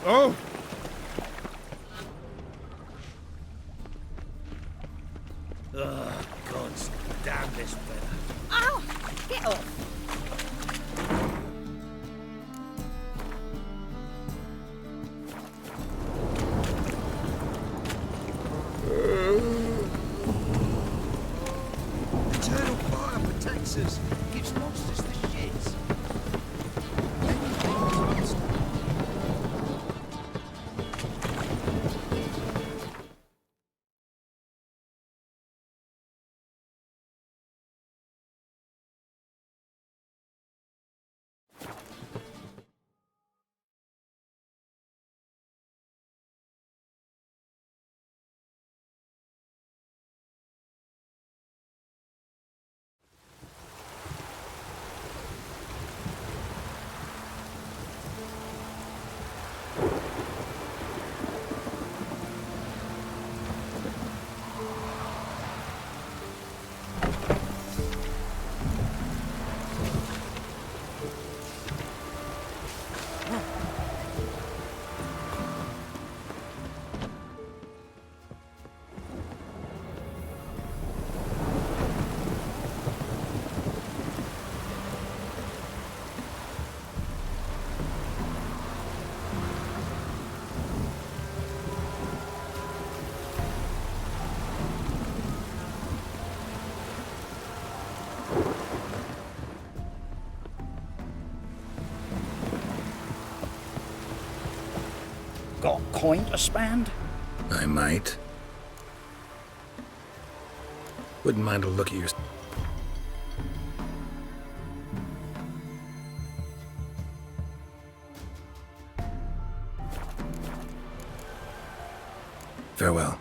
Oh! Ugh, gods, damn this weather. Ow! Get off! Eternal fire protects us. Gives monsters the shits. Got a coin to spend? I might. Wouldn't mind a look at your... Farewell.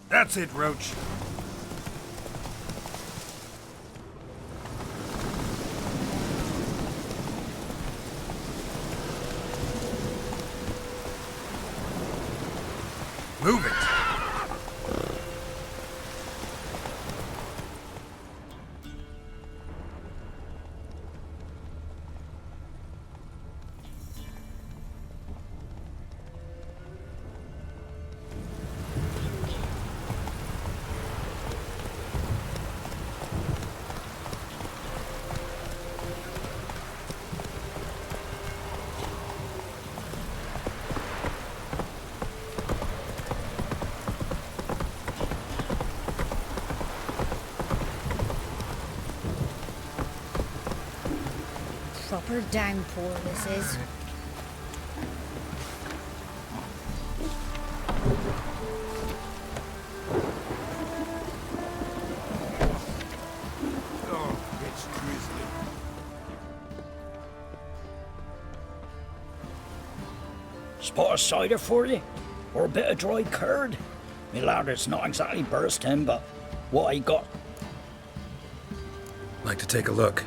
That's it, Roach. Move it. Proper downpour this is. Oh, it's drizzly. Spot of cider for you? Or a bit of dry curd? Me lad, it's not exactly bursting, but what I got. Like to take a look.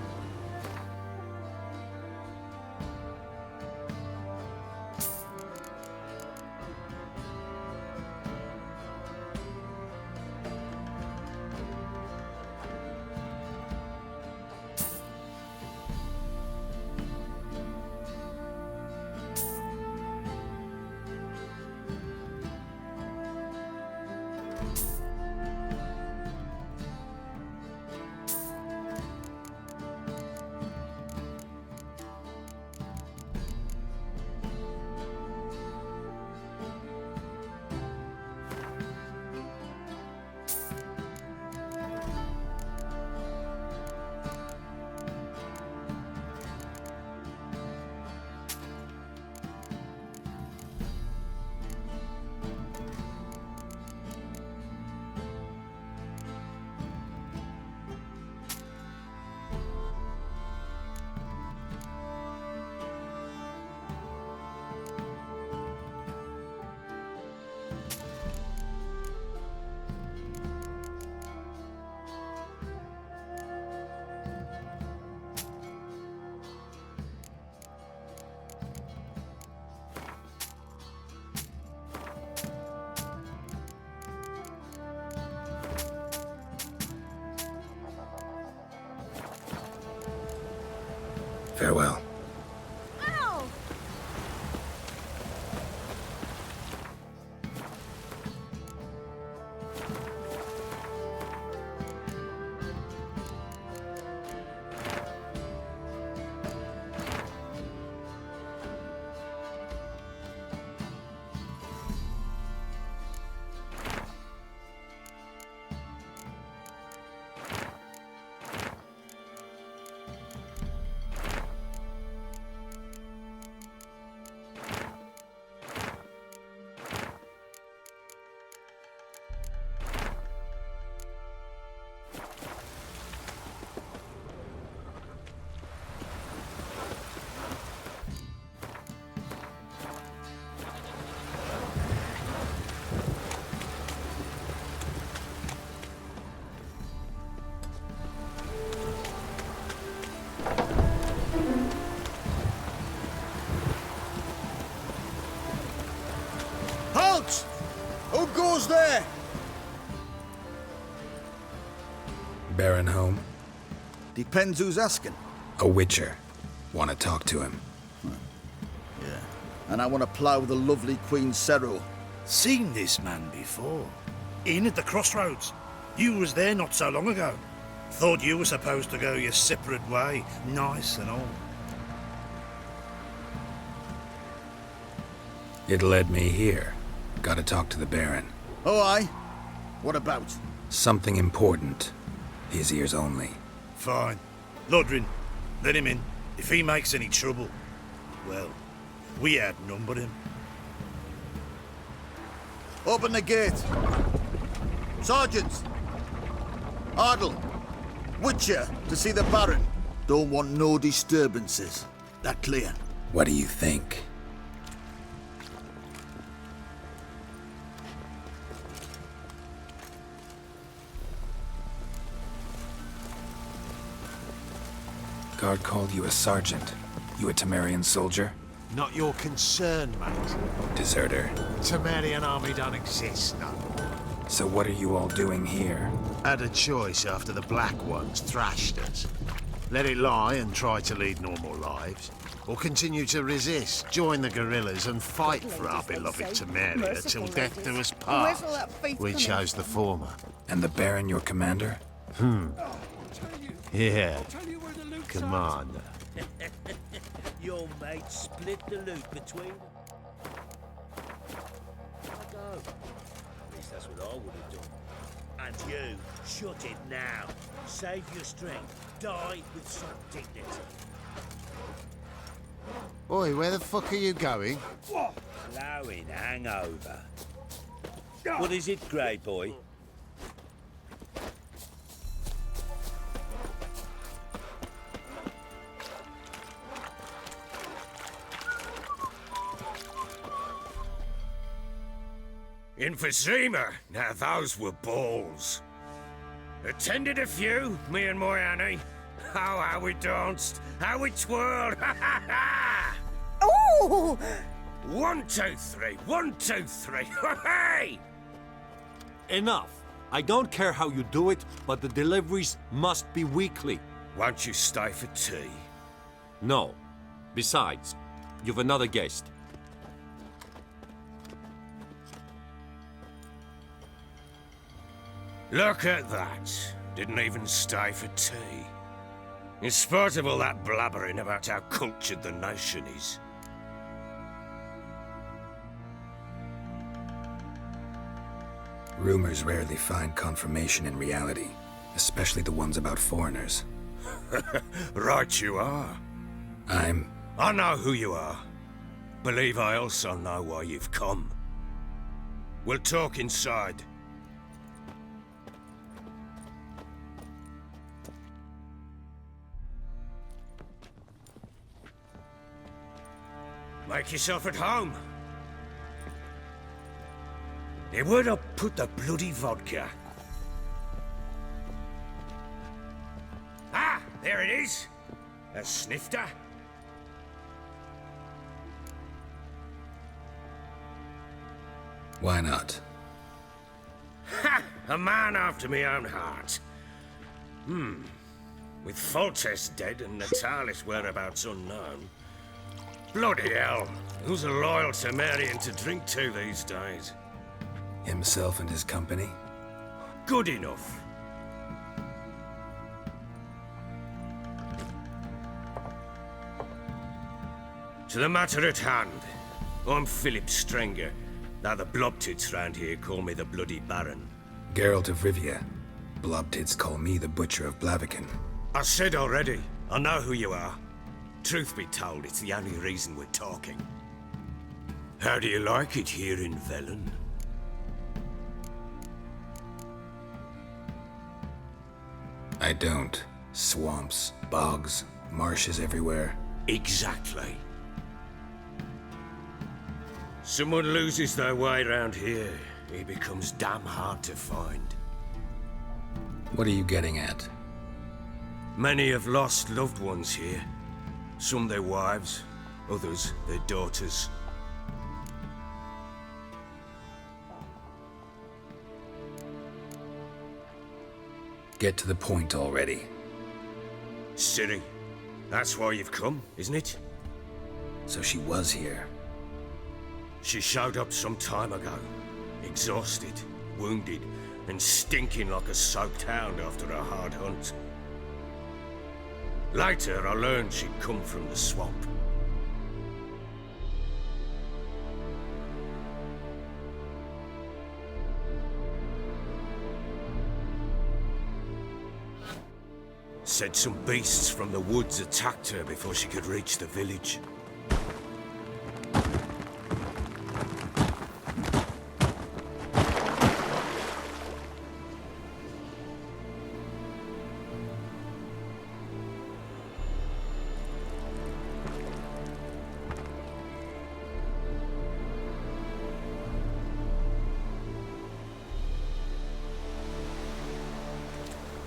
Farewell. Ow! Halt! Who goes there? Baron home? Depends who's asking. A witcher. Want to talk to him. Yeah. And I want to plough the lovely Queen Cero. Seen this man before. In at the crossroads. You was there not so long ago. Thought you were supposed to go your separate way, nice and all. It led me here. Gotta talk to the Baron. Oh, aye? What about? Something important. His ears only. Fine. Lodrin, let him in. If he makes any trouble, well, we outnumber him. Open the gate. Sergeants! Ardle! Witcher, to see the Baron. Don't want no disturbances. That clear? What do you think? Guard called you a sergeant. You a Temerian soldier? Not your concern, mate. Deserter. Temerian army don't exist, no. So what are you all doing here? Had a choice after the Black Ones thrashed us. Let it lie and try to lead normal lives. Or continue to resist, join the guerrillas and fight for our beloved Temeria till death do us part. We chose the former. And the Baron your commander? Yeah. Commander. Your mates split the loot between them. I go. At least that's what I would have done. And you, shut it now. Save your strength. Die with some dignity. Oi, where the fuck are you going? Flowing hangover. What is it, Grey Boy? Emphysema. Now those were balls. Attended a few, me and my Annie. Oh, how we danced, how we twirled. Ha ha ha! Oh! 1, 2, 3. 1, 2, 3. Hey! Enough. I don't care how you do it, but the deliveries must be weekly. Won't you stay for tea? No. Besides, you've another guest. Look at that. Didn't even stay for tea. In spite of all that blabbering about how cultured the nation is. Rumors rarely find confirmation in reality, especially the ones about foreigners. Right you are. I know who you are. Believe I also know why you've come. We'll talk inside. Make yourself at home. Hey, where'd I put the bloody vodka? Ah, there it is. A snifter. Why not? Ha! A man after my own heart. with Foltest dead and Natalis' whereabouts unknown. Bloody hell, who's a loyal Temerian to drink to these days? Himself and his company? Good enough. To the matter at hand, I'm Philip Strenger. Now the Blobtits round here call me the Bloody Baron. Geralt of Rivia. Blobtits call me the Butcher of Blaviken. I said already, I know who you are. Truth be told, it's the only reason we're talking. How do you like it here in Velen? I don't. Swamps, bogs, marshes everywhere. Exactly. Someone loses their way around here, he becomes damn hard to find. What are you getting at? Many have lost loved ones here. Some their wives, others their daughters. Get to the point already. Ciri, that's why you've come, isn't it? So she was here. She showed up some time ago, exhausted, wounded, and stinking like a soaked hound after a hard hunt. Later, I learned she'd come from the swamp. Said some beasts from the woods attacked her before she could reach the village.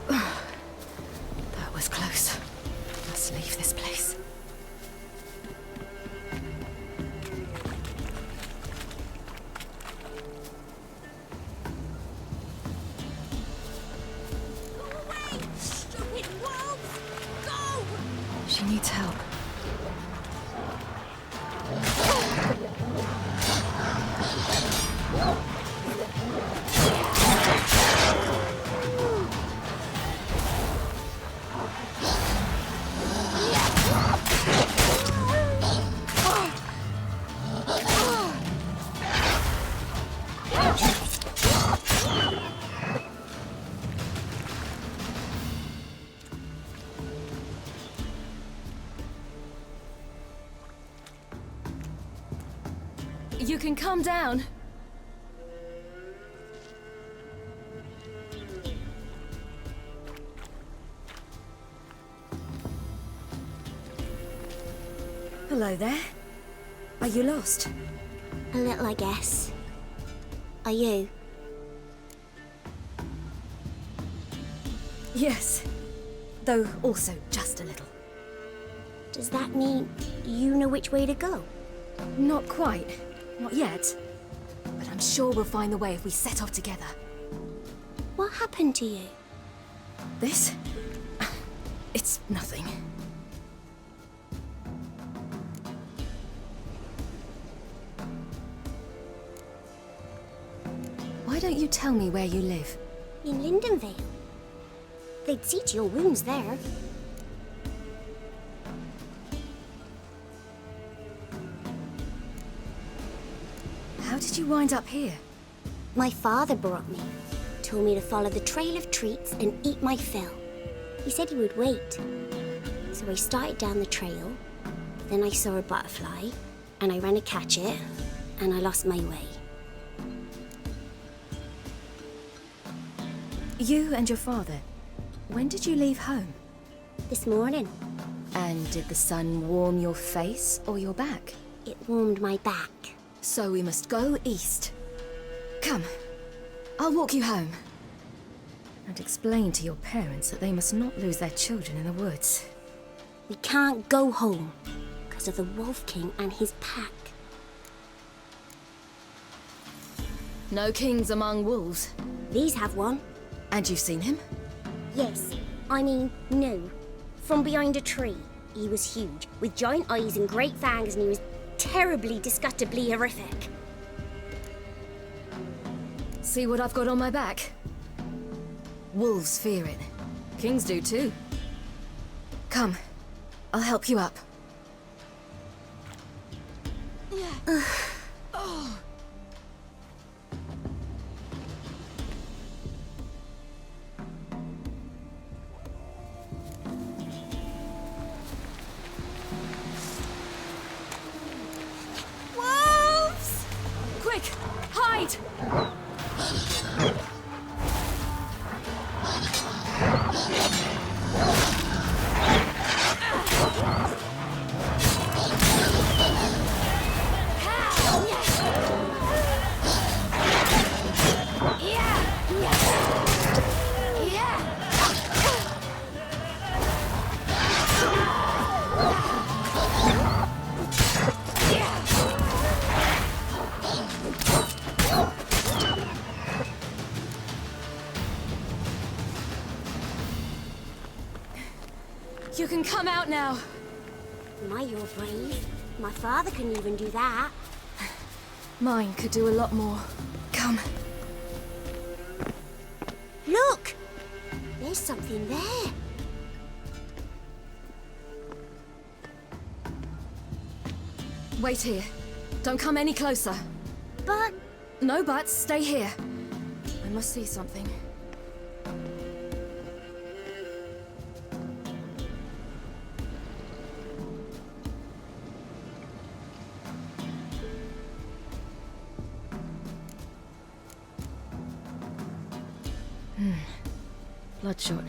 That was close. Must leave this place. Go away, stupid wolves! Go! She needs help. You can calm down. Hello there. Are you lost? A little, I guess. Are you? Yes. Though also just a little. Does that mean you know which way to go? Not quite. Not yet. But I'm sure we'll find the way if we set off together. What happened to you? This? It's nothing. Why don't you tell me where you live? In Lindenvale. They'd see to your wounds there. How did you wind up here? My father brought me. Told me to follow the trail of treats and eat my fill. He said he would wait. So I started down the trail. Then I saw a butterfly, and I ran to catch it, and I lost my way. You and your father, when did you leave home? This morning, And did the sun warm your face or your back? it warmed my back. So we must go east. Come, I'll walk you home. And explain to your parents that they must not lose their children in the woods. We can't go home because of the Wolf King and his pack. No kings among wolves. These have one. And you've seen him? Yes. I mean, no. From behind a tree. He was huge, with giant eyes and great fangs, and he was terribly, disgustingly horrific. See what I've got on my back? Wolves fear it. Kings do too. Come, I'll help you up. Wolves! Quick, hide! You can come out now. My, you're brave. My father couldn't even do that. Mine could do a lot more. Come. Look! There's something there. Wait here. Don't come any closer. But No buts, stay here. I must see something. Bloodshot,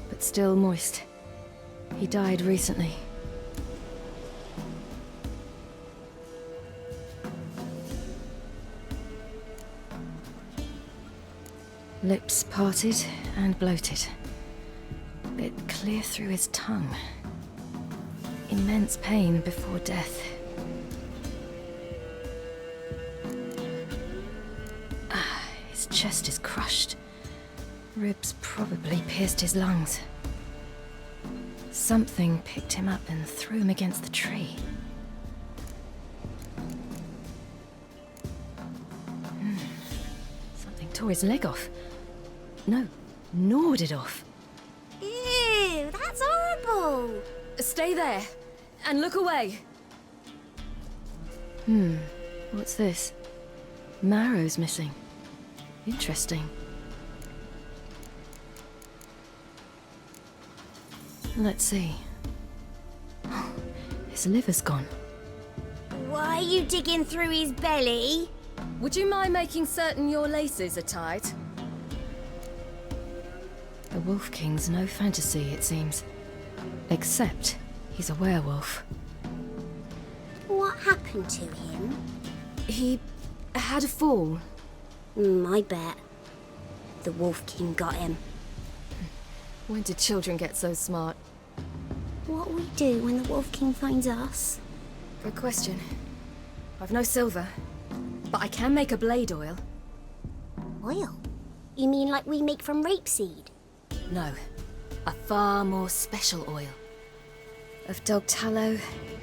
but still moist. He died recently. Lips parted and bloated. Bit clear through his tongue. Immense pain before death. His chest is crushed. Ribs probably pierced his lungs. Something picked him up and threw him against the tree. Something tore his leg off. No, gnawed it off. ew, that's horrible. Stay there, and look away. What's this? Marrow's missing. Interesting. Let's see. His liver's gone. Why are you digging through his belly? Would you mind making certain your laces are tied? The Wolf King's no fantasy, it seems. Except he's a werewolf. What happened to him? He had a fall. I bet. The Wolf King got him. When did children get so smart? What we do when the Wolf King finds us? Good question. I've no silver, but I can make a blade oil. Oil? You mean like we make from rapeseed? No, a far more special oil. Of dog tallow,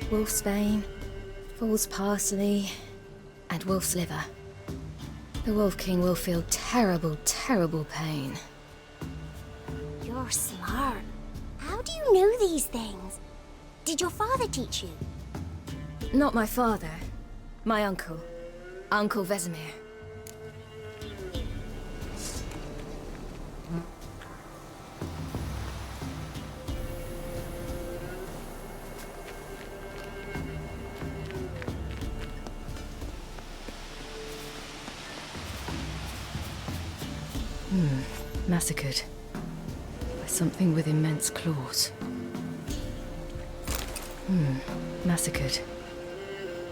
wolf's bane, fool's parsley, and wolf's liver. The Wolf King will feel terrible, terrible pain. You're smart. How do you know these things? Did your father teach you? Not my father, my uncle, Uncle Vesemir. Massacred by something with immense claws. Massacred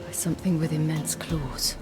by something with immense claws.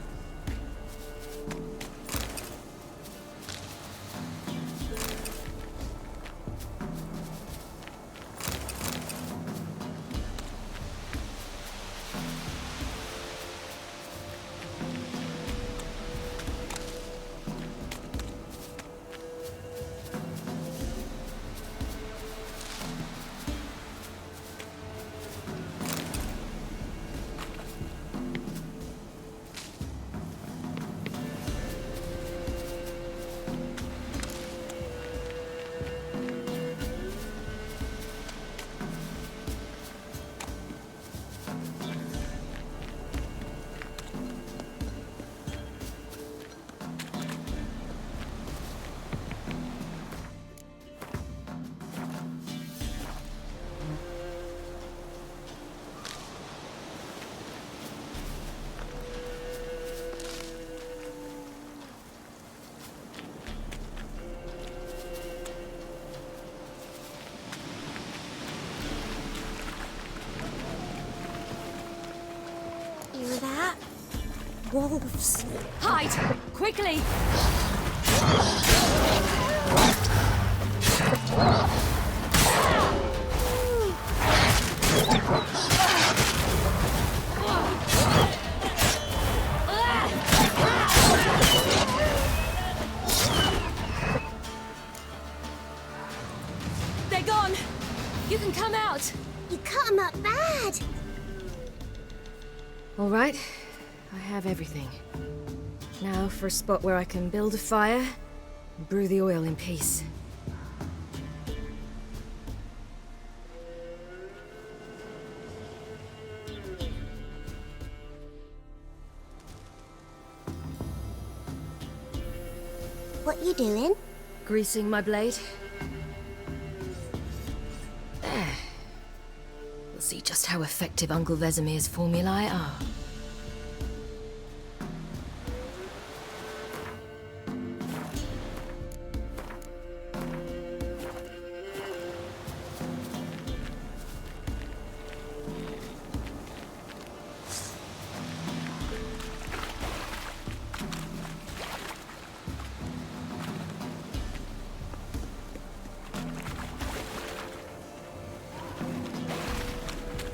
wolves. Hide! Quickly! They're gone! You can come out! You cut 'em up bad. All right, I have everything. Now for a spot where I can build a fire and brew the oil in peace. What you doing? Greasing my blade. There. We'll see just how effective Uncle Vesemir's formulae are.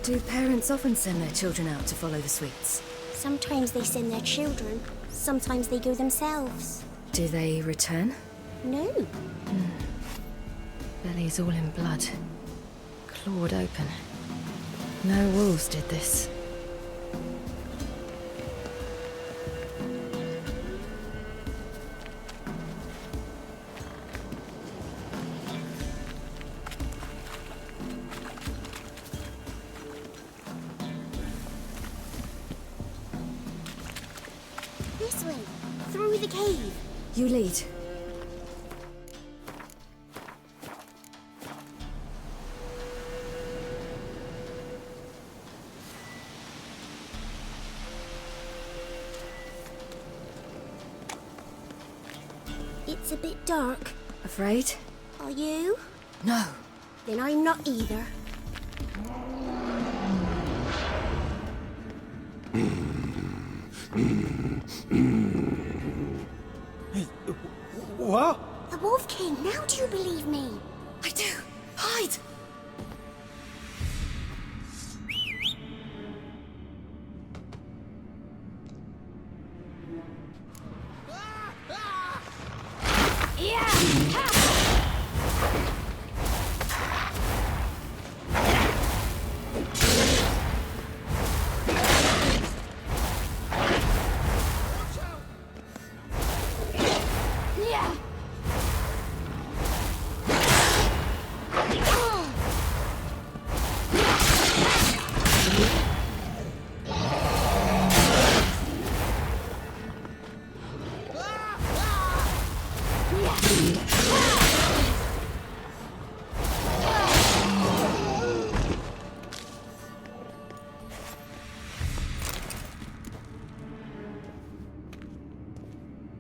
Do parents often send their children out to follow the sweets? Sometimes they send their children, sometimes they go themselves. Do they return? No. Belly's all in blood. Clawed open. No wolves did this. This way, through the cave. You lead. It's a bit dark. Afraid? Are you? No. Then I'm not either. What? The Wolf King, now do you believe me? I do. Hide!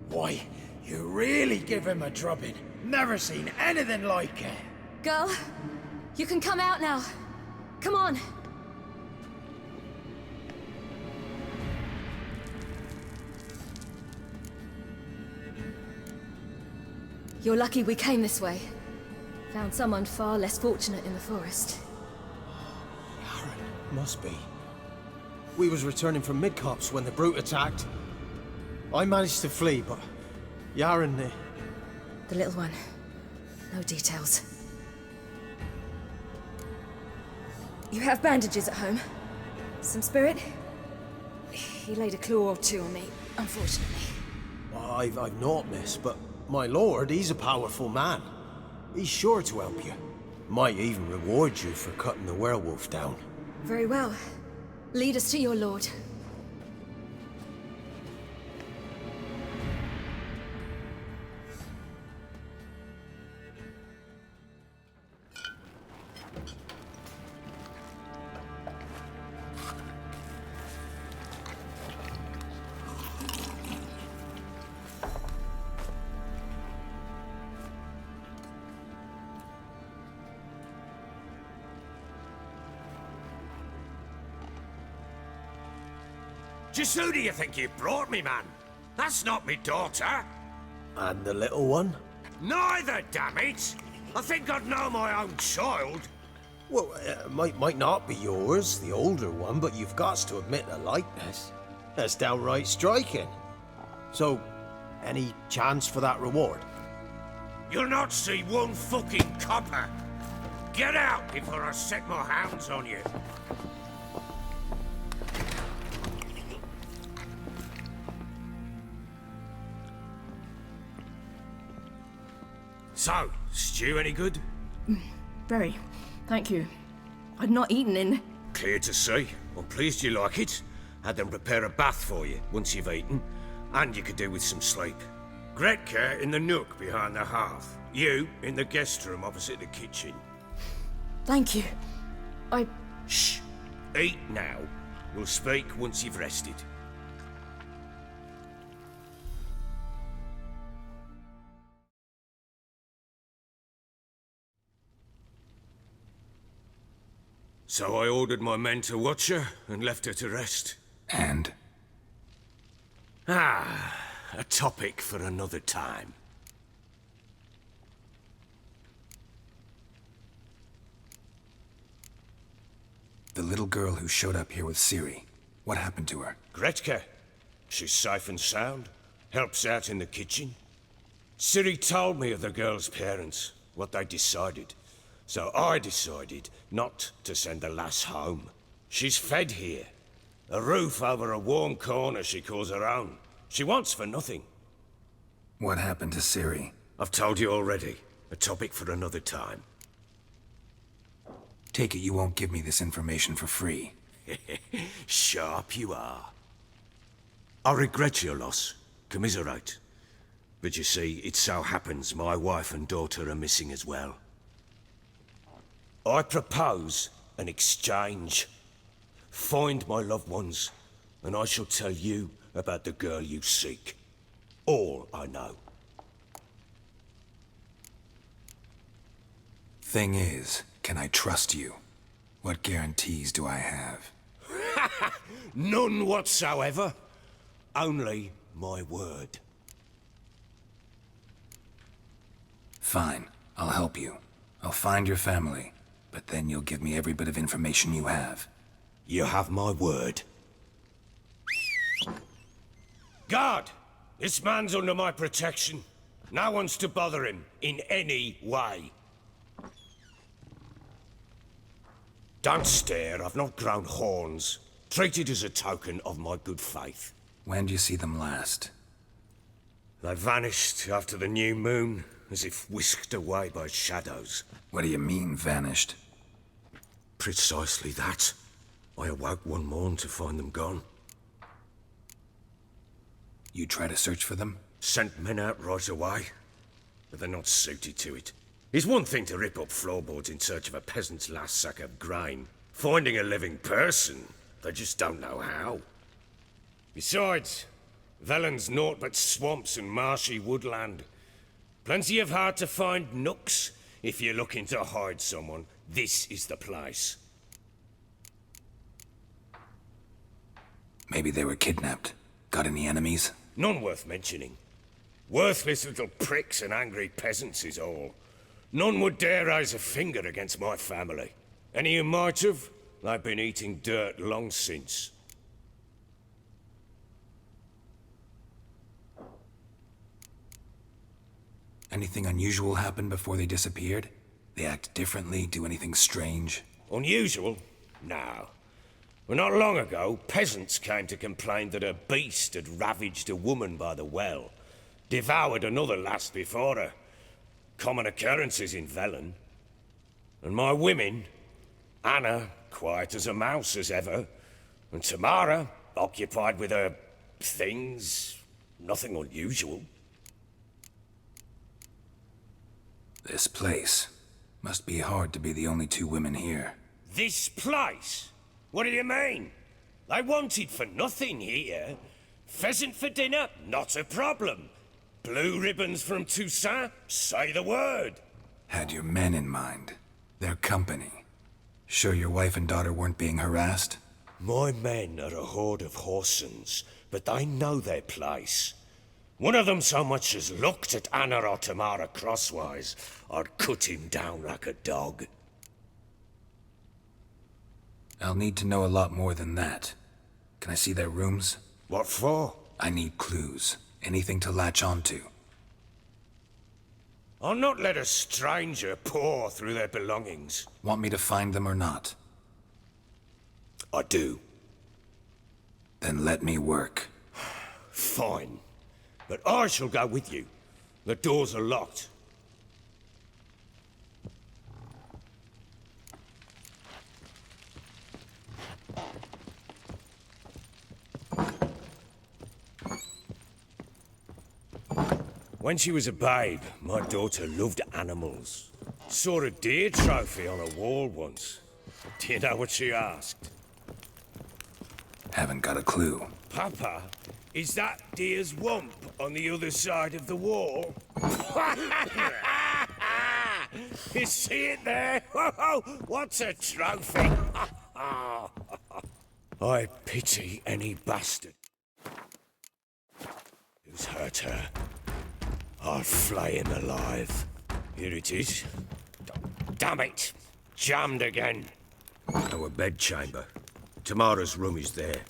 Why, you really give him a drubbing. Never seen anything like it. Girl, you can come out now. Come on. You're lucky we came this way. Found someone far less fortunate in the forest. Must be. We was returning from Midcops when the brute attacked. I managed to flee, but Yaren, The little one. No details. You have bandages at home? Some spirit? He laid a claw or two on me, unfortunately. I've not, miss, but my lord, he's a powerful man. He's sure to help you. Might even reward you for cutting the werewolf down. Very well. Lead us to your lord. Just who do you think you brought me, man? That's not me daughter. And the little one? Neither, damn it! I think I'd know my own child. Well, might not be yours, the older one, but you've got to admit the likeness. That's downright striking. So, any chance for that reward? You'll not see one fucking copper. Get out before I set my hounds on you. So, stew any good? Very. Thank you. I'd not eaten in... Clear to see. I'm pleased you like it. Had them prepare a bath for you once you've eaten, and you could do with some sleep. Gretka in the nook behind the hearth. You in the guest room opposite the kitchen. Thank you. Shh. Eat now. We'll speak once you've rested. So I ordered my men to watch her and left her to rest. And? A topic for another time. The little girl who showed up here with Ciri. What happened to her? Gretka. She's safe and sound. Helps out in the kitchen. Ciri told me of the girl's parents, what they decided. So I decided not to send the lass home. She's fed here. A roof over a warm corner she calls her own. She wants for nothing. What happened to Ciri? I've told you already. A topic for another time. Take it you won't give me this information for free. Sharp you are. I regret your loss. Commiserate. But you see, it so happens my wife and daughter are missing as well. I propose an exchange. Find my loved ones, and I shall tell you about the girl you seek. All I know. Thing is, can I trust you? What guarantees do I have? None whatsoever. Only my word. Fine, I'll help you. I'll find your family. But then you'll give me every bit of information you have. You have my word. Guard! This man's under my protection. No one's to bother him in any way. Don't stare, I've not grown horns. Treat it as a token of my good faith. When did you see them last? They vanished after the new moon, as if whisked away by shadows. What do you mean, vanished? Precisely that. I awoke one morn to find them gone. You try to search for them? Sent men out right away, but they're not suited to it. It's one thing to rip up floorboards in search of a peasant's last sack of grain. Finding a living person, they just don't know how. Besides, Velen's naught but swamps and marshy woodland. Plenty of hard-to-find nooks. If you're looking to hide someone, this is the place. Maybe they were kidnapped. Got any enemies? None worth mentioning. Worthless little pricks and angry peasants is all. None would dare raise a finger against my family. Any who might have, they've been eating dirt long since. Anything unusual happen before they disappeared? They act differently, do anything strange? Unusual? No. Well, not long ago, peasants came to complain that a beast had ravaged a woman by the well. Devoured another lass before her. Common occurrences in Velen. And my women, Anna, quiet as a mouse as ever, and Tamara, occupied with her things, nothing unusual. This place. Must be hard to be the only two women here. This place? What do you mean? They wanted for nothing here. Pheasant for dinner? Not a problem. Blue ribbons from Toussaint? Say the word. Had your men in mind. Their company. Sure your wife and daughter weren't being harassed? My men are a horde of horsens, but they know their place. One of them so much as looked at Anna or Tamara crosswise, I'd cut him down like a dog. I'll need to know a lot more than that. Can I see their rooms? What for? I need clues. Anything to latch onto. I'll not let a stranger pore through their belongings. Want me to find them or not? I do. Then let me work. Fine. But I shall go with you. The doors are locked. When she was a babe, my daughter loved animals. Saw a deer trophy on a wall once. Do you know what she asked? Haven't got a clue. Papa, is that deer's wump on the other side of the wall? You see it there? What's a trophy? I pity any bastard who's hurt her. I'll flay him alive. Here it is. Damn it! Jammed again. Our bedchamber. Tamara's room is there.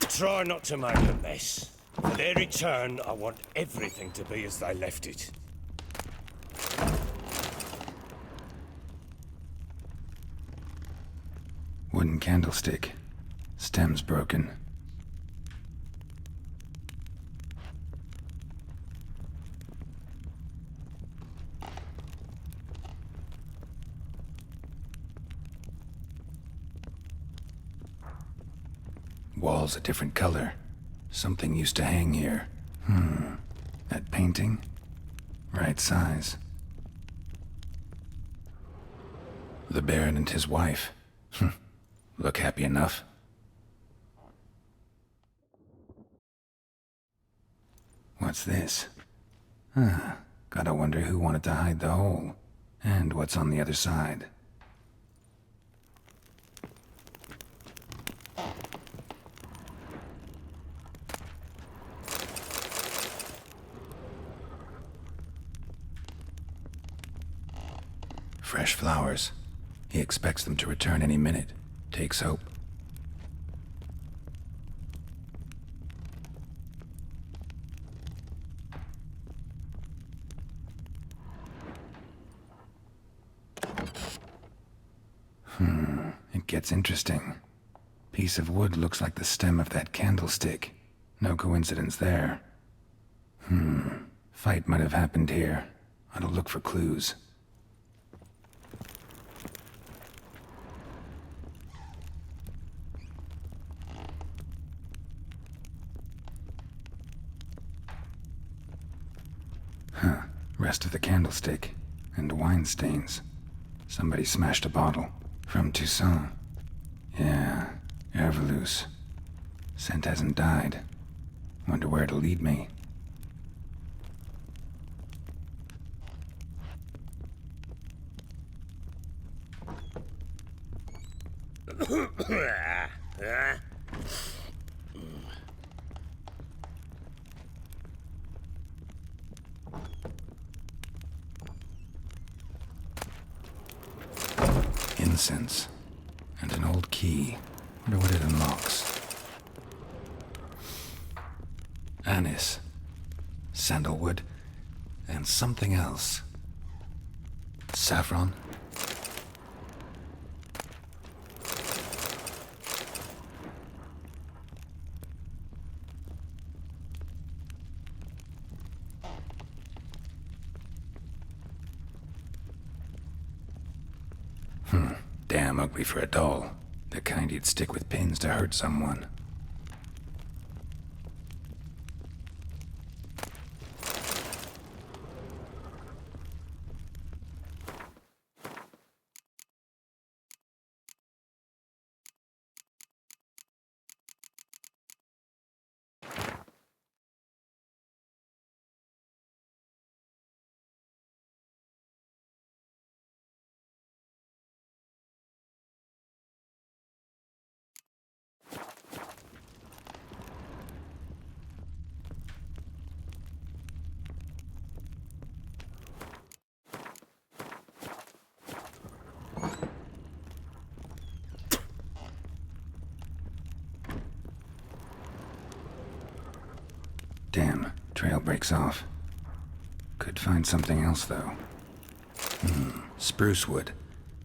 Try not to make a mess. For their return, I want everything to be as they left it. Wooden candlestick. Stem's broken. Wall's a different color. Something used to hang here. That painting? Right size. The Baron and his wife. Look happy enough. What's this? Gotta wonder who wanted to hide the hole. And what's on the other side. Fresh flowers. He expects them to return any minute. Takes hope. It gets interesting. Piece of wood looks like the stem of that candlestick. No coincidence there. Fight might have happened here. I'll look for clues. Rest of the candlestick. And wine stains. Somebody smashed a bottle. From Toussaint. Yeah, Herveloos. Scent hasn't died. Wonder where it'll lead me. Incense. And an old key. Wonder what it unlocks. Anise. Sandalwood. And something else. Saffron. Damn ugly for a doll. The kind you'd stick with pins to hurt someone. Trail breaks off. Could find something else, though. Spruce wood.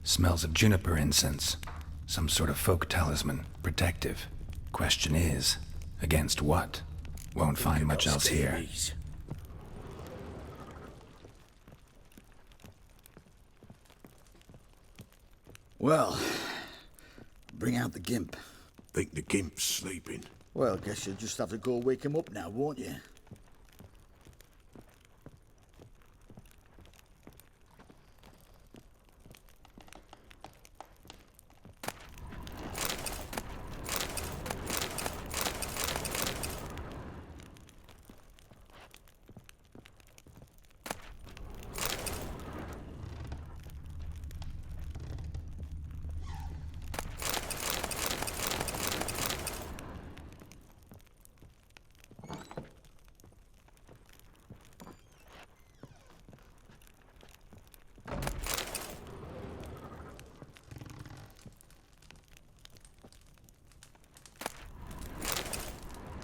Smells of juniper incense. Some sort of folk talisman. Protective. Question is, against what? Won't find much else here. Well, bring out the gimp. Think the gimp's sleeping? Well, guess you'll just have to go wake him up now, won't you?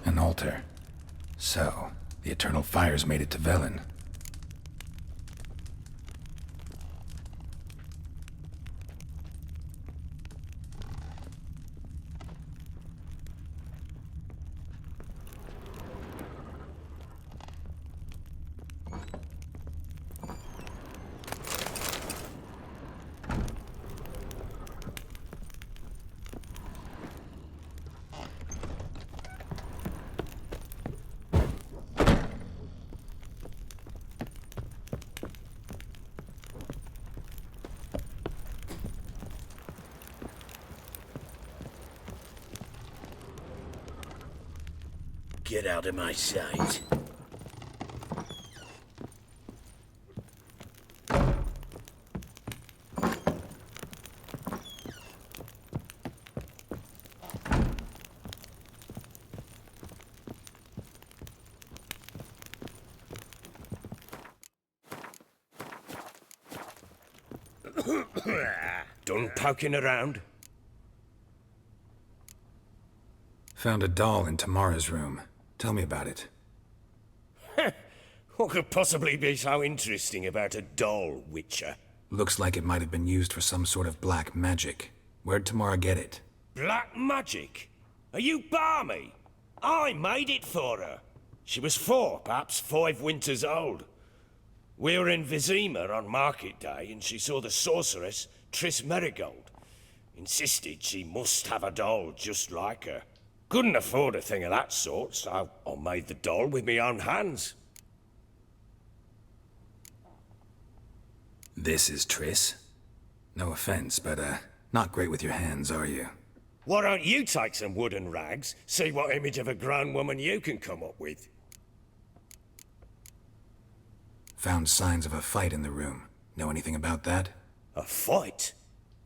An altar. So, the Eternal Fires made it to Velen. Get out of my sight. Done poking around? Found a doll in Tamara's room. Tell me about it. What could possibly be so interesting about a doll, Witcher? Looks like it might have been used for some sort of black magic. Where'd Tamara get it? Black magic? Are you balmy? I made it for her. She was 4, perhaps 5 winters old. We were in Vizima on market day, and she saw the sorceress, Triss Merigold. Insisted she must have a doll just like her. Couldn't afford a thing of that sort, so I made the doll with my own hands. This is Triss? No offense, but, not great with your hands, are you? Why don't you take some wooden rags, see what image of a grown woman you can come up with? Found signs of a fight in the room. Know anything about that? A fight?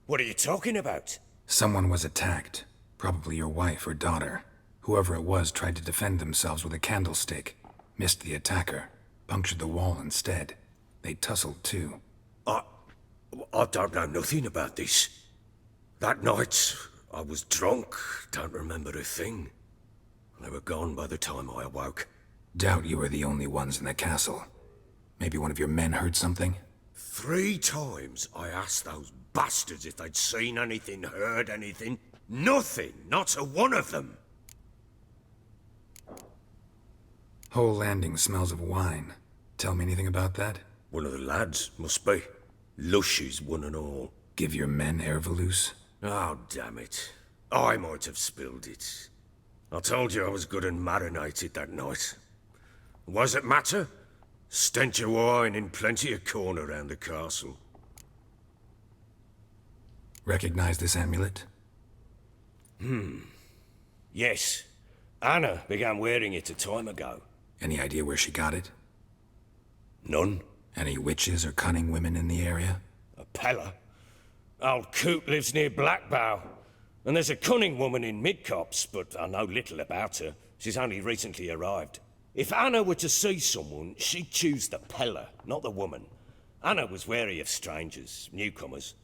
What are you talking about? Someone was attacked. Probably your wife or daughter. Whoever it was tried to defend themselves with a candlestick. Missed the attacker. Punctured the wall instead. They tussled too. I don't know nothing about this. That night, I was drunk. Don't remember a thing. They were gone by the time I awoke. Doubt you were the only ones in the castle. Maybe one of your men heard something? 3 times I asked those bastards if they'd seen anything, heard anything. Nothing, not a one of them. Whole landing smells of wine. Tell me anything about that? One of the lads, must be. Lushes, one and all. Give your men Ervalus? Oh, damn it. I might have spilled it. I told you I was good and marinated that night. What does it matter? Stench of wine in plenty of corn around the castle. Recognize this amulet? Yes. Anna began wearing it a time ago. Any idea where she got it? None. Any witches or cunning women in the area? A Pella. Old Coot lives near Blackbow. And there's a cunning woman in Midcopse, but I know little about her. She's only recently arrived. If Anna were to see someone, she'd choose the Pella, not the woman. Anna was wary of strangers, newcomers.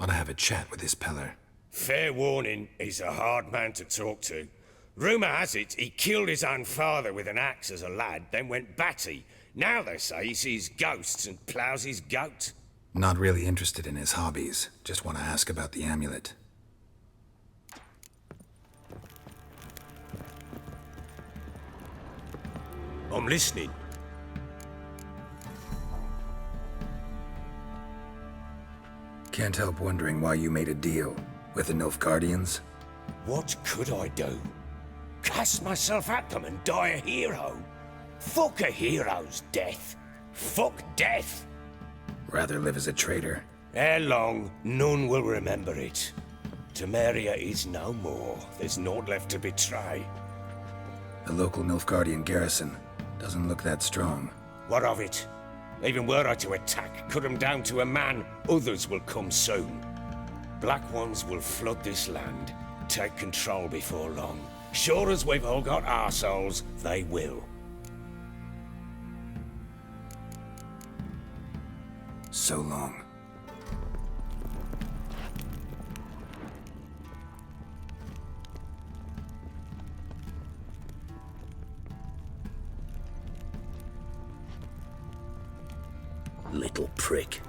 Ought to have a chat with this Peller. Fair warning, he's a hard man to talk to. Rumour has it he killed his own father with an axe as a lad, then went batty. Now they say he sees ghosts and ploughs his goat. Not really interested in his hobbies. Just want to ask about the amulet. I'm listening. Can't help wondering why you made a deal with the Nilfgaardians. What could I do? Cast myself at them and die a hero? Fuck a hero's death. Fuck death. Rather live as a traitor. Ere long, none will remember it. Temeria is no more. There's naught left to betray. The local Nilfgaardian garrison doesn't look that strong. What of it? Even were I to attack, cut them down to a man, others will come soon. Black Ones will flood this land, take control before long. Sure as we've all got arseholes, they will. So long. Little prick.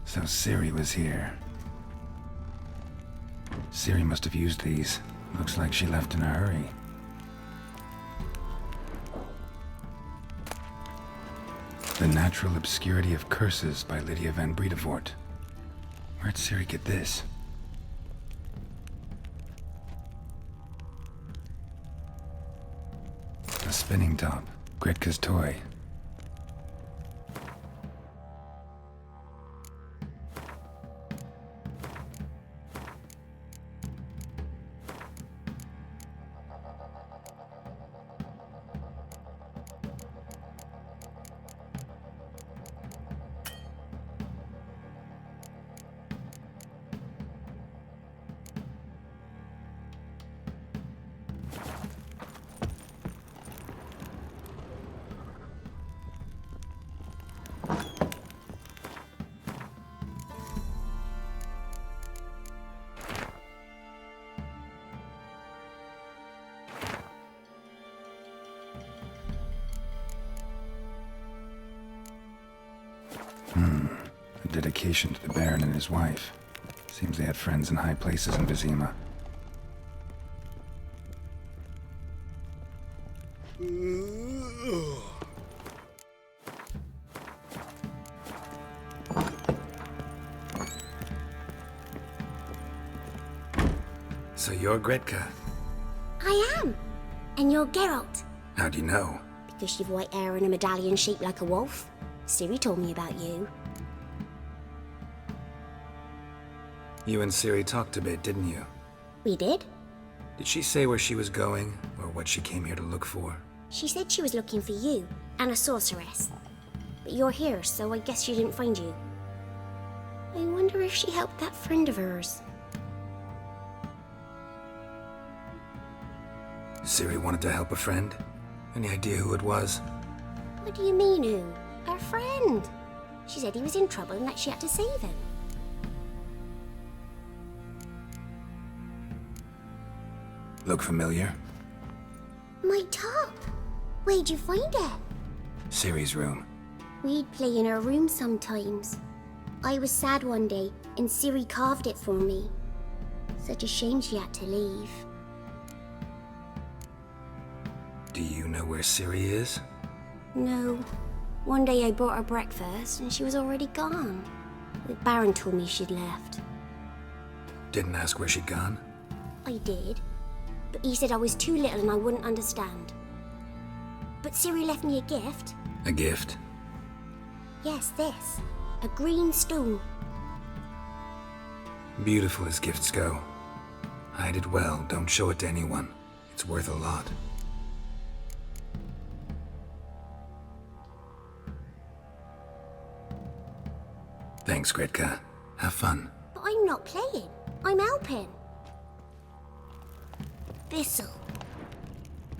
So Ciri was here. Ciri must have used these. Looks like she left in a hurry. The Natural Obscurity of Curses by Lydia van Bredevoort. Where'd Ciri get this? A spinning top. Gretka's toy. A dedication to the Baron and his wife. Seems they had friends in high places in Vizima. So you're Gretka? I am. And you're Geralt. How do you know? Because you've white hair and a medallion shaped like a wolf. Ciri told me about you. You and Ciri talked a bit, didn't you? We did. Did she say where she was going, or what she came here to look for? She said she was looking for you and a sorceress. But you're here, so I guess she didn't find you. I wonder if she helped that friend of hers. Ciri wanted to help a friend? Any idea who it was? What do you mean, who? Her friend. She said he was in trouble and that she had to save him. Look familiar? My top. Where'd you find it? Ciri's room. We'd play in her room sometimes. I was sad one day, and Ciri carved it for me. Such a shame she had to leave. Do you know where Ciri is? No. One day I brought her breakfast, and she was already gone. The Baron told me she'd left. Didn't ask where she'd gone? I did. But he said I was too little and I wouldn't understand. But Ciri left me a gift. A gift? Yes, this. A green stone. Beautiful as gifts go. Hide it well, don't show it to anyone. It's worth a lot. Thanks, Gretka. Have fun. But I'm not playing. I'm helping. Thistle.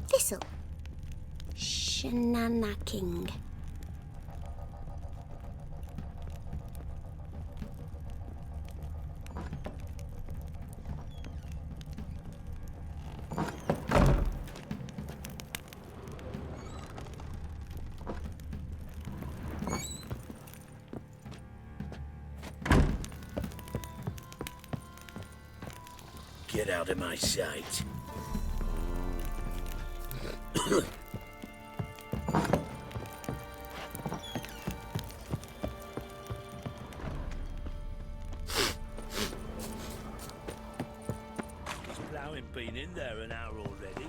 Thistle. Shh. Shenanacking. Get out of my sight. Has ploughing been in there an hour already?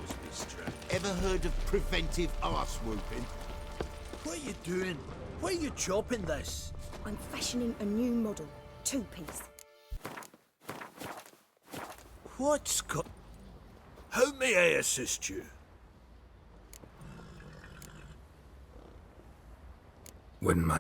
Must be strange. Ever heard of preventive arse whooping? What are you doing? Why are you chopping this? I'm fashioning a new model. Two-piece. What's go... How may I assist you? Wouldn't mind.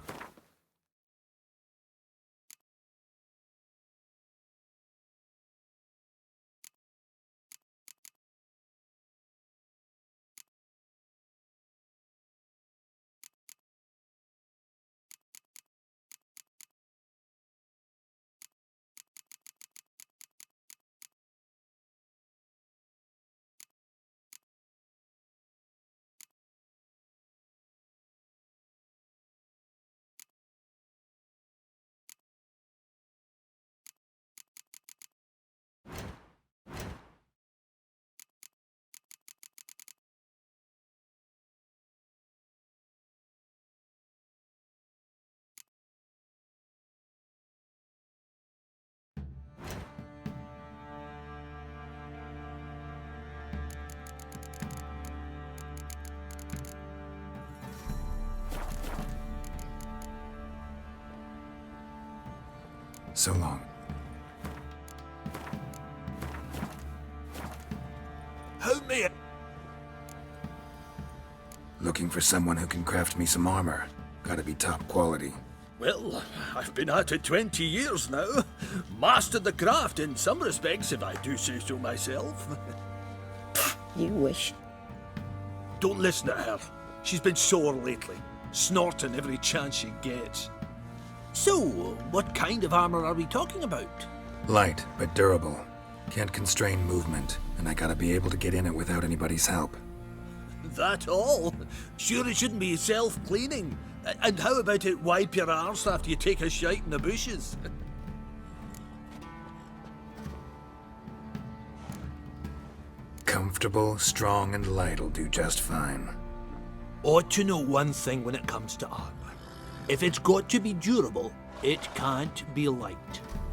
So long. How may I... Looking for someone who can craft me some armor. Gotta be top quality. Well, I've been at it 20 years now. Mastered the craft in some respects, if I do say so myself. You wish. Don't listen to her. She's been sore lately, snorting every chance she gets. So, what kind of armor are we talking about? Light, but durable. Can't constrain movement, and I gotta be able to get in it without anybody's help. That all? Sure it shouldn't be self-cleaning. And how about it wipe your arse after you take a shite in the bushes? Comfortable, strong, and light'll do just fine. Ought to know one thing when it comes to armor. If it's got to be durable, it can't be light.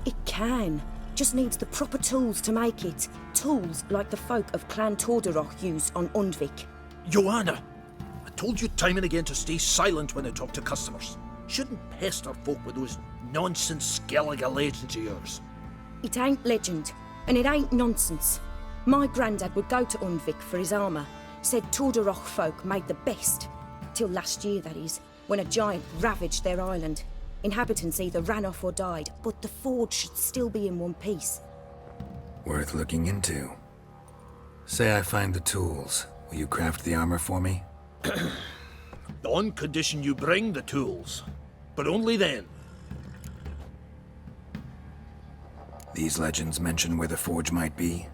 It can. Just needs the proper tools to make it. Tools like the folk of Clan Torderoch used on Undvik. Joanna, I told you time and again to stay silent when I talk to customers. Shouldn't pester folk with those nonsense Skellige legends of yours. It ain't legend, and it ain't nonsense. My granddad would go to Undvik for his armour. Said Torderoch folk made the best. Till last year, that is, when a giant ravaged their island. Inhabitants either ran off or died, but the forge should still be in one piece. Worth looking into. Say I find the tools. Will you craft the armor for me? On condition you bring the tools. But only then. These legends mention where the forge might be?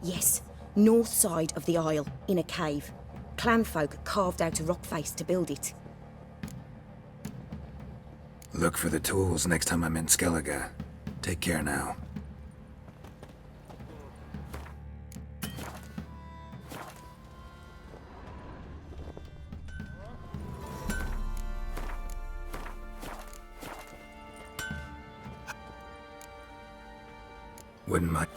Yes, north side of the isle, in a cave. Clanfolk carved out a rock face to build it. Look for the tools next time I'm in Skellige. Take care now. Wouldn't mind.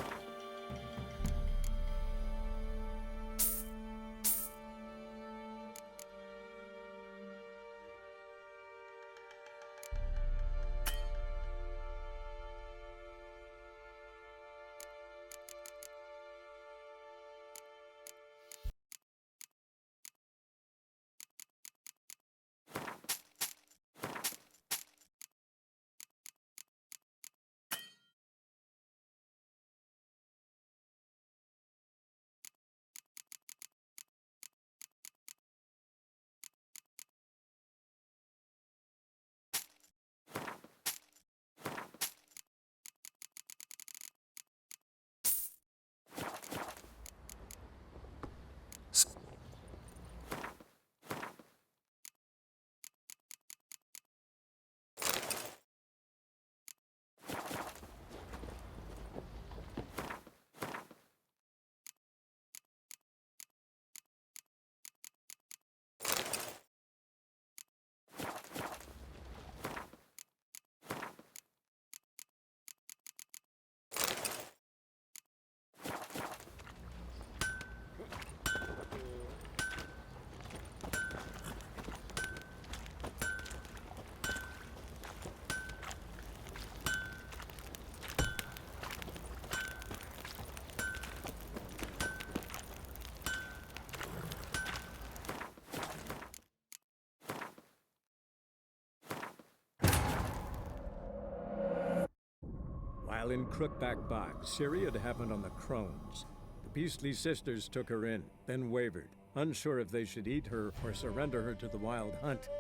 while in Crookback Bog, Ciri had happened on the Crones. The beastly sisters took her in, then wavered, unsure if they should eat her or surrender her to the Wild Hunt.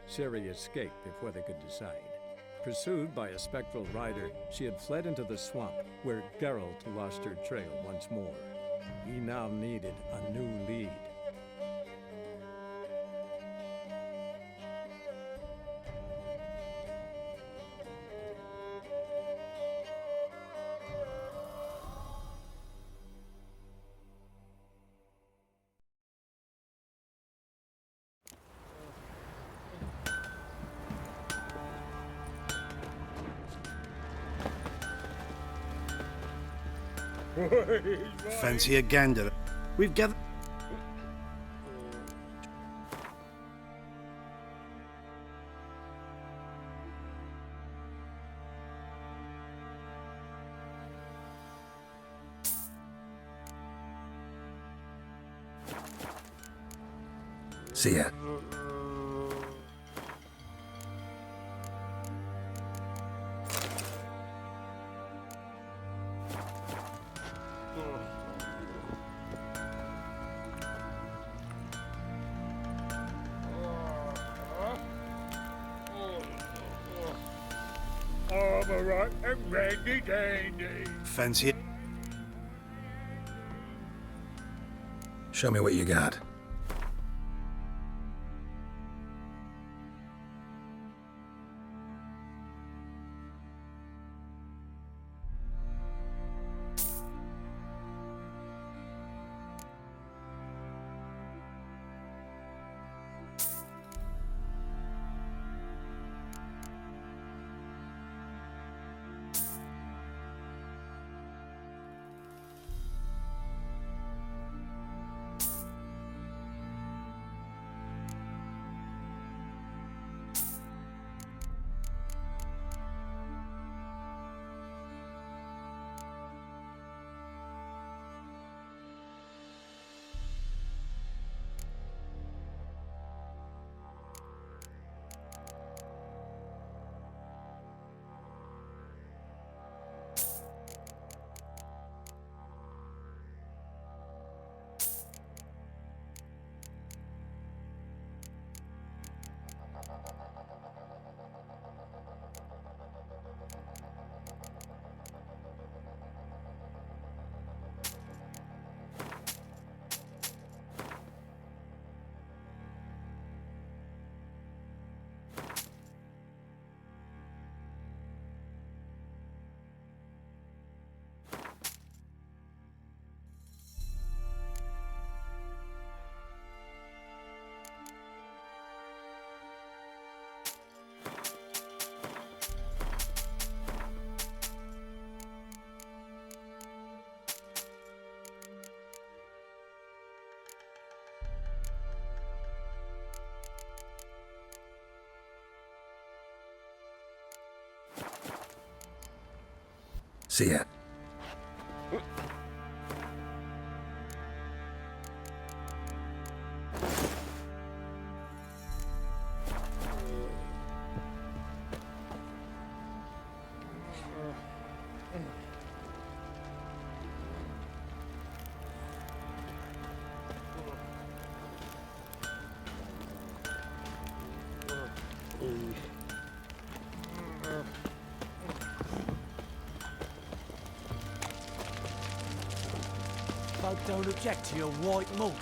Ciri escaped before they could decide. Pursued by a spectral rider, she had fled into the swamp, where Geralt lost her trail once more. He now needed a new lead. Fancy a gander. We've gathered. See ya. Alright, and ready dandy. Fancy it. Show me what you got. See ya. Folk don't object to your white malt.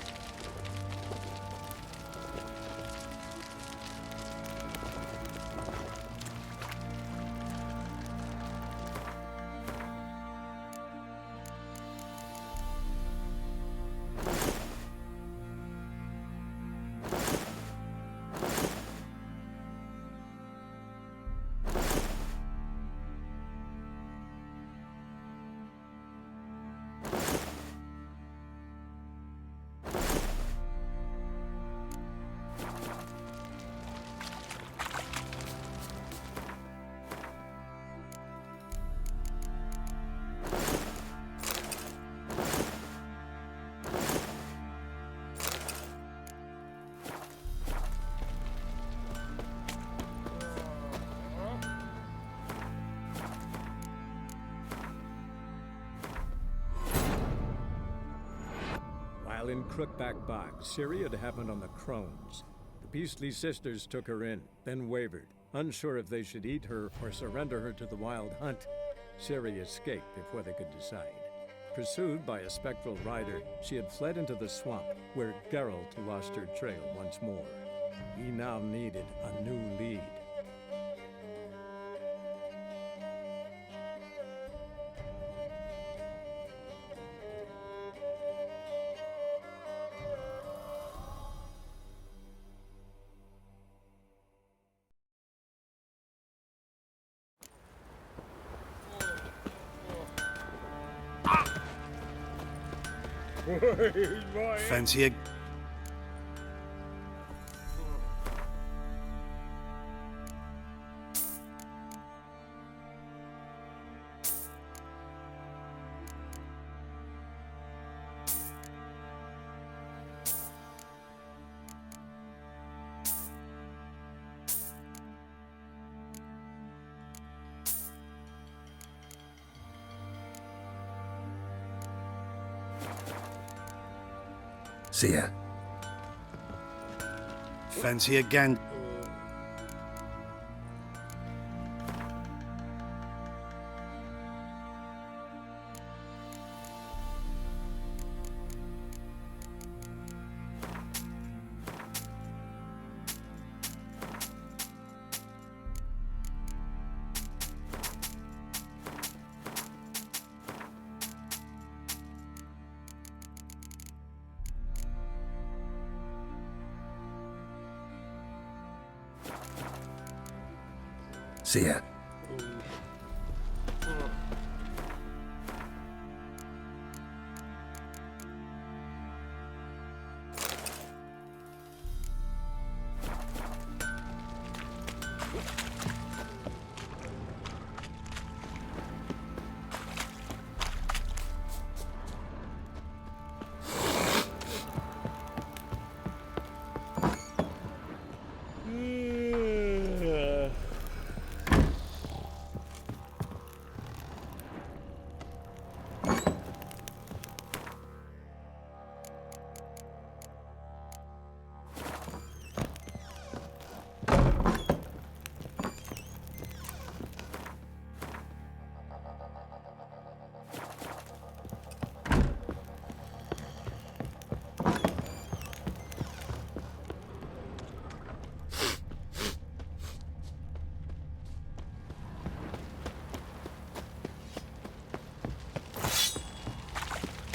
While in Crookback Bog, Ciri had happened on the Crones. The Beastly Sisters took her in, then wavered, unsure if they should eat her or surrender her to the Wild Hunt. Ciri escaped before they could decide. Pursued by a spectral rider, she had fled into the swamp, where Geralt lost her trail once more. He now needed a new lead. Fancy a... See ya. Fancy a gang... See ya.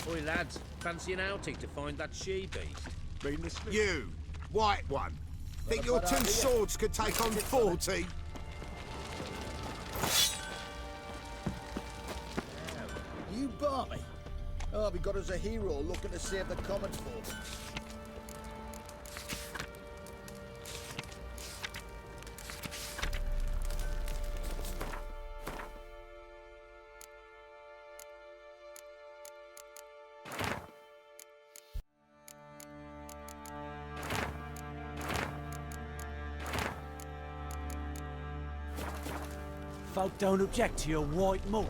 Oi, lads, fancy an outing to find that she-beast? You, white one. Think your two swords could take on 40? You Barney? Oh, we got us a hero looking to save the common folk. Folk don't object to your white mug.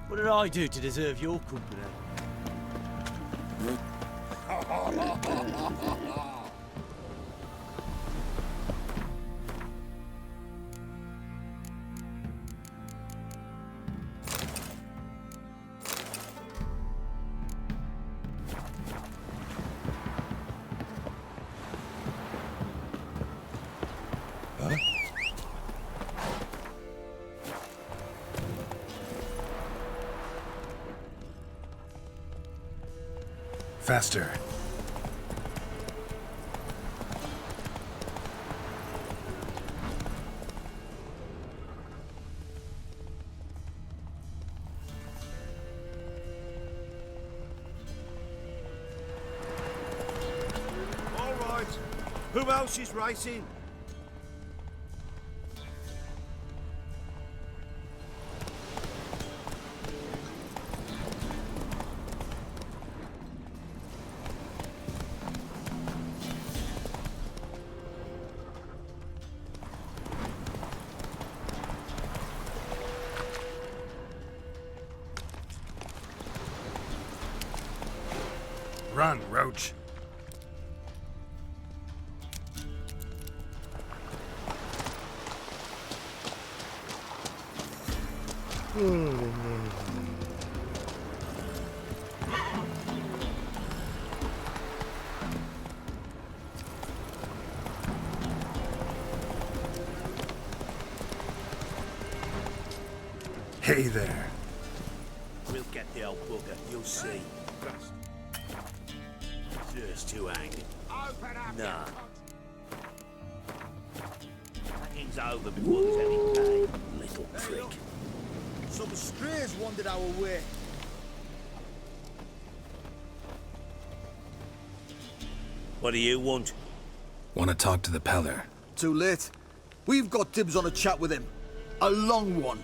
What did I do to deserve your company? Faster. Who else is racing? Run, Roach. Hey there. We'll get the old bugger, you'll see. Just to hang. Nah. Hanging's over before there's any pay. Little prick. Some strays wandered our way. What do you want? Want to talk to the Peller. Too late. We've got dibs on a chat with him. A long one.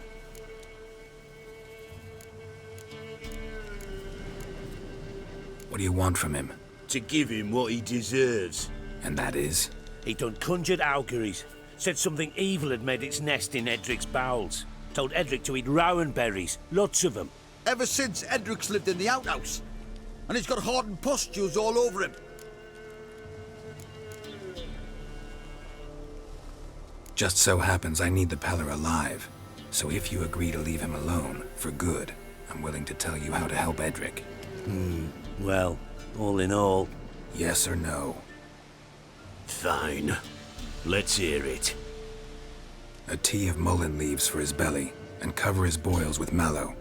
What do you want from him? To give him what he deserves. And that is? He done conjured auguries. Said something evil had made its nest in Edric's bowels. Told Edric to eat rowan berries. Lots of them. Ever since Edric's lived in the outhouse. And he's got hardened pustules all over him. Just so happens I need the Peller alive. So if you agree to leave him alone, for good, I'm willing to tell you how to help Edric. Well, all in all... Yes or no? Fine. Let's hear it. A tea of mullein leaves for his belly, and cover his boils with mallow.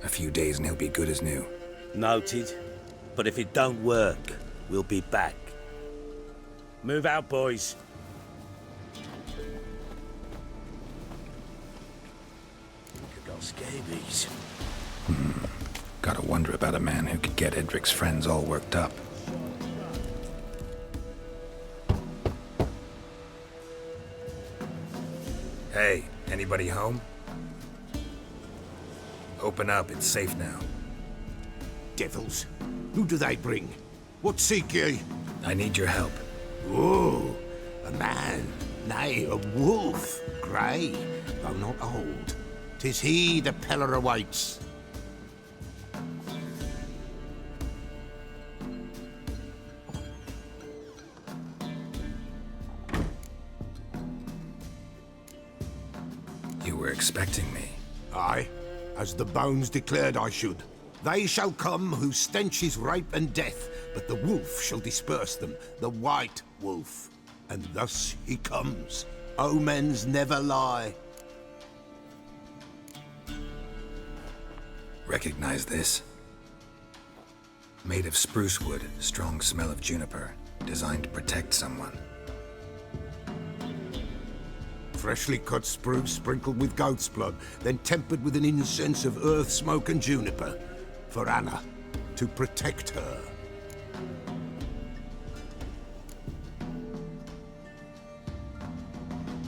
A few days and he'll be good as new. Noted. But if it don't work, we'll be back. Move out, boys. Could go scabies. Gotta wonder about a man who could get Edric's friends all worked up. Hey, anybody home? Open up, it's safe now. Devils. Who do they bring? What seek ye? I need your help. Oh, a man, nay, a wolf, grey, though not old. 'Tis he the Peller awaits. You were expecting me. Aye, as the bones declared I should. They shall come whose stench is rape and death, but the wolf shall disperse them, the white wolf. And thus he comes. Omens never lie. Recognize this? Made of spruce wood, strong smell of juniper, designed to protect someone. Freshly cut spruce sprinkled with goat's blood, then tempered with an incense of earth, smoke and juniper. For Anna, to protect her.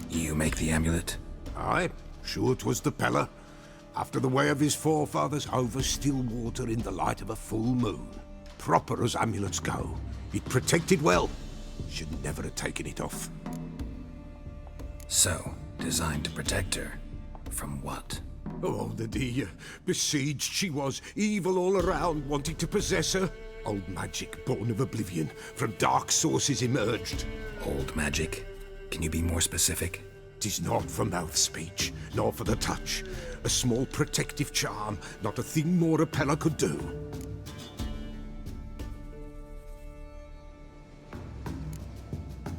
You make the amulet? Aye, sure 'twas the Peller. After the way of his forefathers, over still water in the light of a full moon. Proper as amulets go. It protected well. Should never have taken it off. So, designed to protect her. From what? Oh, the dear. Besieged she was, evil all around, wanting to possess her. Old magic, born of oblivion, from dark sources emerged. Old magic? Can you be more specific? 'Tis not for mouth speech, nor for the touch. A small protective charm, not a thing more a Peller could do.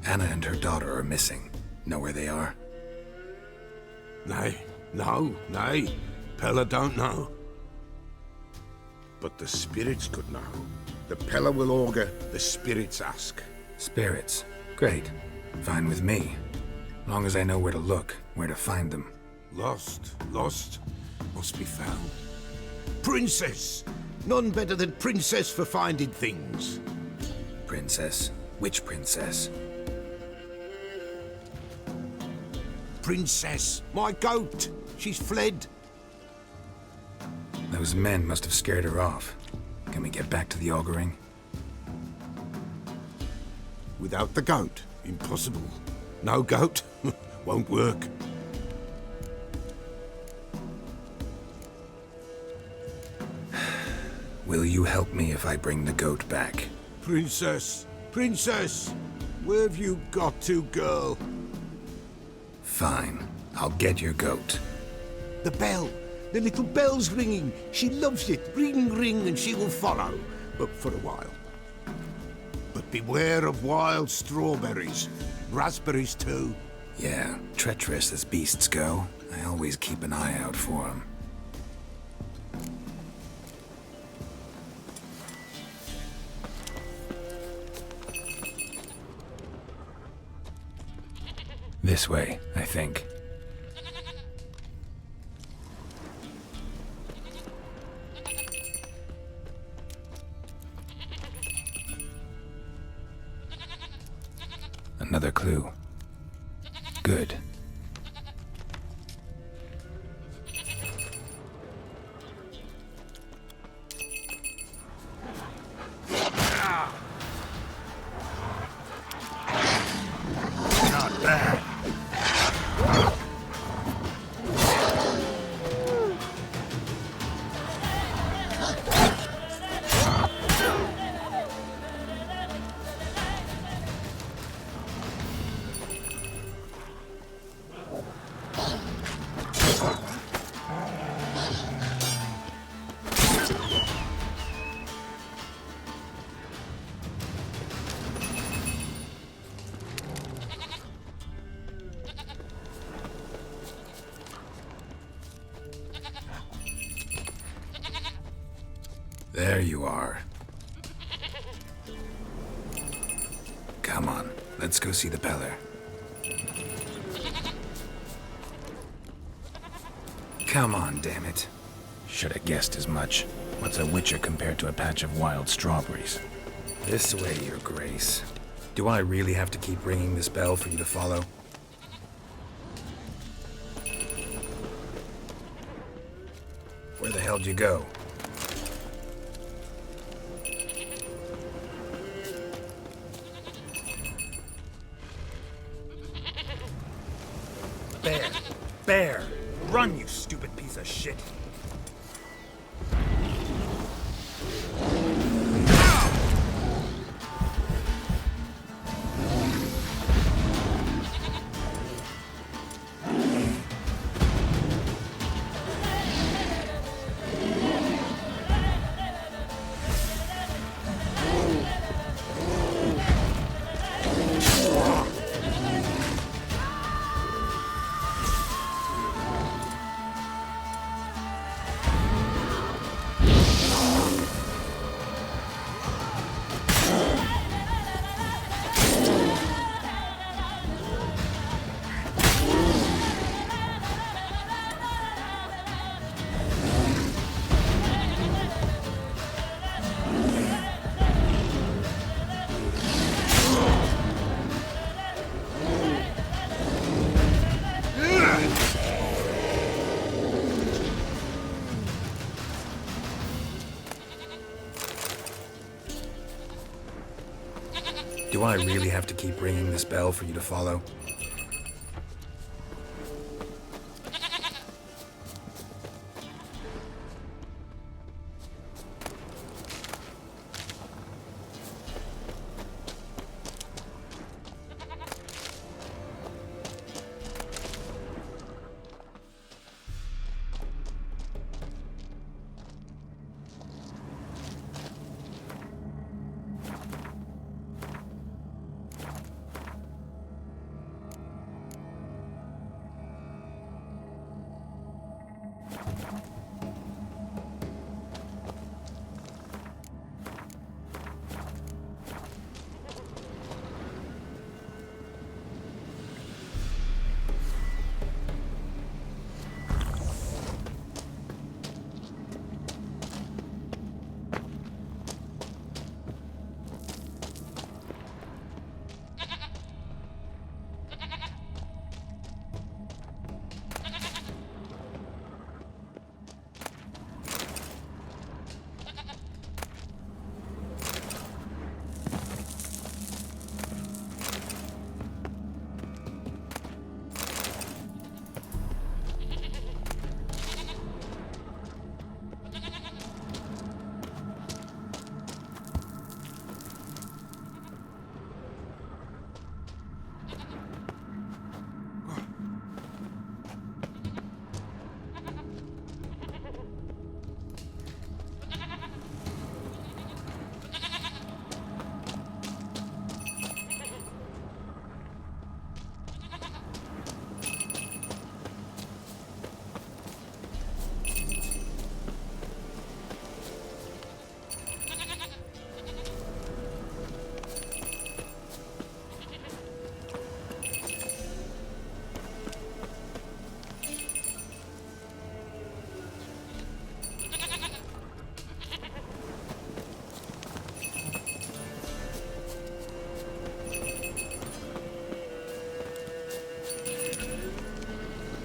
Anna and her daughter are missing. Know where they are? Nay, no, nay. Peller don't know. But the spirits could know. The Peller will augur, the spirits ask. Spirits? Great. Fine with me. Long as I know where to look, where to find them. Lost, must be found. Princess! None better than Princess for finding things. Princess? Which princess? princess, my goat. She's fled. Those men must have scared her off. Can we get back to the auguring? Without the goat, impossible. No goat, won't work. Will you help me if I bring the goat back? Princess, princess, where have you got to, girl? Fine. I'll get your goat. The bell. The little bell's ringing. She loves it. Ring, ring, and she will follow. But for a while. But beware of wild strawberries. Raspberries, too. Yeah, treacherous as beasts go. I always keep an eye out for them. This way, I think. Another clue. Good. Not bad. There you are. Come on, let's go see the Peller. Come on, damn it. Should have guessed as much. What's a witcher compared to a patch of wild strawberries? This way, Your Grace. Do I really have to keep ringing this bell for you to follow? Where the hell'd you go? Bear! Bear! Run, you stupid piece of shit! Do I really have to keep ringing this bell for you to follow?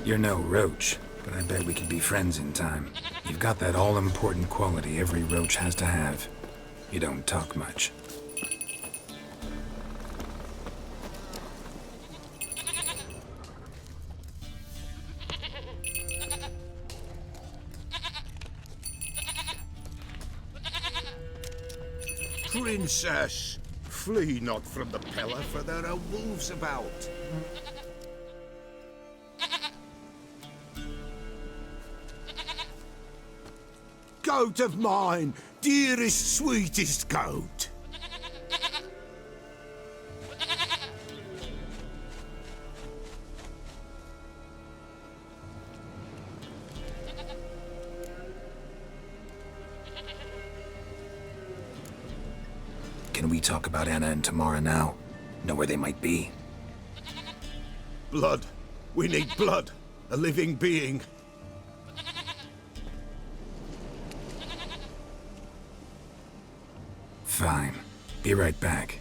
You're no roach, but I bet we could be friends in time. You've got that all-important quality every roach has to have. You don't talk much. Princess, flee not from the pillar, for there are wolves about. Goat of mine, dearest, sweetest goat. Can we talk about Anna and Tamara now? Know where they might be? Blood. We need blood. A living being. Fine. Be right back.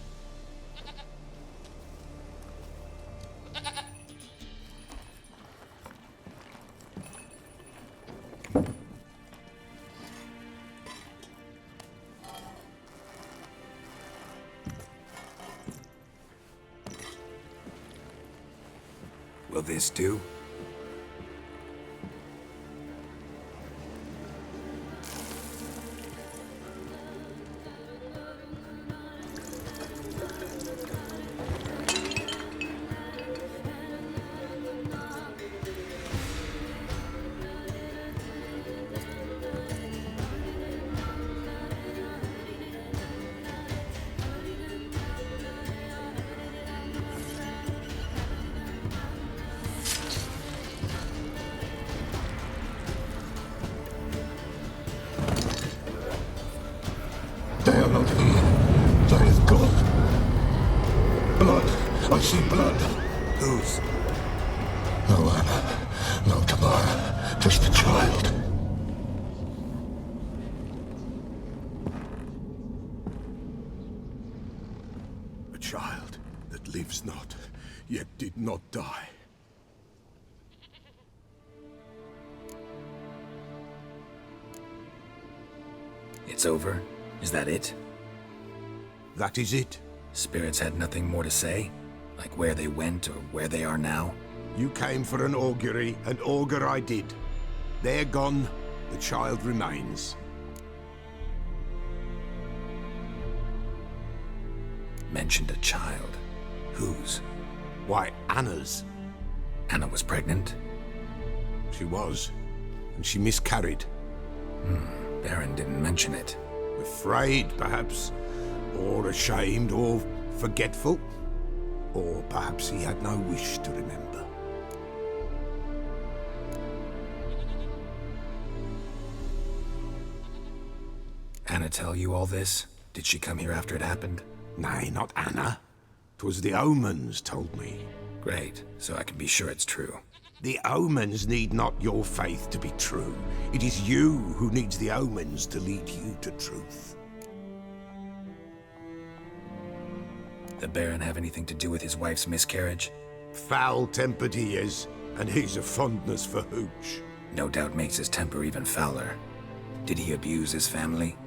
Will this do? They are not here. There is blood. Blood. I see blood. Whose? No Anna. No Tamara. Just the child. A child that lives not, yet did not die. It's over? Is that it? That is it. Spirits had nothing more to say? Like where they went or where they are now? You came for an augury, and augur I did. They're gone, the child remains. Mentioned a child. Whose? Why, Anna's. Anna was pregnant? She was, and she miscarried. Baron didn't mention it. Afraid, perhaps, or ashamed, or forgetful. Or perhaps he had no wish to remember. Anna tell you all this? Did she come here after it happened? Nay, not Anna. 'Twas the omens told me. Great, so I can be sure it's true. The omens need not your faith to be true. It is you who needs the omens to lead you to truth. The Baron have anything to do with his wife's miscarriage? Foul-tempered he is, and he's a fondness for hooch. No doubt makes his temper even fouler. Did he abuse his family?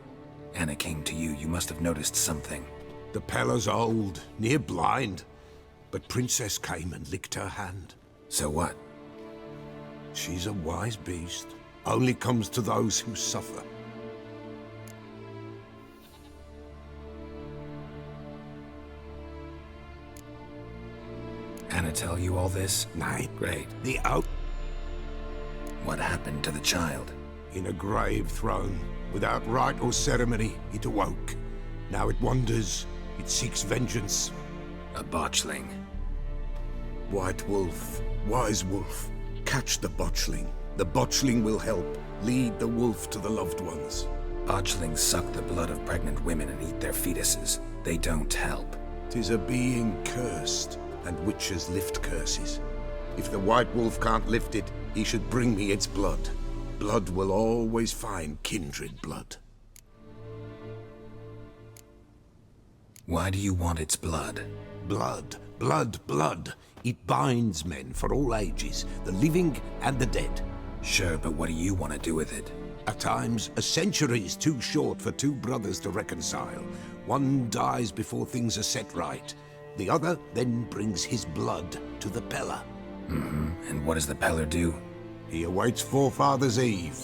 Anna came to you, you must have noticed something. The Pella's old, near blind, but Princess came and licked her hand. So what? She's a wise beast. Only comes to those who suffer. Anna tell you all this? Nay. Great. What happened to the child? In a grave thrown. Without rite or ceremony, it awoke. Now it wanders. It seeks vengeance. A botchling. White wolf. Wise wolf. Catch the botchling. The botchling will help. Lead the wolf to the loved ones. Botchlings suck the blood of pregnant women and eat their fetuses. They don't help. 'Tis a being cursed, and witches lift curses. If the white wolf can't lift it, he should bring me its blood. Blood will always find kindred blood. Why do you want its blood? Blood Blood, blood. It binds men for all ages, the living and the dead. Sure, but what do you want to do with it? At times, a century is too short for two brothers to reconcile. One dies before things are set right. The other then brings his blood to the Peller. And what does the Peller do? He awaits Forefathers' Eve.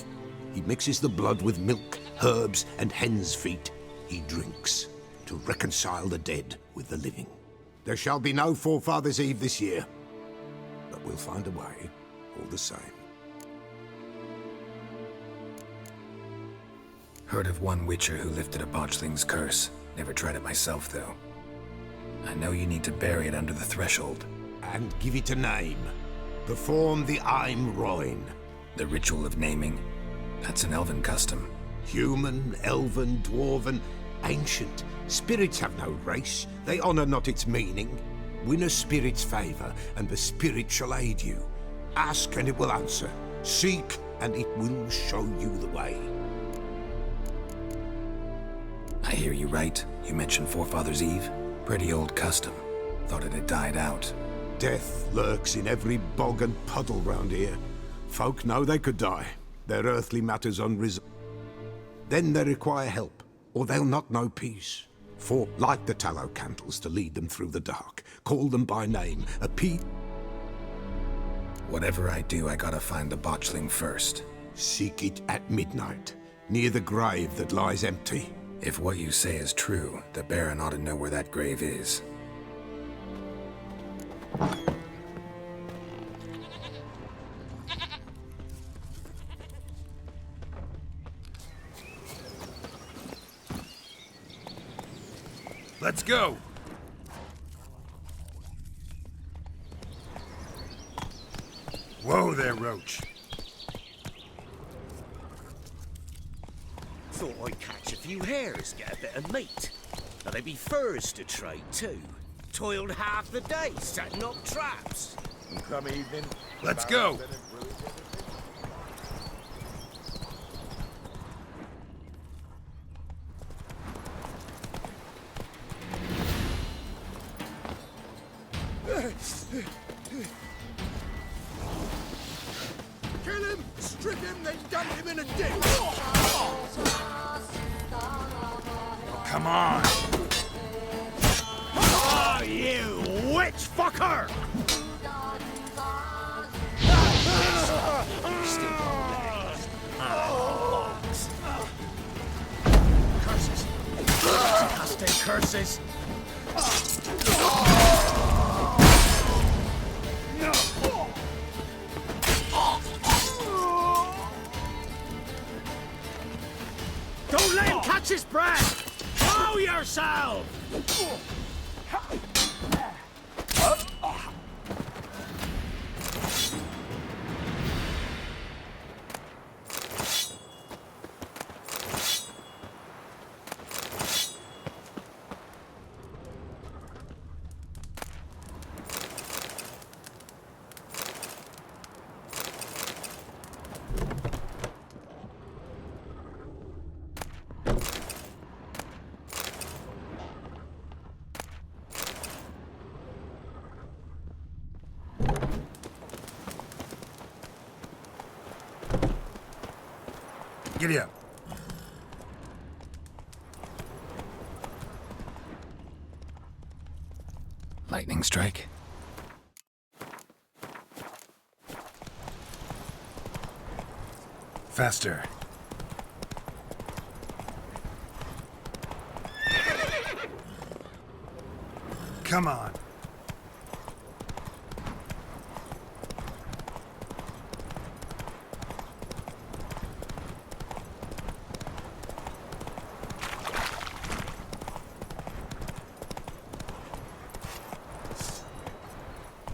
He mixes the blood with milk, herbs, and hen's feet. He drinks to reconcile the dead with the living. There shall be no Forefathers' Eve this year, but we'll find a way, all the same. Heard of one witcher who lifted a botchling's curse. Never tried it myself, though. I know you need to bury it under the threshold. And give it a name. Perform the Aim Roin. The ritual of naming. That's an elven custom. Human, elven, dwarven, ancient. Spirits have no race. They honor not its meaning. Win a spirit's favor, and the spirit shall aid you. Ask, and it will answer. Seek, and it will show you the way. I hear you right. You mentioned Forefathers' Eve. Pretty old custom. Thought it had died out. Death lurks in every bog and puddle round here. Folk know they could die. Their earthly matters unresolved. Then they require help, or they'll not know peace. For, light the tallow candles to lead them through the dark. Call them by name. Whatever I do, I gotta find the botchling first. Seek it at midnight, near the grave that lies empty. If what you say is true, the Baron ought to know where that grave is. Let's go! Whoa there, Roach. Thought I'd catch a few hares, get a bit of meat. Now there'd be furs to trade too. Toiled half the day setting up traps. And come evening, let's go! Kill him! Strip him, then dump him in a ditch! Come on! Oh, you witch fucker! Curses! Casting curses! Don't let him catch his breath! Throw yourself! Giddy up. Lightning strike. Faster. Come on.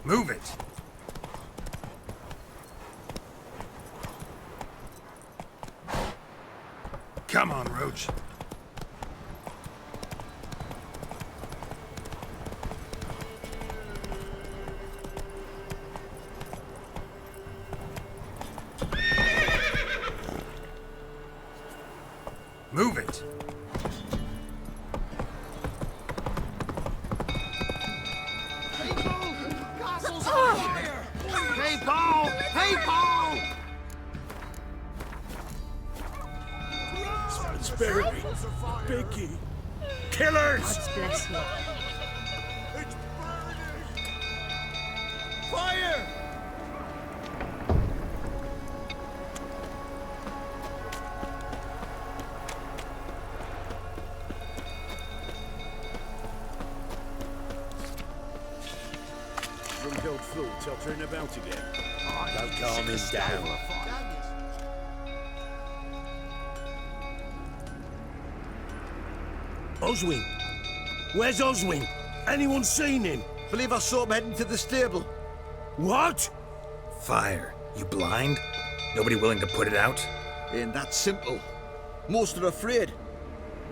Move it! Come on, Roach. Move it! people! Spare me. Becky. Killers! God bless you. Fire! Drunk old fool tottering about again. Don't calm him down. Oswin! Where's Oswin? Anyone seen him? Believe I saw him heading to the stable. What? Fire. You blind? Nobody willing to put it out? Ain't that simple. Most are afraid.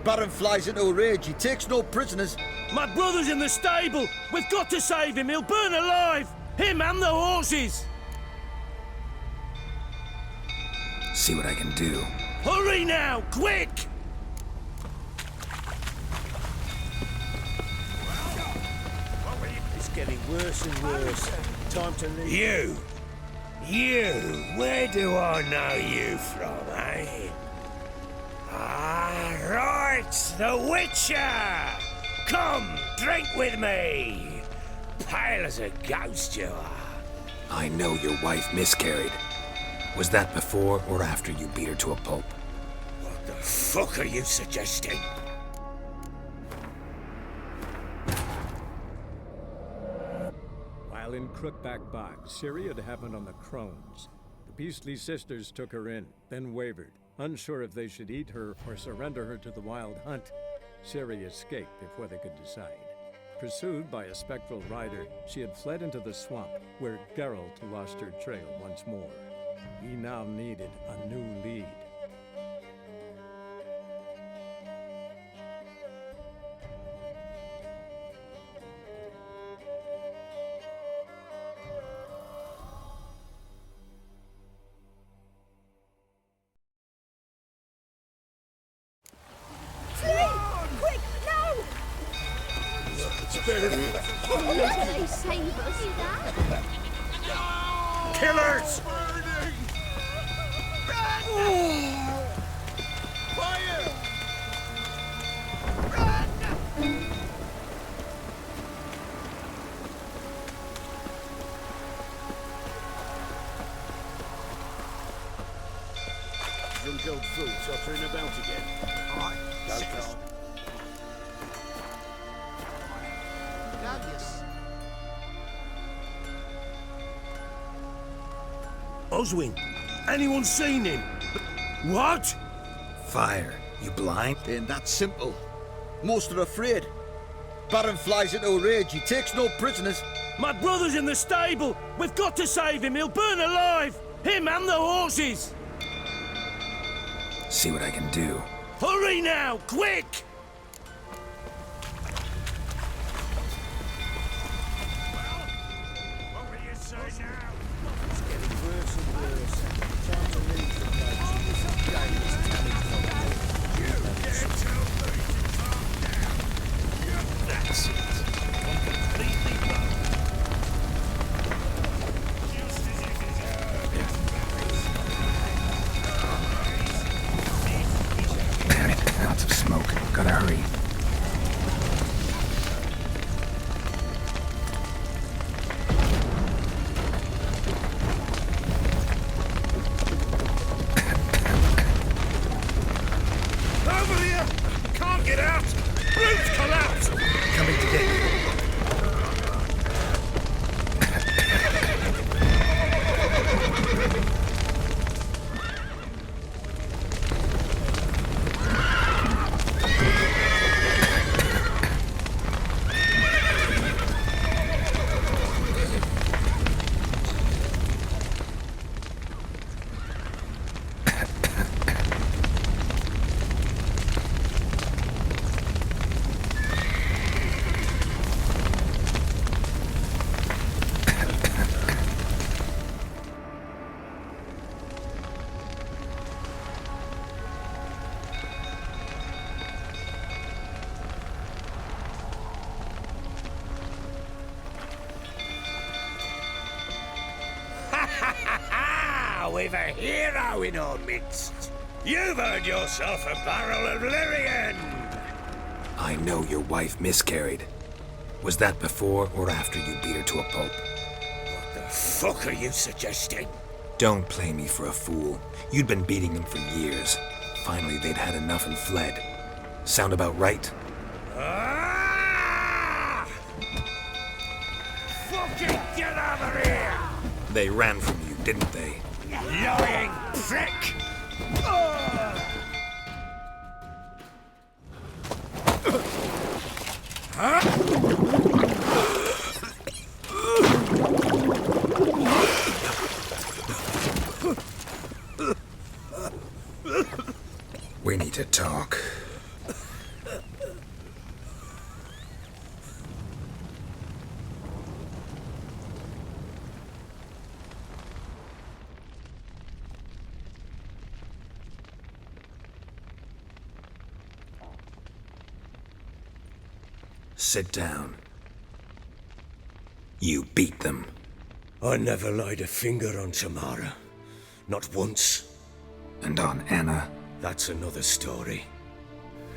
Baron flies into a rage. He takes no prisoners. My brother's in the stable! We've got to save him! He'll burn alive! Him and the horses! See what I can do. Hurry now! Quick! It's getting worse and worse. Time to leave. You, where do I know you from, eh? Ah, right, the Witcher! Come, drink with me! Pale as a ghost you are. I know your wife miscarried. Was that before or after you beat her to a pulp? What the fuck are you suggesting? While in Crookback Bog, Syria had happened on the Crones. The beastly sisters took her in, then wavered, unsure if they should eat her or surrender her to the Wild Hunt. Syria escaped before they could decide. Pursued by a spectral rider, she had fled into the swamp, where Geralt lost her trail once more. He now needed a new lead. Quick, no! Please save us. Killers! Fire! Drunk old fool tottering about again. Don't calm. Oswin! Anyone seen him? What? Fire. You blind? Ain't that simple. Most are afraid. Baron flies into a rage. He takes no prisoners. My brother's in the stable! We've got to save him! He'll burn alive! Him and the horses! See what I can do. Hurry now! Quick! What will you say now? It's getting worse and worse. Time to leave the place. Game is telling You can't tell me to calm down. That's it. I'm completely wrong. Just as you Damn it, lots of smoke. Gotta hurry. Over here! Can't get out! Roof's collapsed! Coming to get you. we've a hero in our midst. You've earned yourself a barrel of Lyrian. I know your wife miscarried. Was that before or after you beat her to a pulp? What the fuck are you suggesting? Don't play me for a fool. You'd been beating them for years. Finally, they'd had enough and fled. Sound about right? Fucking get over here! They ran from you, didn't they? Lying prick! We need to talk. Sit down. You beat them. I never laid a finger on Tamara. Not once. And on Anna? That's another story.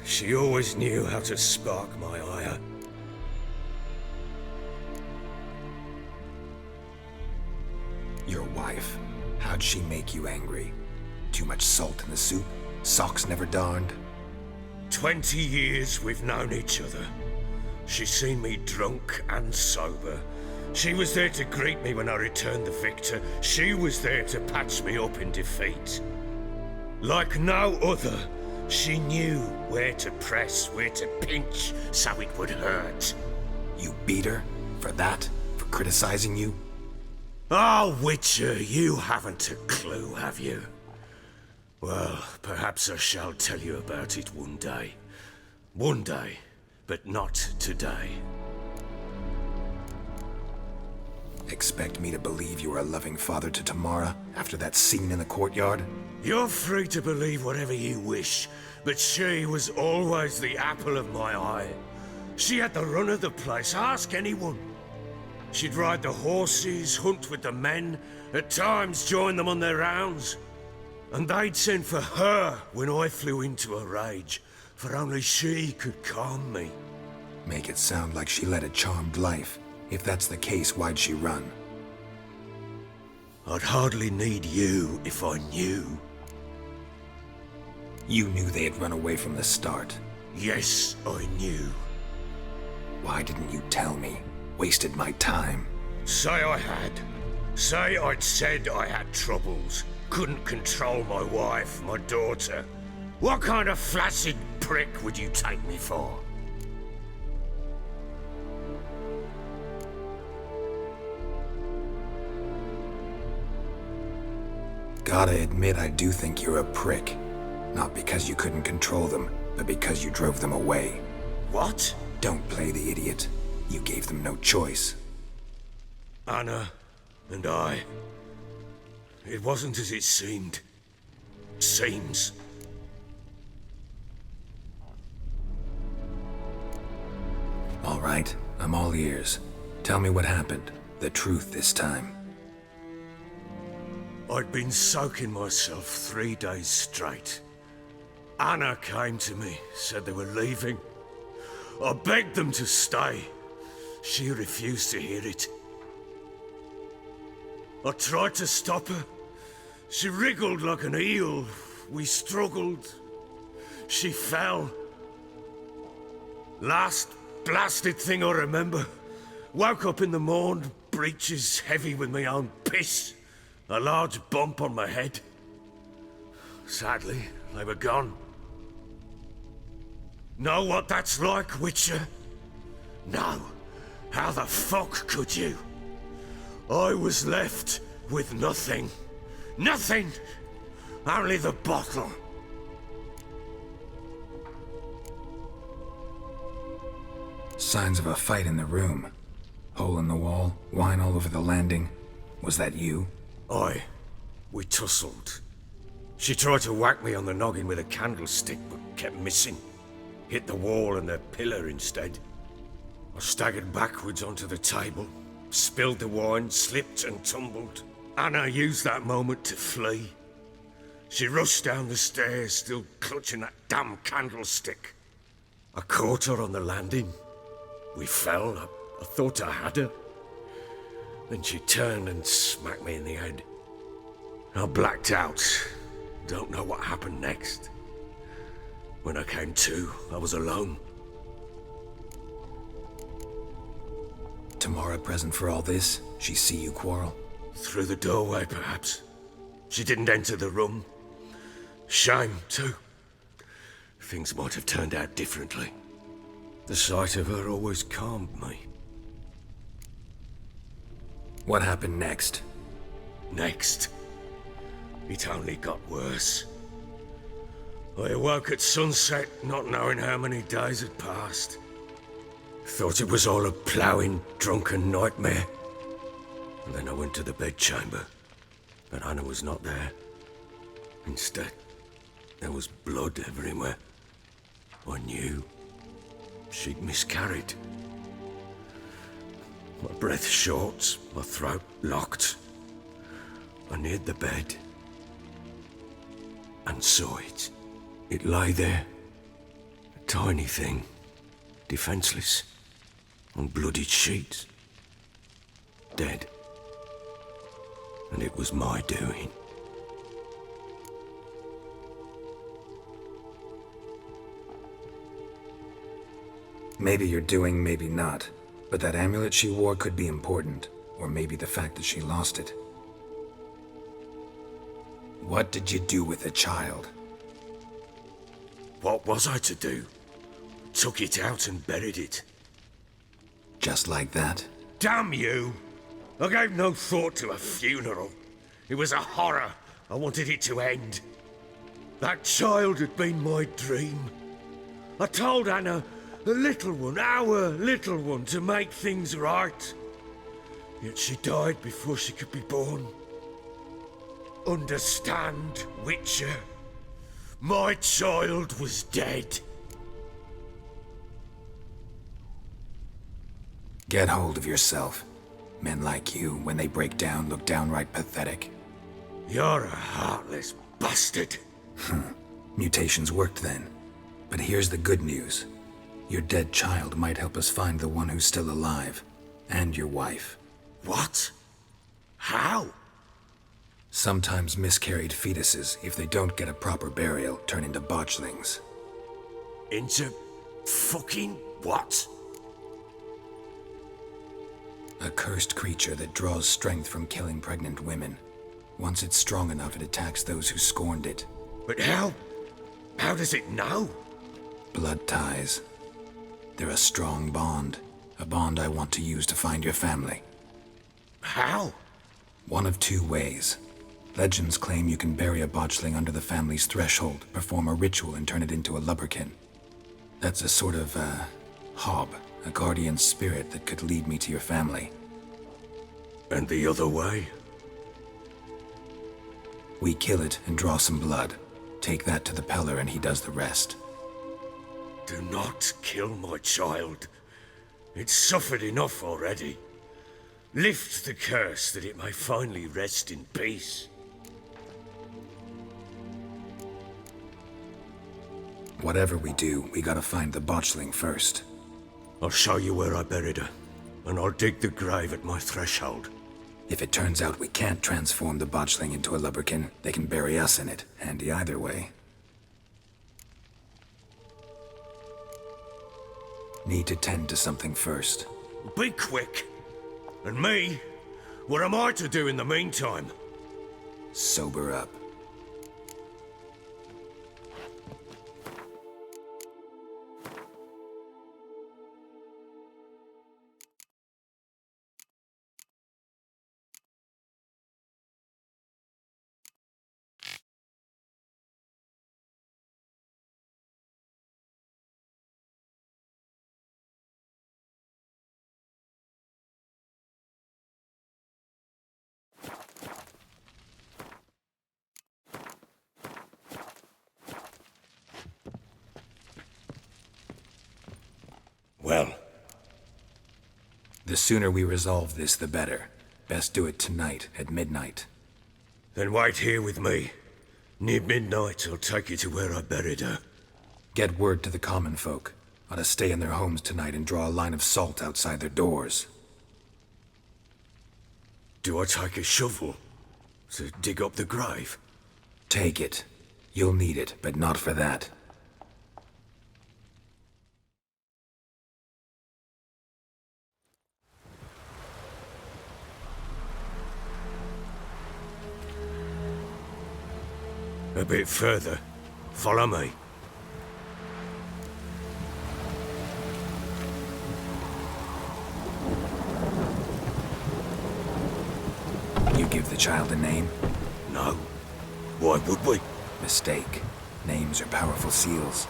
She always knew how to spark my ire. Your wife. How'd she make you angry? Too much salt in the soup? Socks never darned? 20 years we've known each other. She's seen me drunk and sober. She was there to greet me when I returned the victor. She was there to patch me up in defeat. Like no other, she knew where to press, where to pinch, so it would hurt. You beat her? For that? For criticizing you? Oh, Witcher, you haven't a clue, have you? Well, perhaps I shall tell you about it one day. One day, but not today. Expect me to believe you were a loving father to Tamara after that scene in the courtyard? You're free to believe whatever you wish, but she was always the apple of my eye. She had the run of the place, ask anyone. She'd ride the horses, hunt with the men, at times join them on their rounds. And they'd send for her when I flew into a rage, for only she could calm me. Make it sound like she led a charmed life. If that's the case, why'd she run? I'd hardly need you if I knew. You knew they had run away from the start. Yes, I knew. Why didn't you tell me? Wasted my time. Say I had. Say I'd said I had troubles. Couldn't control my wife, my daughter. What kind of flaccid prick would you take me for? Gotta admit, I do think you're a prick. Not because you couldn't control them, but because you drove them away. What? Don't play the idiot. You gave them no choice. Anna and I... It wasn't as it seemed. Seems. All right, I'm all ears. Tell me what happened. The truth this time. I'd been soaking myself 3 days straight. Anna came to me, said they were leaving. I begged them to stay. She refused to hear it. I tried to stop her. She wriggled like an eel. We struggled. She fell. Last blasted thing I remember. Woke up in the morn, breeches heavy with my own piss. A large bump on my head. Sadly, they were gone. Know what that's like, Witcher? No. How the fuck could you? I was left with nothing. Nothing! Only the bottle. Signs of a fight in the room. Hole in the wall, wine all over the landing. Was that you? Aye. We tussled. She tried to whack me on the noggin with a candlestick, but kept missing. Hit the wall and the pillar instead. I staggered backwards onto the table, spilled the wine, slipped and tumbled. Anna used that moment to flee. She rushed down the stairs, still clutching that damn candlestick. I caught her on the landing. We fell. I thought I had her. Then she turned and smacked me in the head. I blacked out. Don't know what happened next. When I came to, I was alone. Tamara present for all this? She see you quarrel? Through the doorway, perhaps. She didn't enter the room. Shame, too. Things might have turned out differently. The sight of her always calmed me. What happened next? Next? It only got worse. I awoke at sunset, not knowing how many days had passed. Thought it was all a ploughing, drunken nightmare. And then I went to the bedchamber, but Anna was not there. Instead, there was blood everywhere. I knew she'd miscarried. My breath short, my throat locked. I neared the bed and saw it. It lay there, a tiny thing, defenseless, on bloodied sheets, dead. And it was my doing. Maybe you're doing, maybe not. But that amulet she wore could be important. Or maybe the fact that she lost it. What did you do with the child? What was I to do? Took it out and buried it. Just like that? Damn you! I gave no thought to a funeral. It was a horror. I wanted it to end. That child had been my dream. I told Anna, the little one, our little one, to make things right. Yet she died before she could be born. Understand, Witcher? My child was dead. Get hold of yourself. Men like you, when they break down, look downright pathetic. You're a heartless bastard. Mutations worked then. But here's the good news. Your dead child might help us find the one who's still alive. And your wife. What? How? Sometimes miscarried fetuses, if they don't get a proper burial, turn into botchlings. Into fucking what? A cursed creature that draws strength from killing pregnant women. Once it's strong enough, it attacks those who scorned it. But how? How does it know? Blood ties. They're a strong bond. A bond I want to use to find your family. How? One of two ways. Legends claim you can bury a botchling under the family's threshold, perform a ritual, and turn it into a lubberkin. That's a sort of, hob, a guardian spirit that could lead me to your family. And the other way? We kill it and draw some blood. Take that to the Peller and he does the rest. Do not kill my child. It's suffered enough already. Lift the curse that it may finally rest in peace. Whatever we do, we gotta find the botchling first. I'll show you where I buried her, and I'll dig the grave at my threshold. If it turns out we can't transform the botchling into a lubberkin, they can bury us in it. Handy either way. Need to tend to something first. Be quick. And me? What am I to do in the meantime? Sober up. Well? The sooner we resolve this, the better. Best do it tonight, at midnight. Then wait here with me. Near midnight, I'll take you to where I buried her. Get word to the common folk. Ought to stay in their homes tonight and draw a line of salt outside their doors. Do I take a shovel to dig up the grave? Take it. You'll need it, but not for that. A bit further. Follow me. You give the child a name? No. Why would we? Mistake. Names are powerful seals.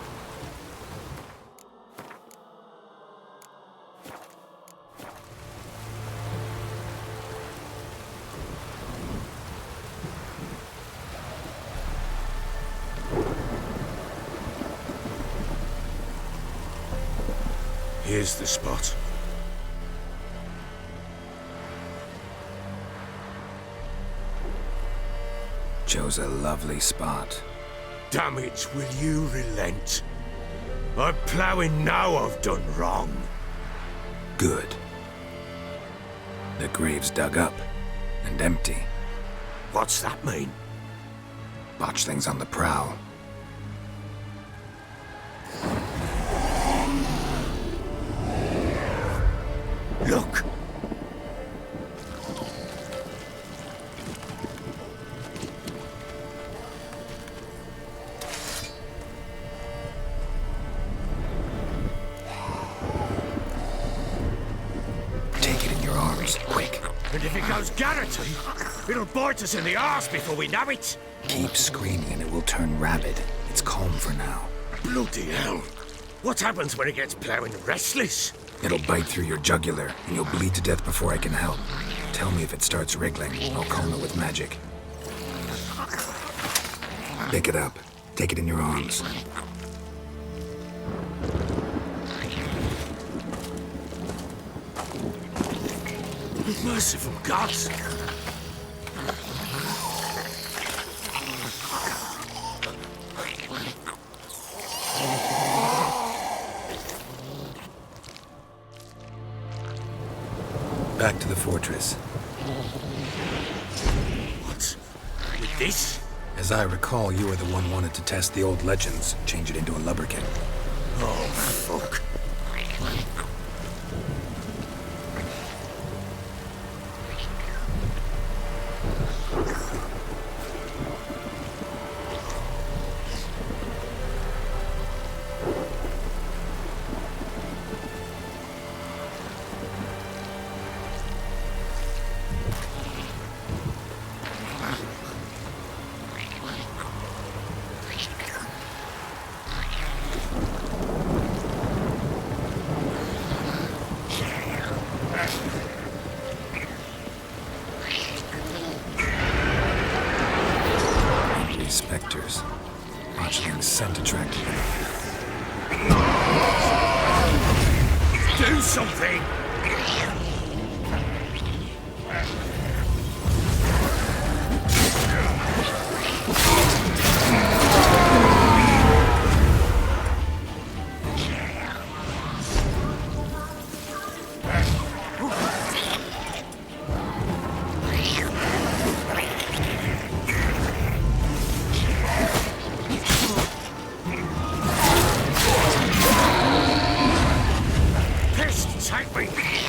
Here's the spot. Chose a lovely spot. Damn it, will you relent? I'm ploughing now I've done wrong. Good. The grave's dug up and empty. What's that mean? Botchling's on the prowl. Look! Take it in your arms, quick. And if it goes garroting, it'll bite us in the arse before we know it. Keep screaming and it will turn rabid. It's calm for now. Bloody hell. What happens when it gets ploughing restless? It'll bite through your jugular, and you'll bleed to death before I can help. Tell me if it starts wriggling. I'll calm it with magic. Pick it up. Take it in your arms. Merciful gods! Back to the fortress. What? With this? As I recall, you were the one wanted to test the old legends, change it into a lubberkin. Oh, fuck. Spectres. Botchling's scent attracted them. Do something!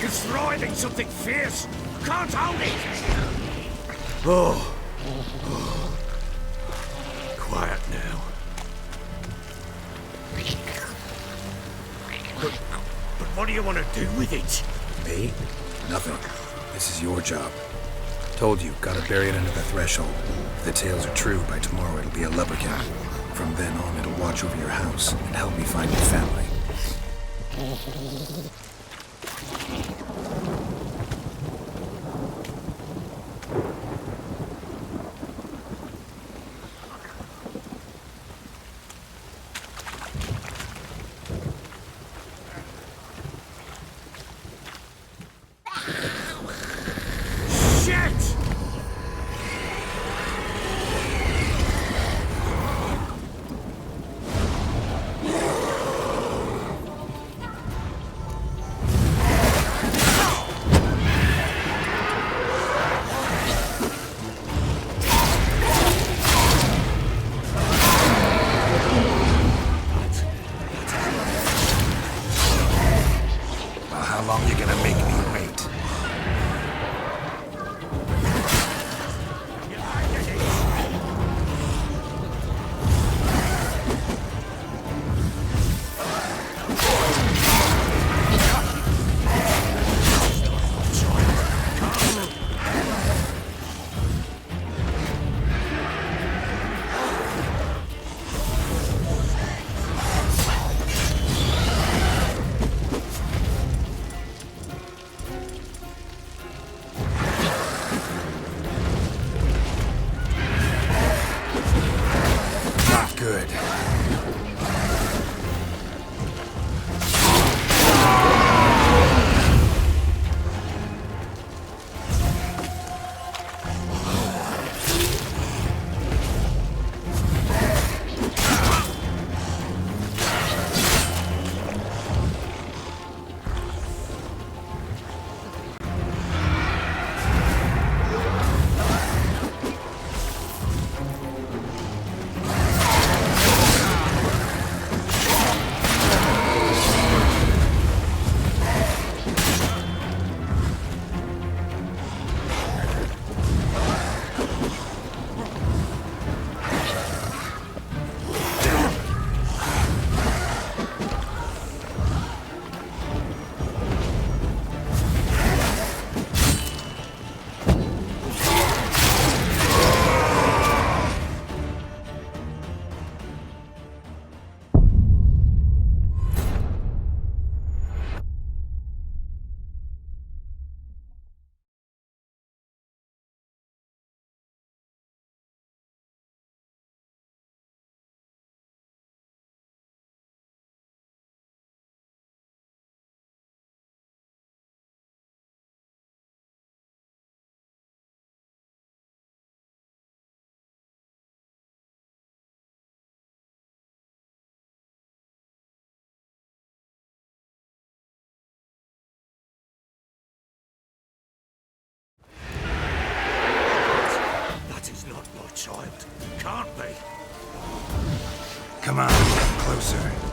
It's writhing something fierce. Can't hold it. Oh. Quiet now. But what do you want to do with it? Me? Nothing. This is your job. Told you, gotta bury it under the threshold. If the tales are true, by tomorrow it'll be a lubberkin. From then on, it'll watch over your house and help me find your family. How long you gonna make me wait? Good. Child. Can't be. Come on, get closer.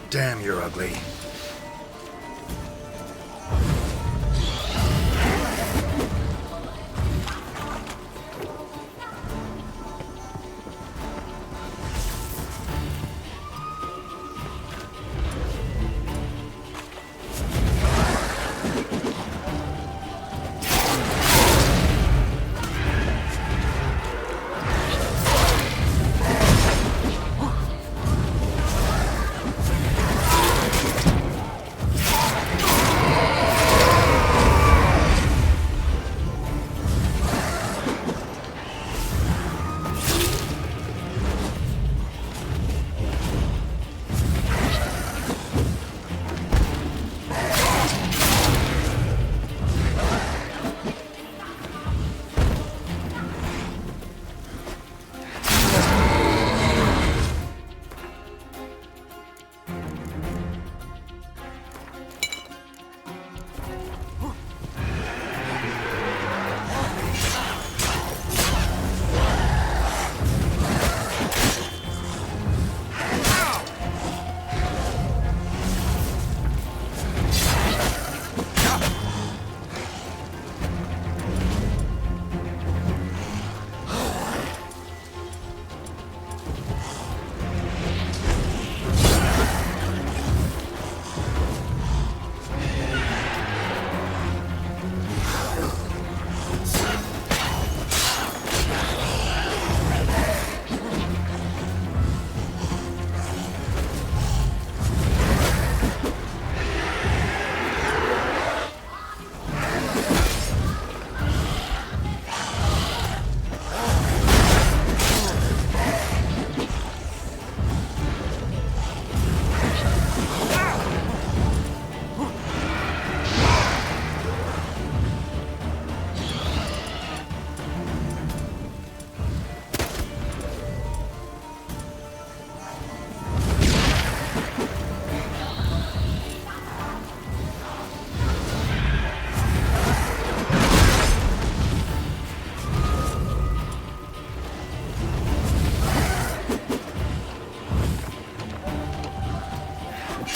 Damn, you're ugly.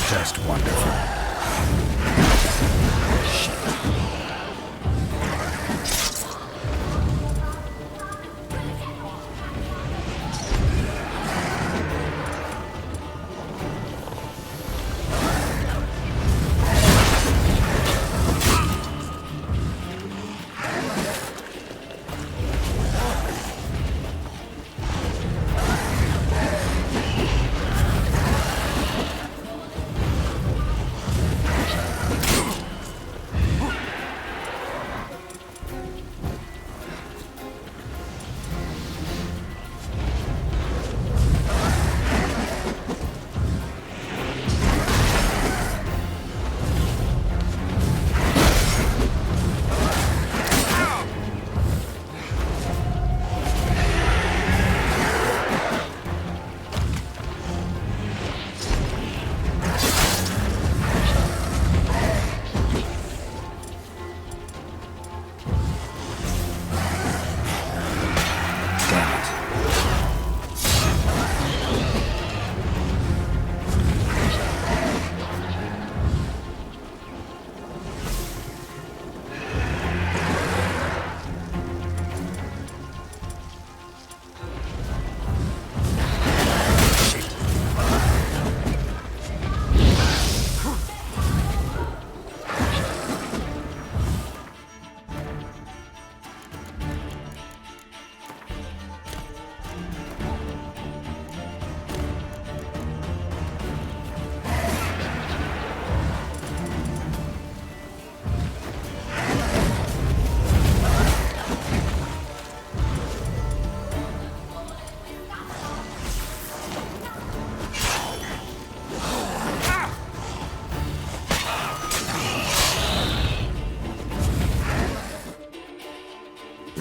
Just wonderful.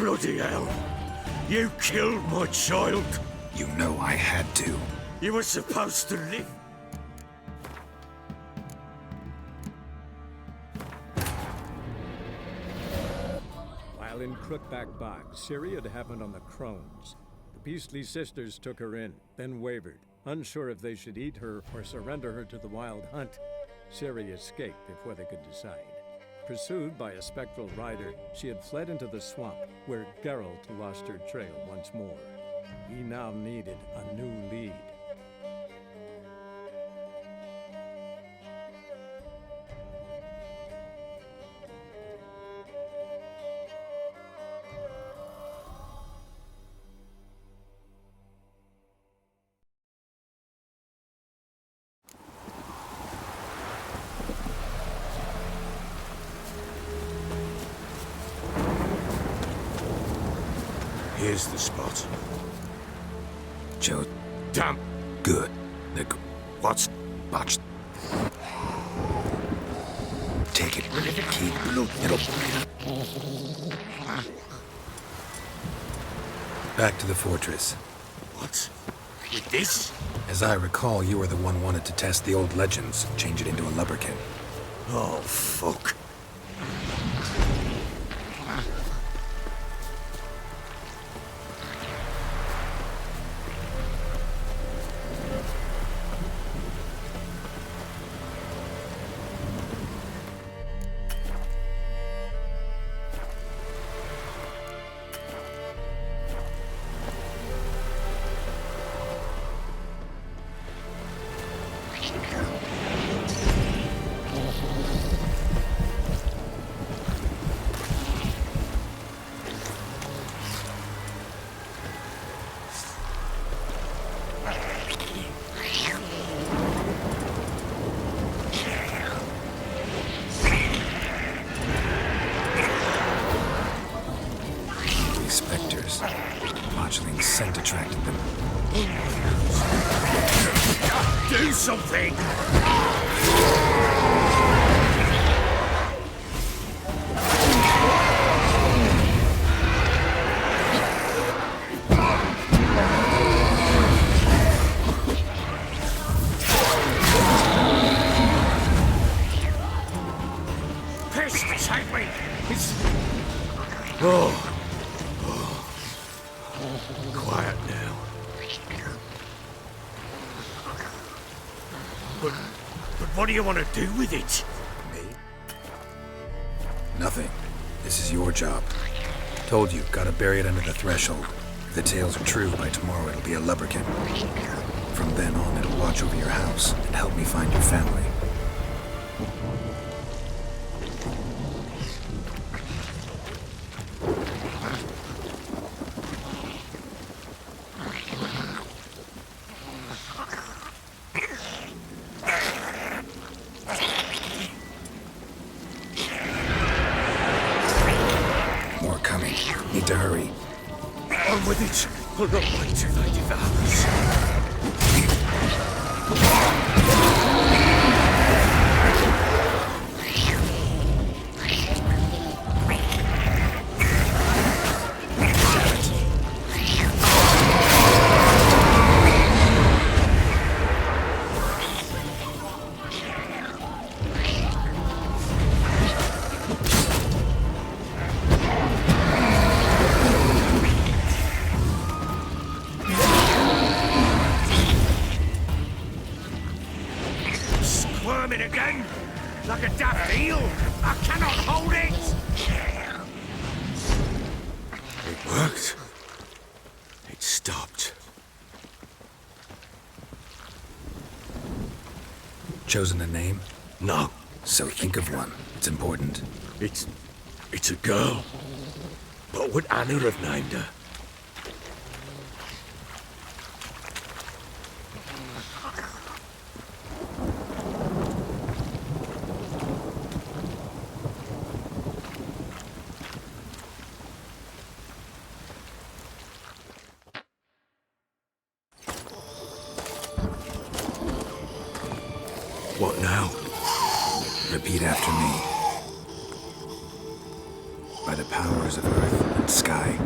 Bloody hell! You killed my child! You know I had to. You were supposed to live. While in Crookback Bog, Ciri had happened on the Crones. The Beastly Sisters took her in, then wavered. Unsure if they should eat her or surrender her to the Wild Hunt, Ciri escaped before they could decide. Pursued by a spectral rider, she had fled into the swamp, where Geralt lost her trail once more. He now needed a new lead. Here's the spot. Joe. Damn. Good. What's... Botched. Take it. Keep. It'll... Back to the fortress. What? With this? As I recall, you were the one wanted to test the old legends, change it into a lubberkin. Oh, fuck. Fledgling's scent attracted them. Do something! Pest, take me! It's... Oh. Quiet now. But what do you want to do with it? Me? Nothing. This is your job. Told you, gotta bury it under the threshold. If the tales are true, by tomorrow it'll be a lubberkin. From then on, it'll watch over your house and help me find your family. Need to hurry. On with it. We'll not wait till they devour us. Squirming again, like a daft eel. I cannot hold it. It worked. It stopped. Chosen a name? No. So think of one. It's important. It's a girl. What would Anna have named her? What now? Repeat after me. By the powers of earth and sky.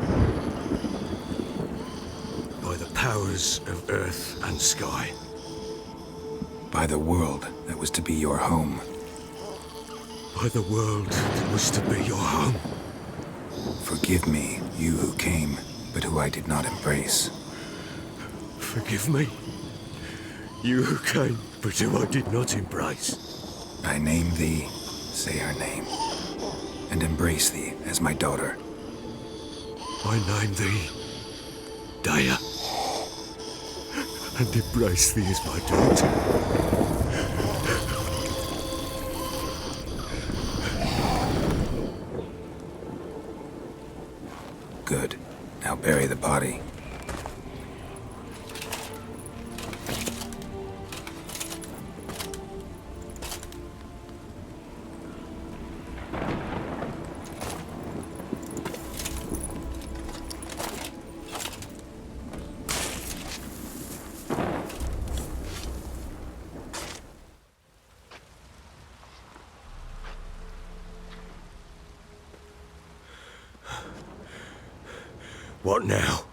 By the powers of earth and sky. By the world that was to be your home. By the world that was to be your home. Forgive me, you who came, but who I did not embrace. Forgive me, You came, but who I did not embrace. I name thee, say her name, and embrace thee as my daughter. I name thee, Dea, and embrace thee as my daughter. Good. Now bury the body. What now?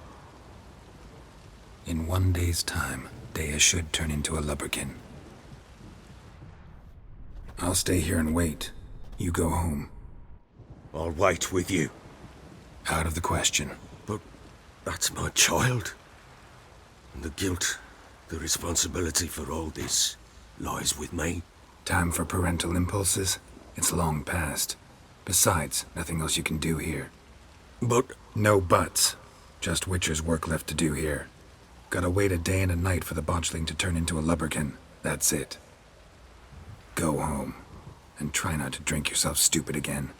In 1 day's time, Dea should turn into a lubberkin. I'll stay here and wait. You go home. I'll wait with you. Out of the question. But that's my child. And the guilt, the responsibility for all this lies with me. Time for parental impulses? It's long past. Besides, nothing else you can do here. But... No buts. Just Witcher's work left to do here. Gotta wait a day and a night for the botchling to turn into a lubberkin. That's it. Go home. And try not to drink yourself stupid again.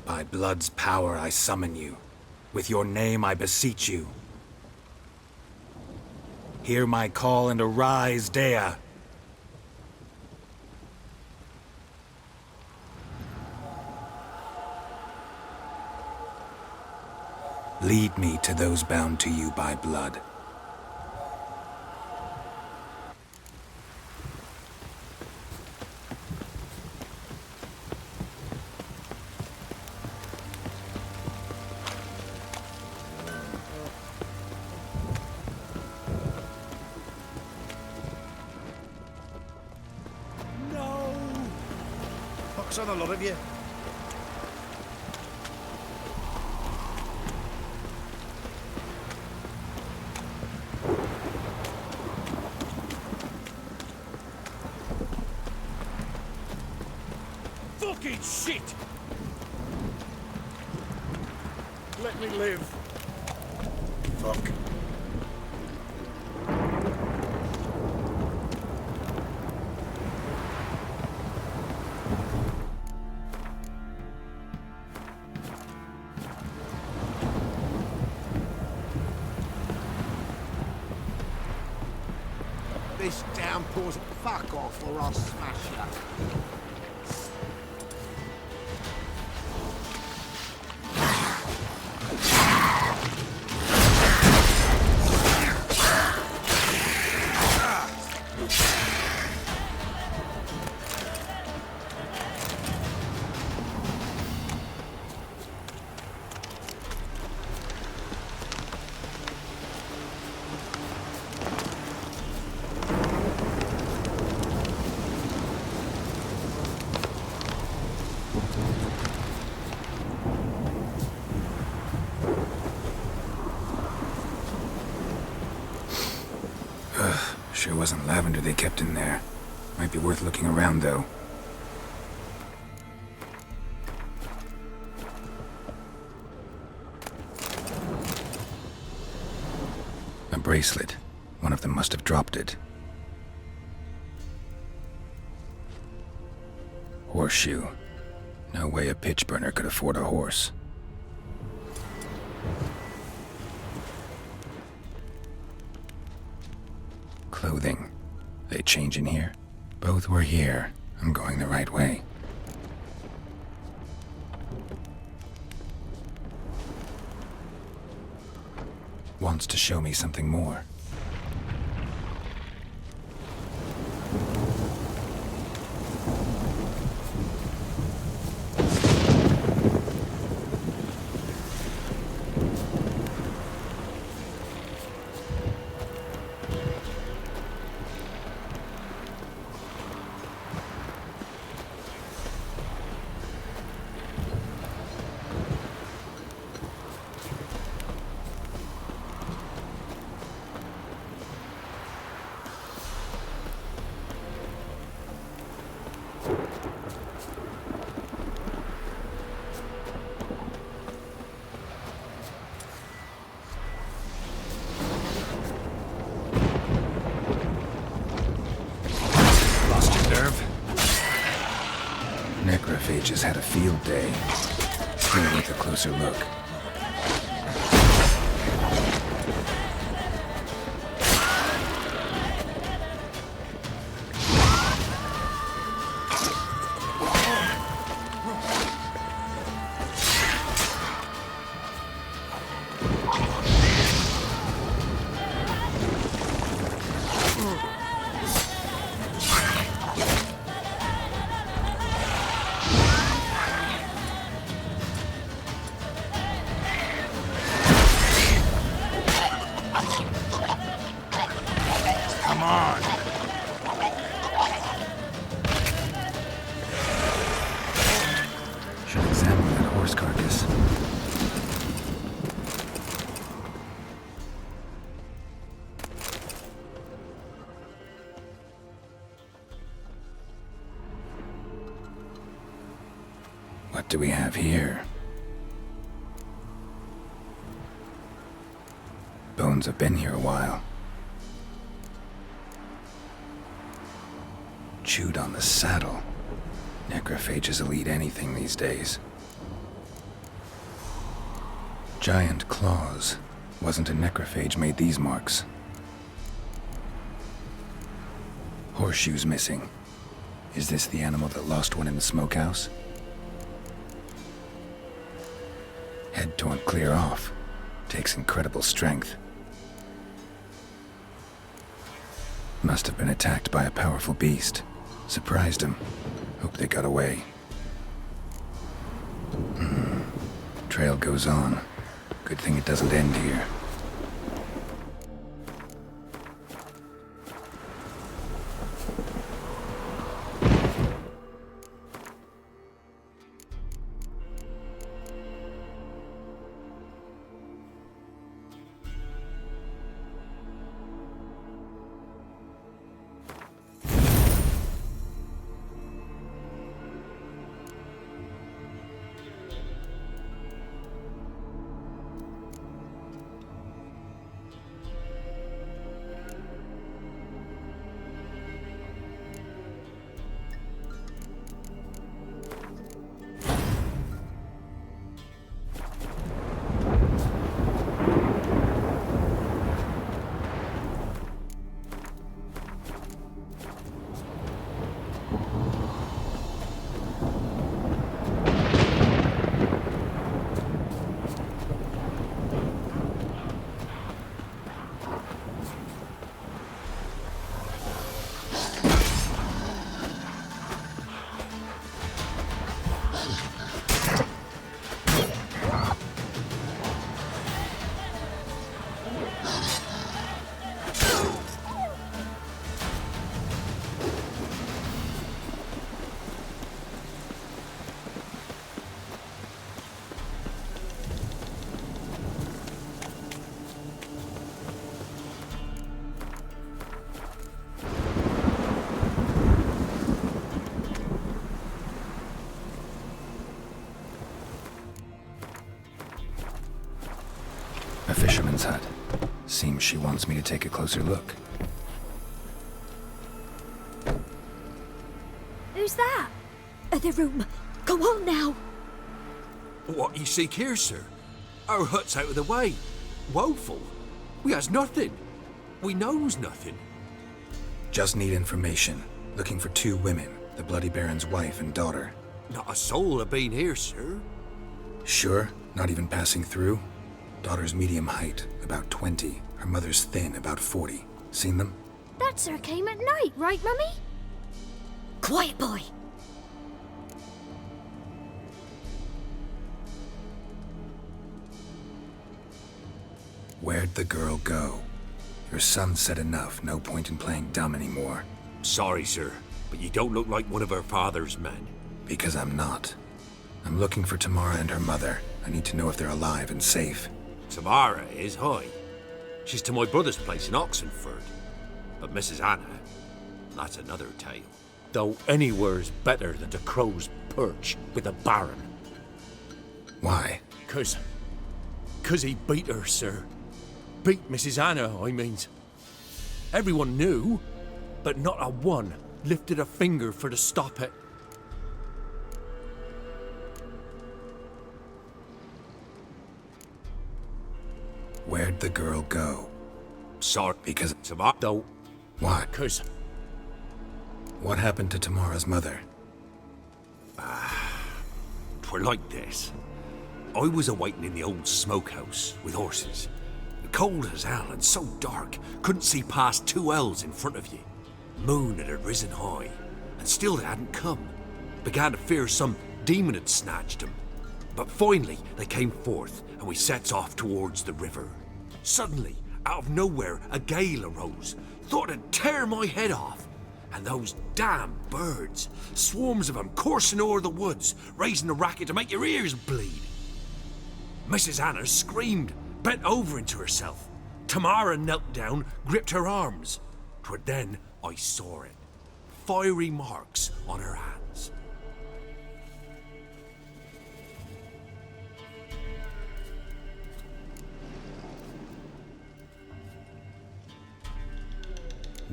By blood's power I summon you. With your name I beseech you. Hear my call and arise, Dea. Lead me to those bound to you by blood. Fuck's on the lot of you. Fucking shit! Let me live. Fuck. This downpour's fuck off or I'll smash you. Sure wasn't lavender they kept in there. Might be worth looking around, though. A bracelet. One of them must have dropped it. Horseshoe. No way a pitch burner could afford a horse. Clothing. They change in here? Both were here. I'm going the right way. Wants to show me something more. Necrophages had a field day. Still worth a closer look. Come on. Should examine that horse carcass. What do we have here? Bones have been here a while. Chewed on the saddle. Necrophages will eat anything these days. Giant claws. Wasn't a necrophage made these marks. Horseshoes missing. Is this the animal that lost one in the smokehouse? Head torn clear off. Takes incredible strength. Must have been attacked by a powerful beast. Surprised him. Hope they got away. Trail goes on. Good thing it doesn't end here. A fisherman's hut. Seems she wants me to take a closer look. Who's that? The room. Go on now. What you seek here, sir? Our hut's out of the way. Woeful. We has nothing. We knows nothing. Just need information. Looking for 2 women, the Bloody Baron's wife and daughter. Not a soul have been here, sir. Sure? Not even passing through? Daughter's medium height, about 20. Her mother's thin, about 40. Seen them? That sir came at night, right, Mummy? Quiet, boy. Where'd the girl go? Your son said enough, no point in playing dumb anymore. Sorry, sir, but you don't look like one of her father's men. Because I'm not. I'm looking for Tamara and her mother. I need to know if they're alive and safe. Tamara is, hi. She's to my brother's place in Oxenford. But Mrs. Anna, that's another tale. Though anywhere's better than the Crow's Perch with the Baron. Why? 'Cause he beat her, sir. Beat Mrs. Anna, I means. Everyone knew, but not a one lifted a finger for to stop it. Where'd the girl go? Sorry, Because... Tamara, don't. What? Because What happened to Tamara's mother? twere like this. I was awaiting in the old smokehouse with horses. Cold as hell and so dark, couldn't see past 2 ells in front of you. Moon had risen high, and still they hadn't come. Began to fear some demon had snatched them. But finally, they came forth, and we sets off towards the river. Suddenly, out of nowhere, a gale arose. Thought it'd tear my head off. And those damn birds, swarms of them coursing o'er the woods, raising a racket to make your ears bleed. Mrs. Anna screamed, bent over into herself. Tamara knelt down, gripped her arms. 'Twere then I saw it. Fiery marks on her hands.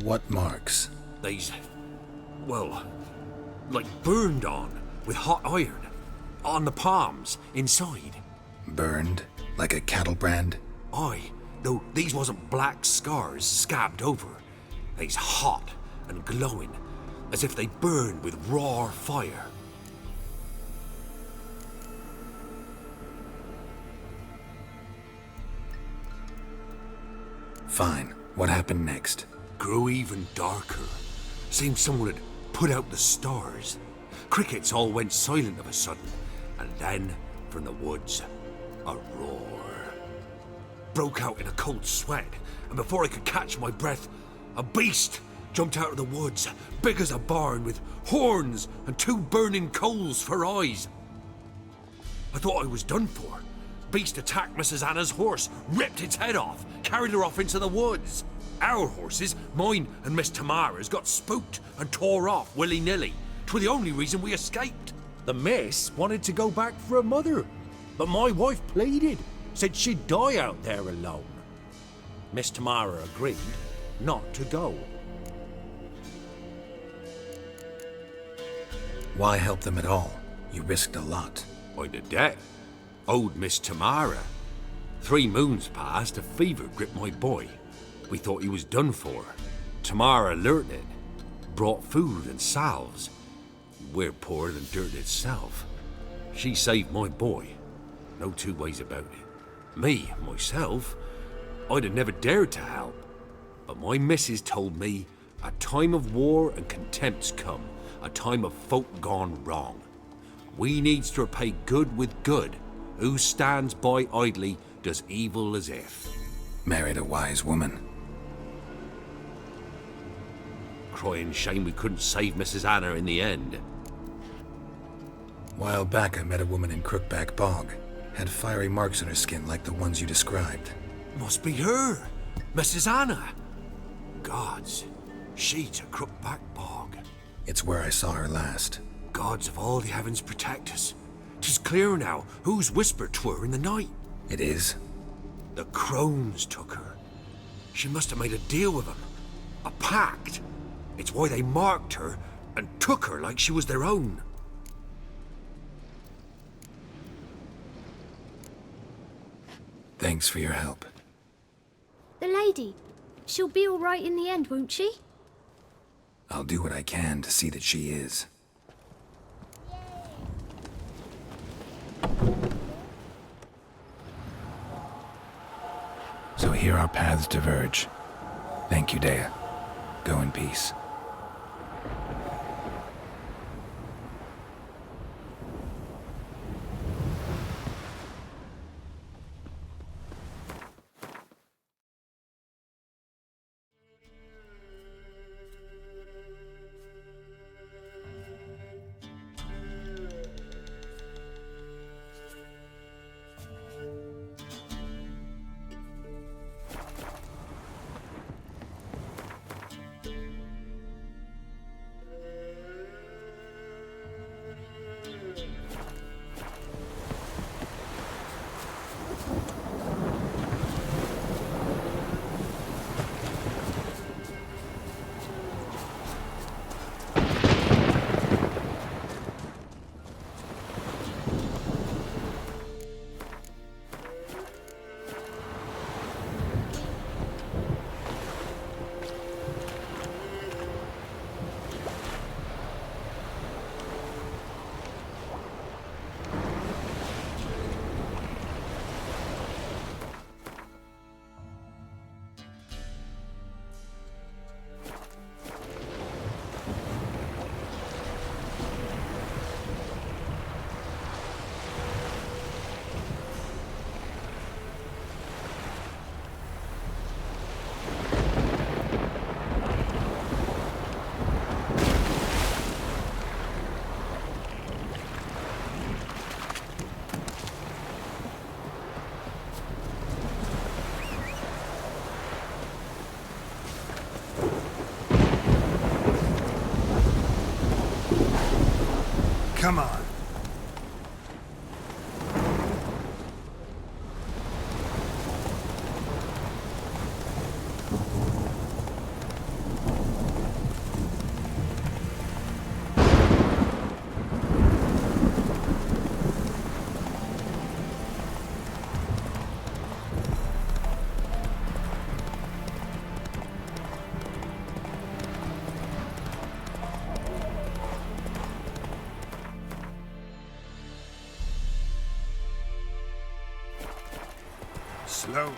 What marks? They's, well, like burned on with hot iron. On the palms, inside. Burned? Like a cattle brand? Aye, though these wasn't black scars scabbed over. They's hot and glowing, as if they burned with raw fire. Fine. What happened next? Grew even darker. Seemed someone had put out the stars. Crickets all went silent of a sudden, and then, from the woods, a roar. Broke out in a cold sweat, and before I could catch my breath, a beast jumped out of the woods, big as a barn, with horns and 2 burning coals for eyes. I thought I was done for. Beast attacked Mrs. Anna's horse, ripped its head off, carried her off into the woods. Our horses, mine and Miss Tamara's, got spooked and tore off willy-nilly. 'Twere the only reason we escaped. The miss wanted to go back for her mother, but my wife pleaded, said she'd die out there alone. Miss Tamara agreed not to go. Why help them at all? You risked a lot. I'd a debt. Owed Miss Tamara. 3 moons passed, a fever gripped my boy. We thought he was done for. Tamara learnt it. Brought food and salves. We're poorer than dirt itself. She saved my boy. No 2 ways about it. Me, myself, I'd have never dared to help. But my missus told me a time of war and contempt's come. A time of folk gone wrong. We needs to repay good with good. Who stands by idly does evil as if. Married a wise woman. Crying shame we couldn't save Mrs. Anna in the end. While back, I met a woman in Crookback Bog. Had fiery marks on her skin like the ones you described. Must be her, Mrs. Anna. Gods, she to Crookback Bog. It's where I saw her last. Gods of all the heavens protect us. 'Tis clear now whose whisper 'twere in the night. It is? The crones took her. She must have made a deal with them. A pact. It's why they marked her and took her like she was their own. Thanks for your help. The lady, she'll be all right in the end, won't she? I'll do what I can to see that she is. So here our paths diverge. Thank you, Dea. Go in peace. Come on. Slow.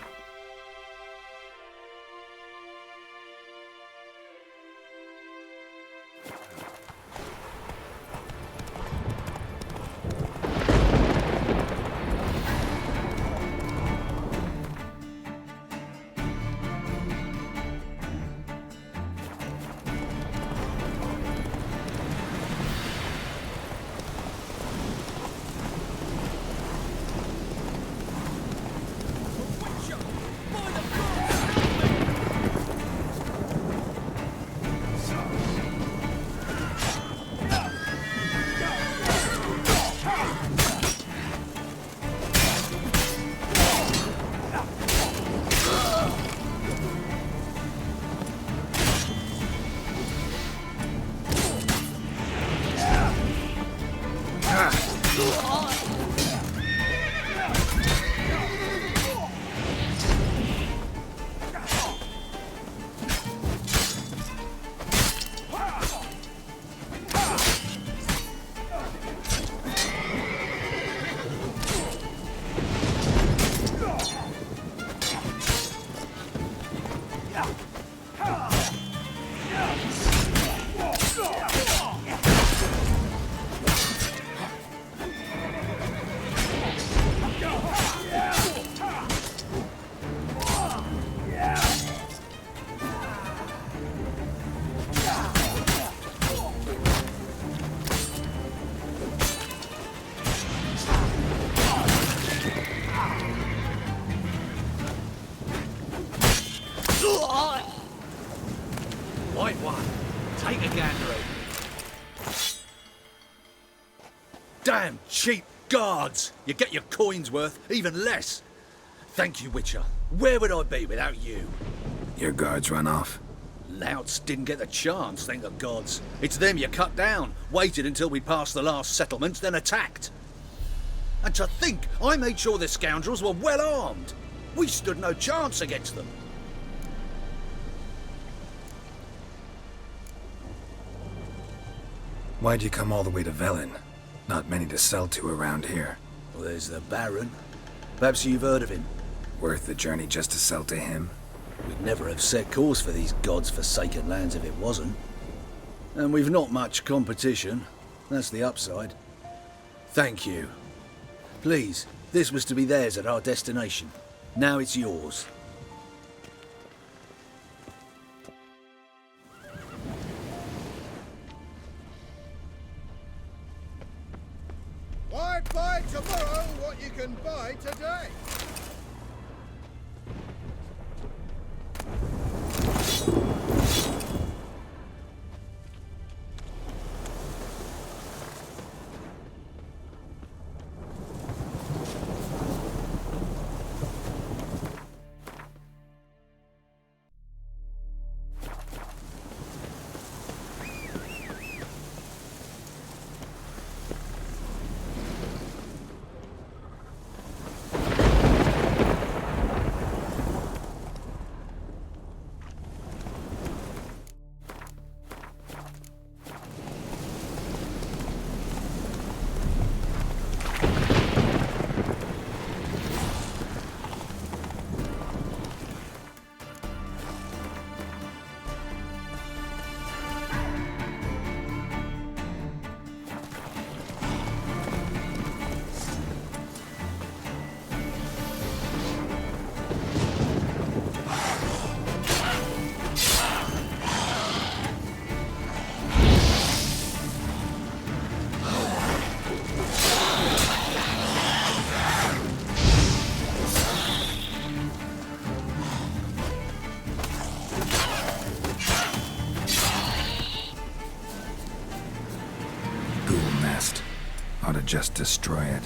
White one, take a gander at me. Damn cheap guards! You get your coins worth, even less. Thank you, Witcher. Where would I be without you? Your guards run off. Louts didn't get the chance, thank the gods. It's them you cut down, waited until we passed the last settlements, then attacked. And to think, I made sure the scoundrels were well armed. We stood no chance against them. Why'd you come all the way to Velen? Not many to sell to around here. Well, there's the Baron. Perhaps you've heard of him. Worth the journey just to sell to him? We'd never have set course for these god's-forsaken lands if it wasn't. And we've not much competition. That's the upside. Thank you. Please, this was to be theirs at our destination. Now it's yours. Why buy tomorrow what you can buy today? ought to just destroy it.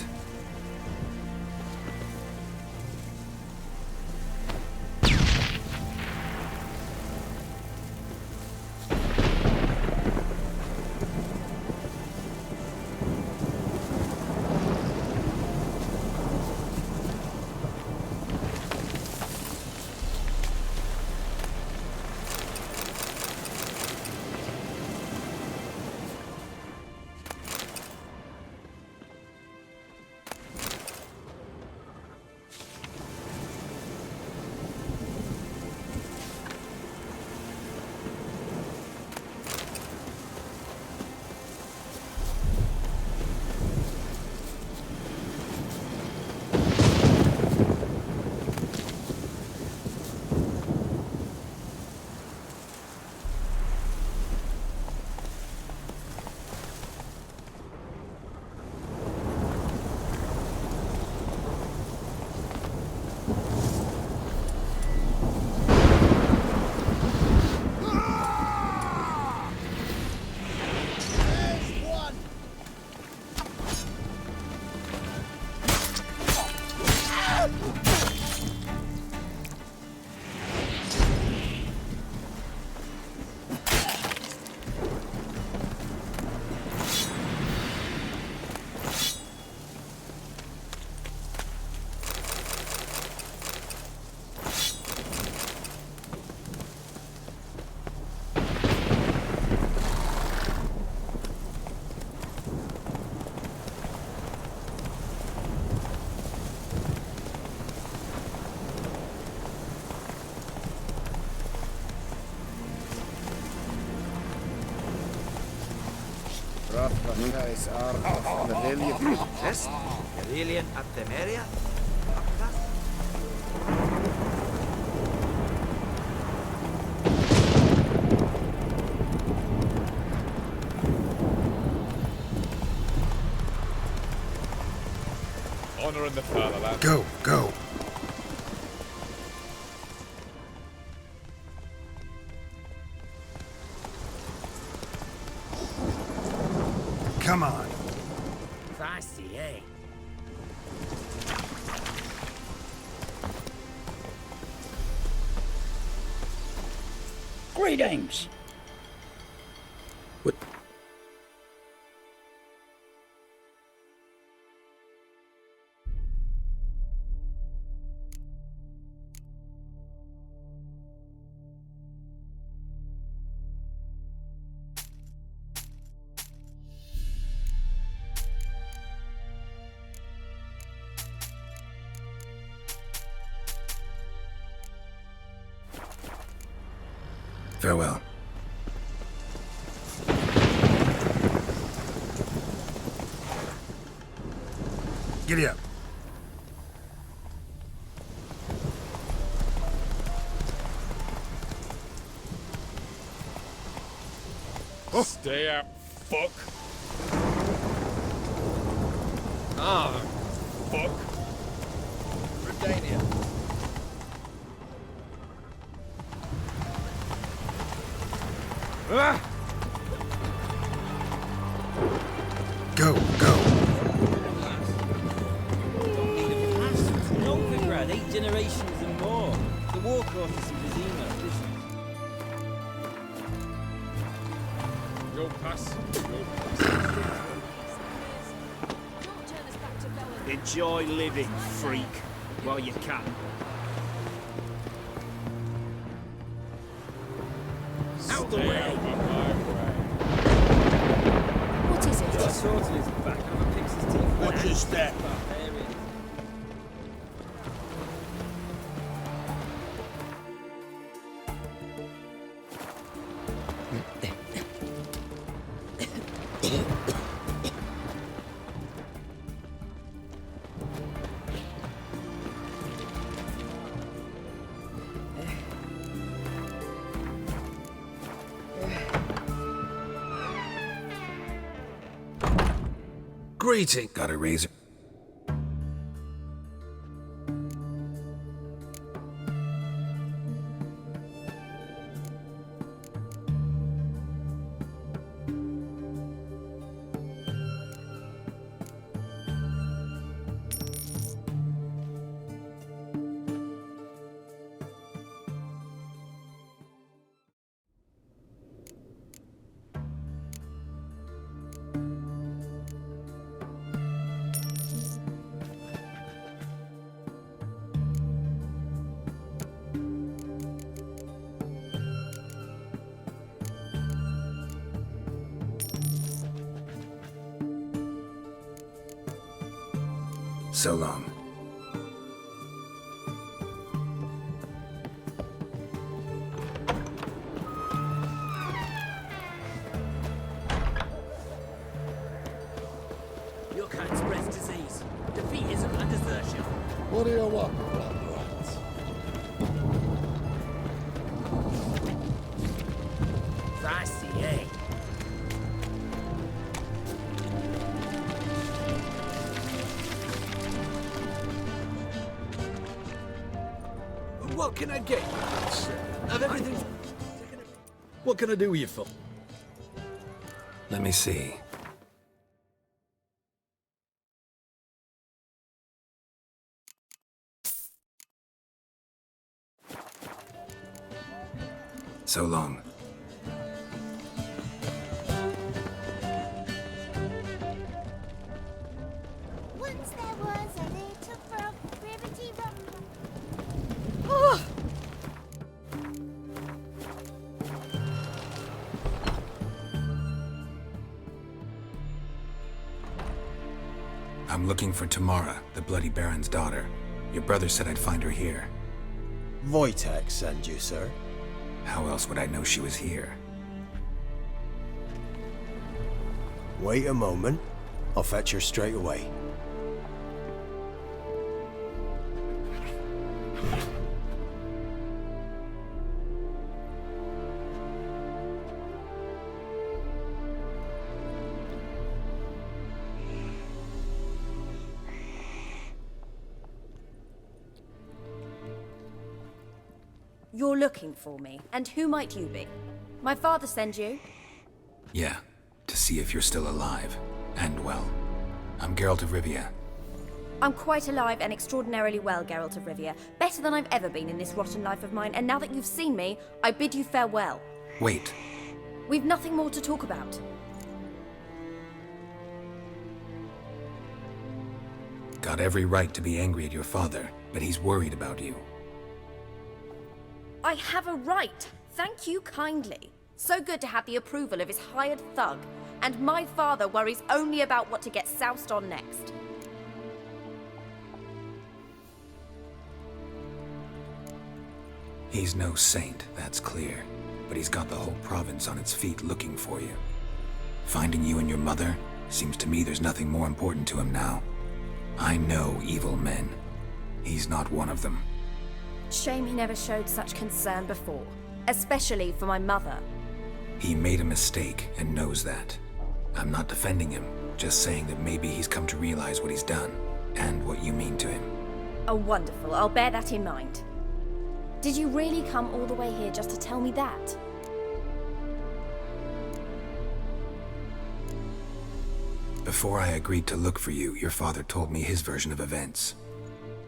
Yes? Aurelian at Temeria? Honor in the fatherland. Go, go. Come on. Feisty, eh? Greetings. What? Farewell. Giddy up. Oh. Stay out, fuck. Ah, fuck. Redania. Ah! Go, go. No, Vigrad, 8 generations and more. The war course is in Vizima. Go pass. Enjoy living, freak, while you can. Out the way! What is it? Just sorted his back and picks his teeth. Watch your step. Barbarian. Greeting. Got a razor. So long. Your kind spreads disease. Defeatism and desertion. What do you want, blood rats? Feisty, eh? What can I get you, sir? Of everything. What can I do with you for? Let me see. So long. Once there was a little frog, ribbity rumble. Oh! I'm looking for Tamara, the Bloody Baron's daughter. Your brother said I'd find her here. Wojtek send you, sir. How else would I know she was here? Wait a moment. I'll fetch her straight away. You're looking for me, and who might you be? My father send you? Yeah, to see if you're still alive. And well. I'm Geralt of Rivia. I'm quite alive and extraordinarily well, Geralt of Rivia. Better than I've ever been in this rotten life of mine, and now that you've seen me, I bid you farewell. Wait. We've nothing more to talk about. Got every right to be angry at your father, but he's worried about you. I have a right. Thank you kindly. So good to have the approval of his hired thug. And my father worries only about what to get soused on next. He's no saint, that's clear. But he's got the whole province on its feet looking for you. Finding you and your mother, seems to me there's nothing more important to him now. I know evil men. He's not one of them. Shame he never showed such concern before. Especially for my mother. He made a mistake and knows that. I'm not defending him, just saying that maybe he's come to realize what he's done, and what you mean to him. Oh, wonderful. I'll bear that in mind. Did you really come all the way here just to tell me that? Before I agreed to look for you, your father told me his version of events.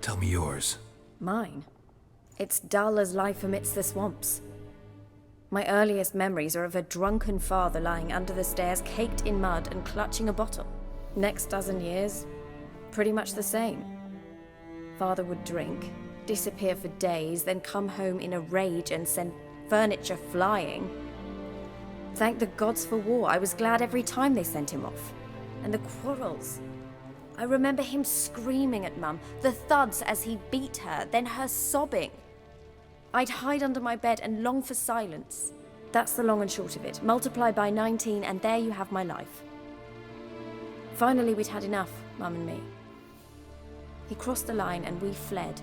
Tell me yours. Mine? It's dull as life amidst the swamps. My earliest memories are of a drunken father lying under the stairs, caked in mud and clutching a bottle. Next dozen years, pretty much the same. Father would drink, disappear for days, then come home in a rage and send furniture flying. Thank the gods for war. I was glad every time they sent him off. And the quarrels. I remember him screaming at Mum, the thuds as he beat her, then her sobbing. I'd hide under my bed and long for silence. That's the long and short of it. Multiply by 19 and there you have my life. Finally, we'd had enough, Mum and me. He crossed the line and we fled.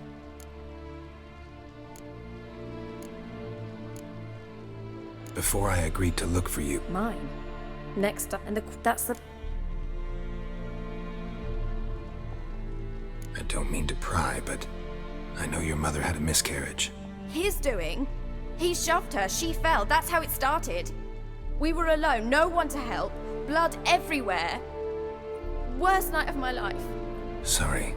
Before I agreed to look for you. Mine. Next up, and that's the... I don't mean to pry, but I know your mother had a miscarriage. His doing? He shoved her, she fell, that's how it started. We were alone, no one to help, blood everywhere. Worst night of my life. Sorry.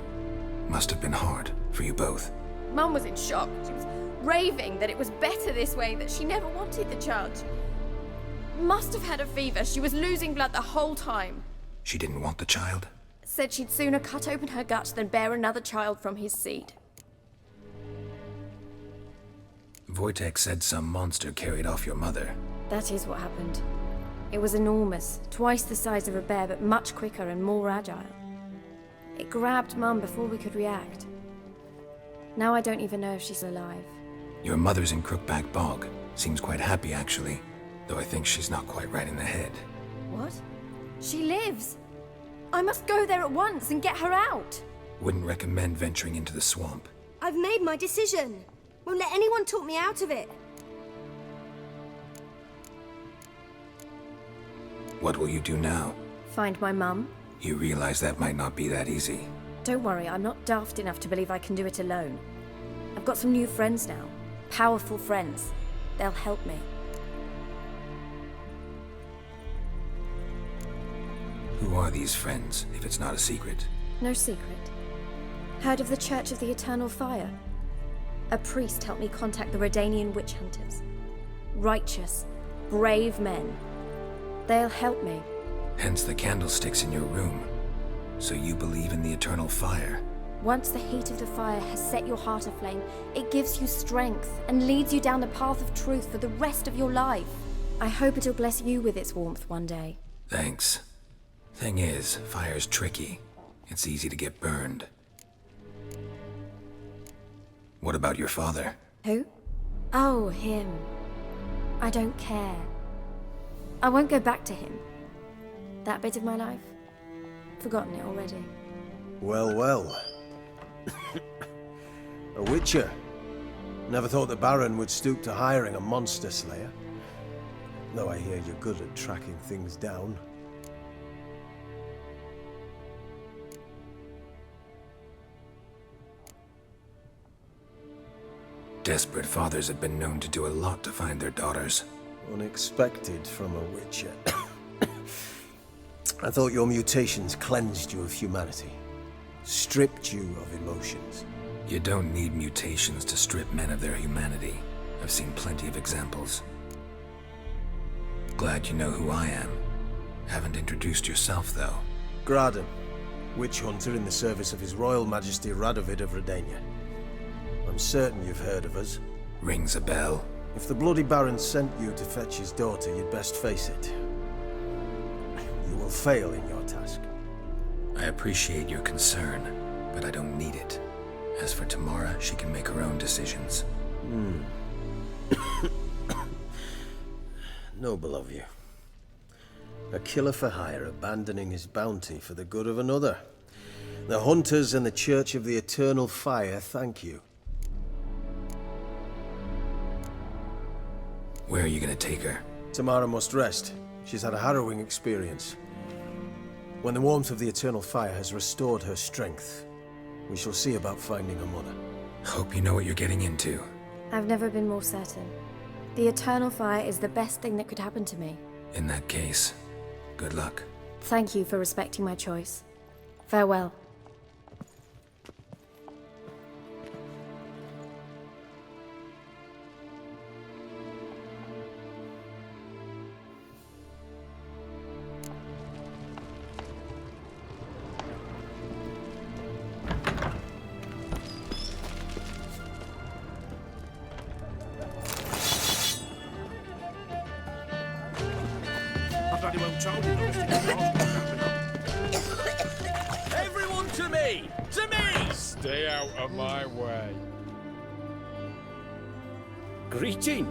Must have been hard for you both. Mum was in shock. She was raving that it was better this way, that she never wanted the child. Must have had a fever. She was losing blood the whole time. She didn't want the child? Said she'd sooner cut open her gut than bear another child from his seed. Wojtek said some monster carried off your mother. That is what happened. It was enormous, twice the size of a bear, but much quicker and more agile. It grabbed Mum before we could react. Now I don't even know if she's alive. Your mother's in Crookback Bog. Seems quite happy, actually. Though I think she's not quite right in the head. What? She lives! I must go there at once and get her out! Wouldn't recommend venturing into the swamp. I've made my decision. Won't let anyone talk me out of it. What will you do now? Find my mum? You realize that might not be that easy. Don't worry, I'm not daft enough to believe I can do it alone. I've got some new friends now. Powerful friends. They'll help me. Who are these friends, if it's not a secret? No secret. Heard of the Church of the Eternal Fire? A priest helped me contact the Redanian witch hunters. Righteous, brave men. They'll help me. Hence the candlesticks in your room. So you believe in the eternal fire? Once the heat of the fire has set your heart aflame, it gives you strength and leads you down the path of truth for the rest of your life. I hope it'll bless you with its warmth one day. Thanks. Thing is, fire's tricky. It's easy to get burned. What about your father? Who? Oh, him. I don't care. I won't go back to him. That bit of my life? Forgotten it already. Well, well. A witcher. Never thought the Baron would stoop to hiring a monster slayer. Though I hear you're good at tracking things down. Desperate fathers have been known to do a lot to find their daughters. Unexpected from a witcher. I thought your mutations cleansed you of humanity. Stripped you of emotions. You don't need mutations to strip men of their humanity. I've seen plenty of examples. Glad you know who I am. Haven't introduced yourself, though. Graden, witch hunter in the service of His Royal Majesty Radovid of Redania. I'm certain you've heard of us. Rings a bell. If the Bloody Baron sent you to fetch his daughter, you'd best face it. You will fail in your task. I appreciate your concern, but I don't need it. As for Tamara, she can make her own decisions. Noble of you. A killer for hire abandoning his bounty for the good of another. The Hunters and the Church of the Eternal Fire thank you. Where are you gonna take her? Tamara must rest. She's had a harrowing experience. When the warmth of the Eternal Fire has restored her strength, we shall see about finding her mother. Hope you know what you're getting into. I've never been more certain. The Eternal Fire is the best thing that could happen to me. In that case, good luck. Thank you for respecting my choice. Farewell. Everyone to me! To me! Stay out of my way. Greeting.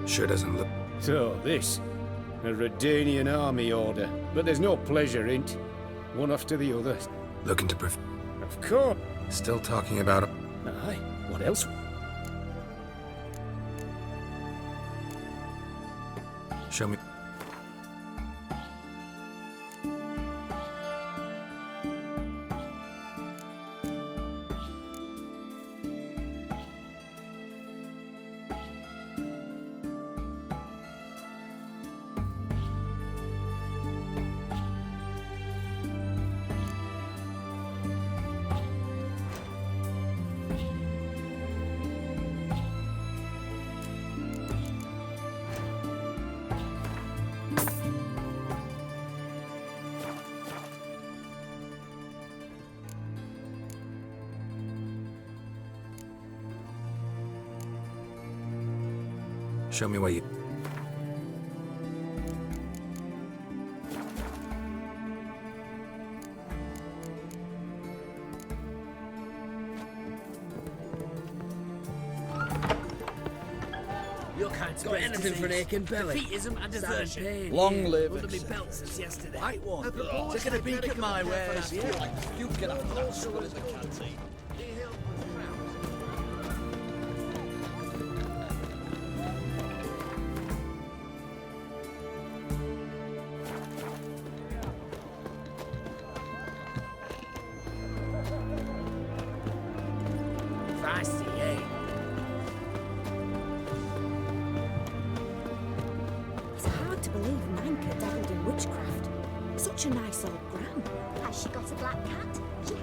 Sure doesn't look... So, this. A Redanian army order. But there's no pleasure in 't. One after the other. Looking to Of course. Still talking about it. Aye. What else? Show me... Show me what you... Got anything for an aching belly? Defeatism and desertion. Long live Under me it. belt since yesterday. Right one. Taking a peek at my wares. You get up that sword in the canteen. Feisty, eh? It's hard to believe Manka dabbled in witchcraft. Such a nice old gran. Has she got a black cat? She has.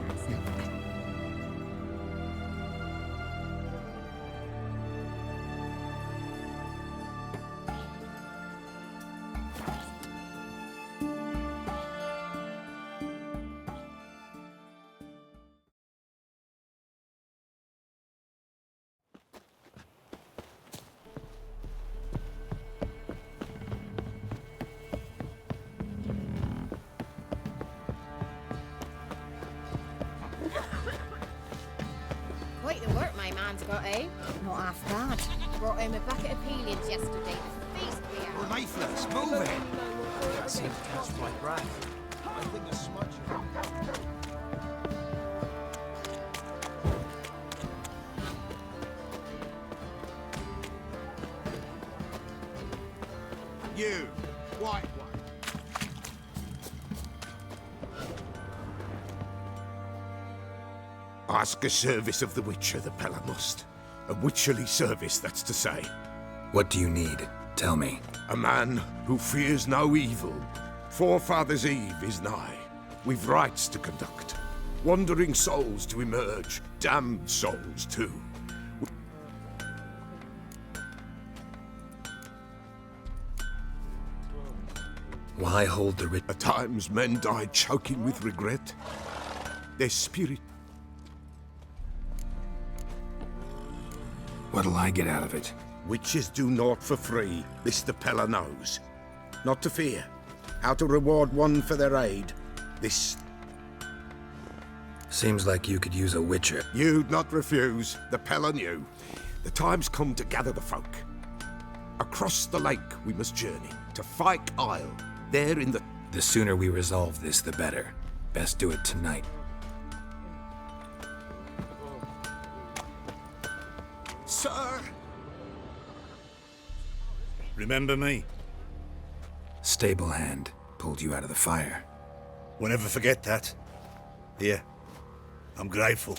Quite the work my man's got, eh? Not half bad. Brought him a bucket of peelings yesterday. Feast we had. Mayflies, move it! Can't seem to catch my breath. I think a smudge. You, white one. Ask a service of the Witcher, the Pella must. A witcherly service, that's to say. What do you need? Tell me. A man who fears no evil. Forefathers' Eve is nigh. We've rites to conduct. Wandering souls to emerge. Damned souls, too. Why hold the At times men die choking with regret. Their spirit. What'll I get out of it? Witches do naught for free, this the Pella knows. Not to fear. How to reward one for their aid. This... Seems like you could use a witcher. You'd not refuse. The Pella knew. The time's come to gather the folk. Across the lake we must journey, to Fyke Isle. There in the... The sooner we resolve this, the better. Best do it tonight. Sir! Remember me? Stable hand pulled you out of the fire. Won't ever forget that. Here, I'm grateful.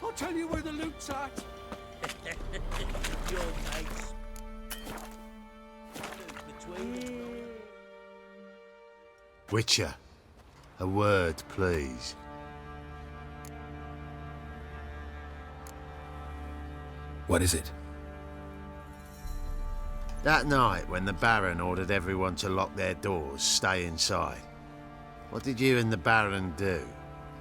I'll tell you where the loot's at. Your mates. Witcher, a word, please. What is it? That night when the Baron ordered everyone to lock their doors, stay inside. What did you and the Baron do?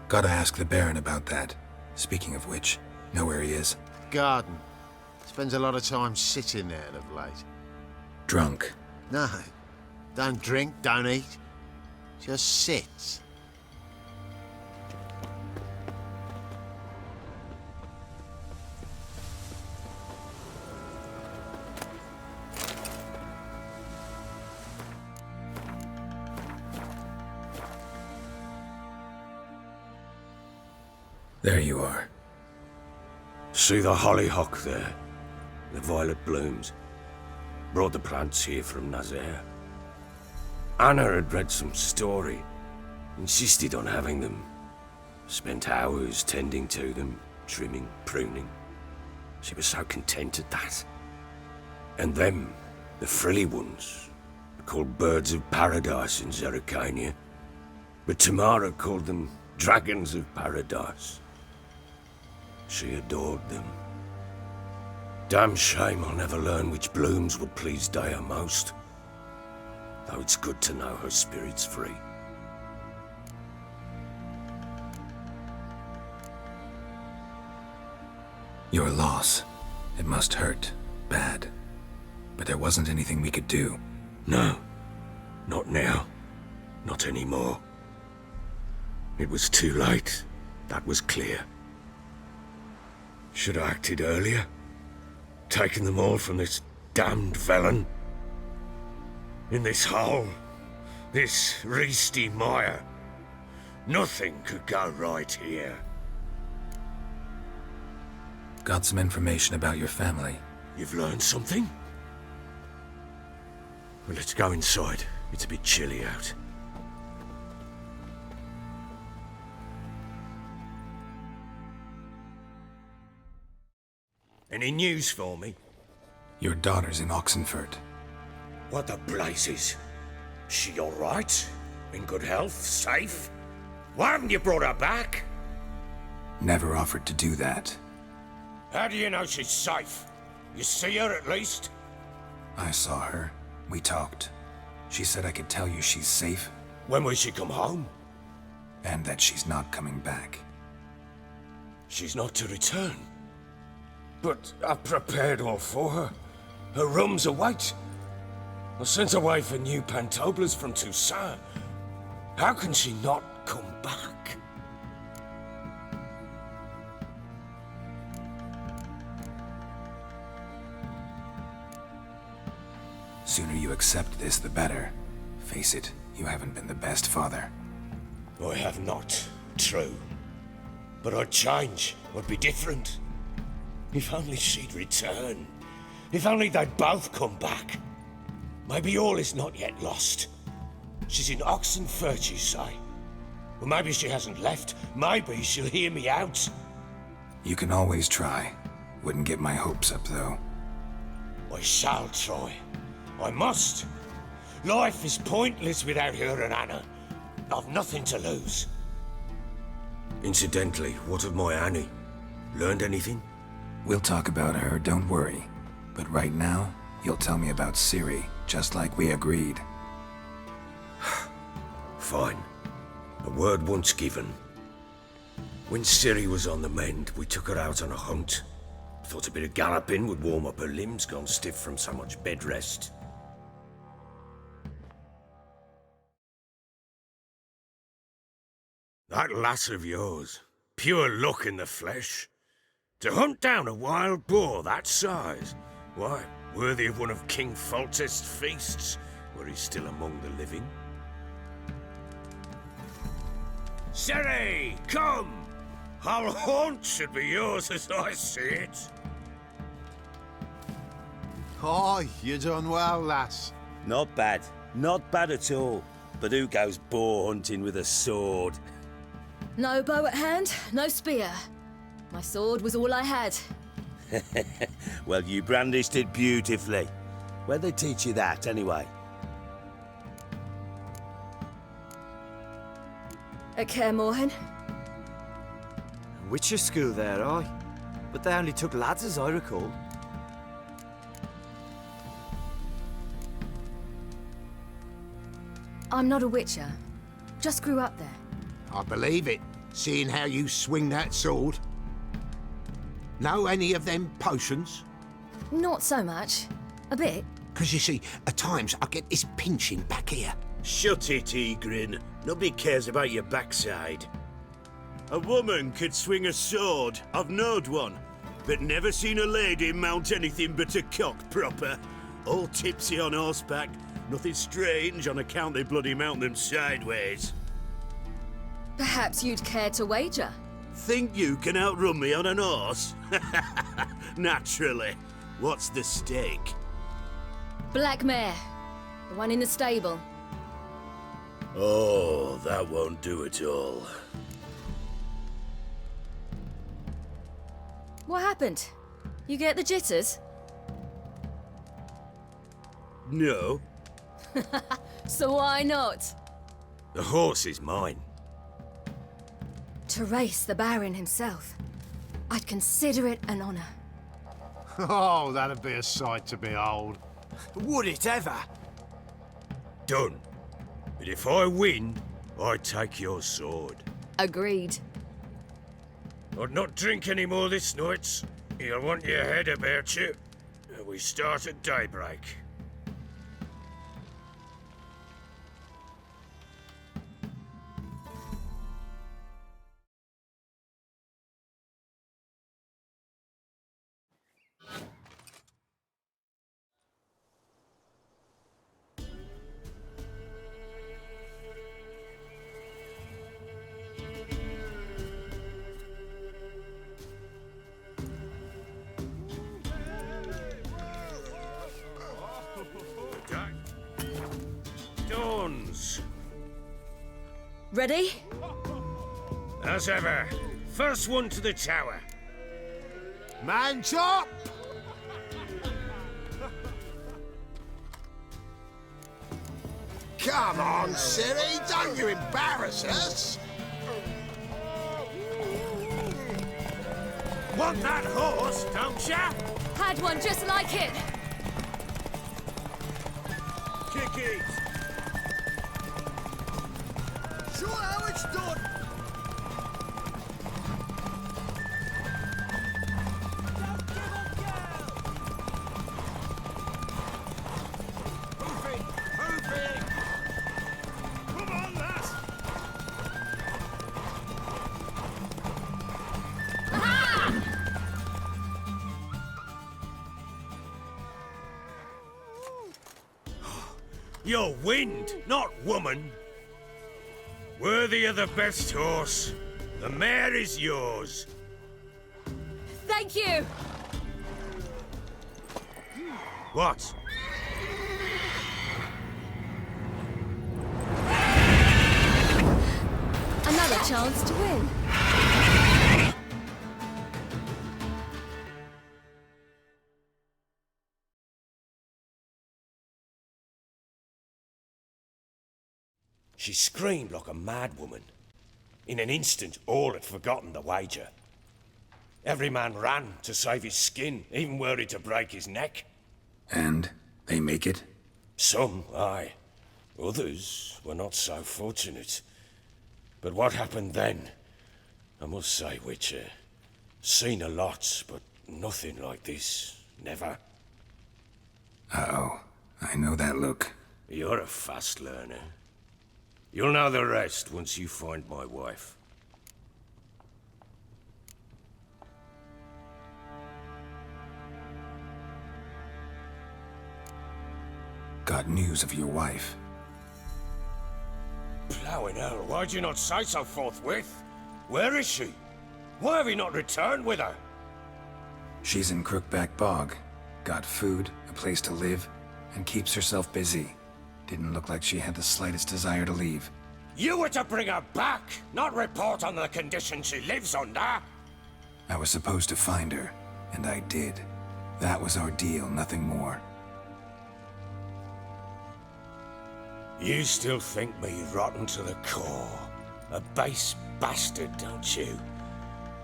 Gotta ask the Baron about that. Speaking of which, know where he is? Garden. Spends a lot of time sitting there of late. Drunk. No. Don't drink, don't eat. Just sits. There you are. See the hollyhock there? The violet blooms. Brought the plants here from Nazaire. Anna had read some story. Insisted on having them. Spent hours tending to them, trimming, pruning. She was so content at that. And them, the frilly ones, called birds of paradise in Zerrikania. But Tamara called them dragons of paradise. She adored them. Damn shame I'll never learn which blooms would please Dea most. Though it's good to know her spirit's free. Your loss. It must hurt. Bad. But there wasn't anything we could do. No. Not now. Not anymore. It was too late. That was clear. Should have acted earlier. Taken them all from this damned felon. In this hole. This reesty mire. Nothing could go right here. Got some information about your family. You've learned something? Well, let's go inside. It's a bit chilly out. Any news for me? Your daughter's in Oxenford. What the blazes? She all right? In good health? Safe? Why haven't you brought her back? Never offered to do that. How do you know she's safe? You see her at least? I saw her. We talked. She said I could tell you she's safe. When will she come home? And that she's not coming back. She's not to return. But I've prepared all for her. Her rooms await. I sent away for new pantoblas from Toussaint. How can she not come back? Sooner you accept this, the better. Face it, you haven't been the best father. I have not, true. But I'd change, I'd be different. If only she'd return. If only they'd both come back. Maybe all is not yet lost. She's in Oxenford, you say? Well, maybe she hasn't left. Maybe she'll hear me out. You can always try. Wouldn't get my hopes up, though. I shall try. I must. Life is pointless without her and Anna. I've nothing to lose. Incidentally, what of my Annie? Learned anything? We'll talk about her, don't worry. But right now, you'll tell me about Ciri, just like we agreed. Fine. A word once given. When Ciri was on the mend, we took her out on a hunt. Thought a bit of galloping would warm up her limbs, gone stiff from so much bed rest. That lass of yours, pure luck in the flesh. To hunt down a wild boar that size, why, worthy of one of King Foltest's feasts, were he still among the living. Ciri, come! Whole haunt should be yours as I see it. Aye, you done well, lass. Not bad. Not bad at all. But who goes boar hunting with a sword? No bow at hand, no spear. My sword was all I had. Well, you brandished it beautifully. Where'd they teach you that, anyway? At Kaer Morhen. Witcher school there, aye. But they only took lads, as I recall. I'm not a witcher. Just grew up there. I believe it, seeing how you swing that sword. Know any of them potions? Not so much. A bit. 'Cause you see, at times I get this pinching back here. Shut it, Egrin. Nobody cares about your backside. A woman could swing a sword. I've knowed one. But never seen a lady mount anything but a cock proper. All tipsy on horseback. Nothing strange on account they bloody mount them sideways. Perhaps you'd care to wager? Think you can outrun me on an horse? Naturally. What's the stake? Black mare. The one in the stable. Oh, that won't do at all. What happened? You get the jitters? No. So why not? The horse is mine. To race the Baron himself, I'd consider it an honor. Oh, that'd be a sight to behold. Would it ever? Done. But if I win, I take your sword. Agreed. I'd not drink any more this night. You'll want your head about you. We start at daybreak. Dawns. Ready? As ever. First one to the tower. Man chop! Come on, Siri, don't you embarrass us! Want that horse, don't ya? Had one just like it. Kick it. Show how it's done! Come on, lass. You're wind, not woman. Worthy of the best horse. The mare is yours. Thank you. What? Another chance to win. She screamed like a mad woman. In an instant, all had forgotten the wager. Every man ran to save his skin, even were he to break his neck. And they make it? Some, aye. Others were not so fortunate. But what happened then? I must say, Witcher, seen a lot, but nothing like this. Never. Uh-oh. I know that look. You're a fast learner. You'll know the rest once you find my wife. Got news of your wife. Plowing hell, why'd you not say so forthwith? Where is she? Why have you not returned with her? She's in Crookback Bog. Got food, a place to live, and keeps herself busy. Didn't look like she had the slightest desire to leave. You were to bring her back, not report on the conditions she lives under. I was supposed to find her, and I did. That was our deal, nothing more. You still think me rotten to the core. A base bastard, don't you?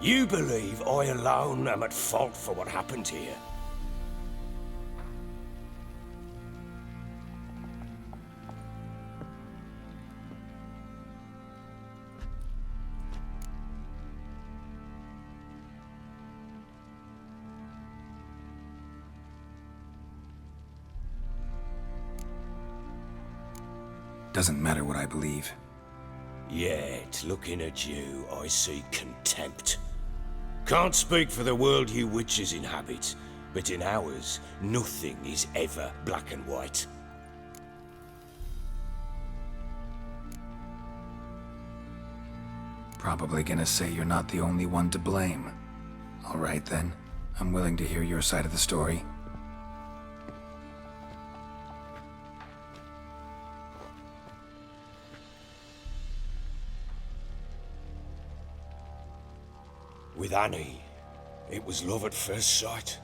You believe I alone am at fault for what happened here. Doesn't matter what I believe. Yet, looking at you, I see contempt. Can't speak for the world you witches inhabit, but in ours, nothing is ever black and white. Probably gonna say you're not the only one to blame. All right then, I'm willing to hear your side of the story. With Annie, it was love at first sight.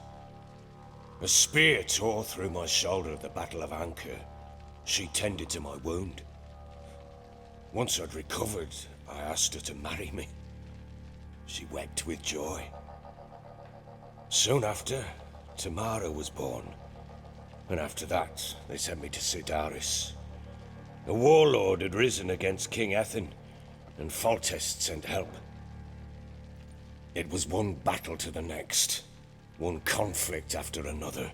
A spear tore through my shoulder at the Battle of Anchor. She tended to my wound. Once I'd recovered, I asked her to marry me. She wept with joy. Soon after, Tamara was born. And after that, they sent me to Sidaris. A warlord had risen against King Ethan, and Foltest sent help. It was one battle to the next, one conflict after another.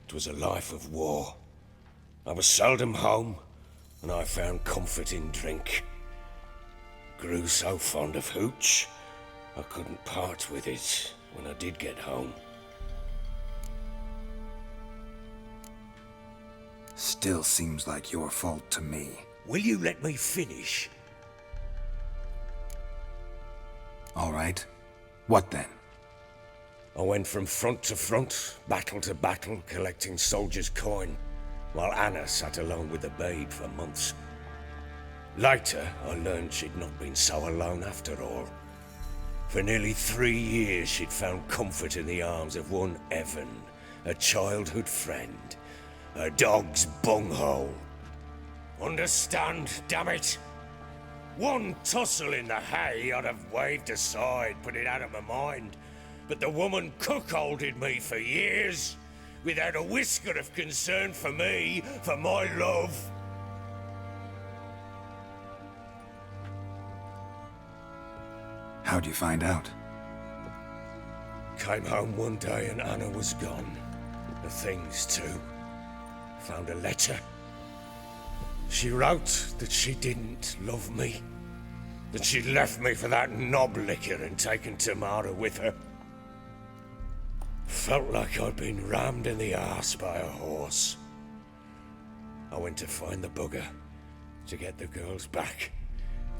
It was a life of war. I was seldom home, and I found comfort in drink. Grew so fond of hooch, I couldn't part with it when I did get home. Still seems like your fault to me. Will you let me finish? All right. What then? I went from front to front, battle to battle, collecting soldiers' coin, while Anna sat alone with the babe for months. Later, I learned she'd not been so alone after all. For nearly 3 years, she'd found comfort in the arms of one Evan, a childhood friend, a dog's bunghole. Understand, damn it? One tussle in the hay I'd have waved aside, put it out of my mind. But the woman cuckolded me for years, without a whisker of concern for me, for my love. How'd you find out? Came home one day and Anna was gone. The things too. Found a letter. She wrote that she didn't love me. That she'd left me for that knob licker and taken Tamara with her. Felt like I'd been rammed in the arse by a horse. I went to find the bugger, to get the girls back,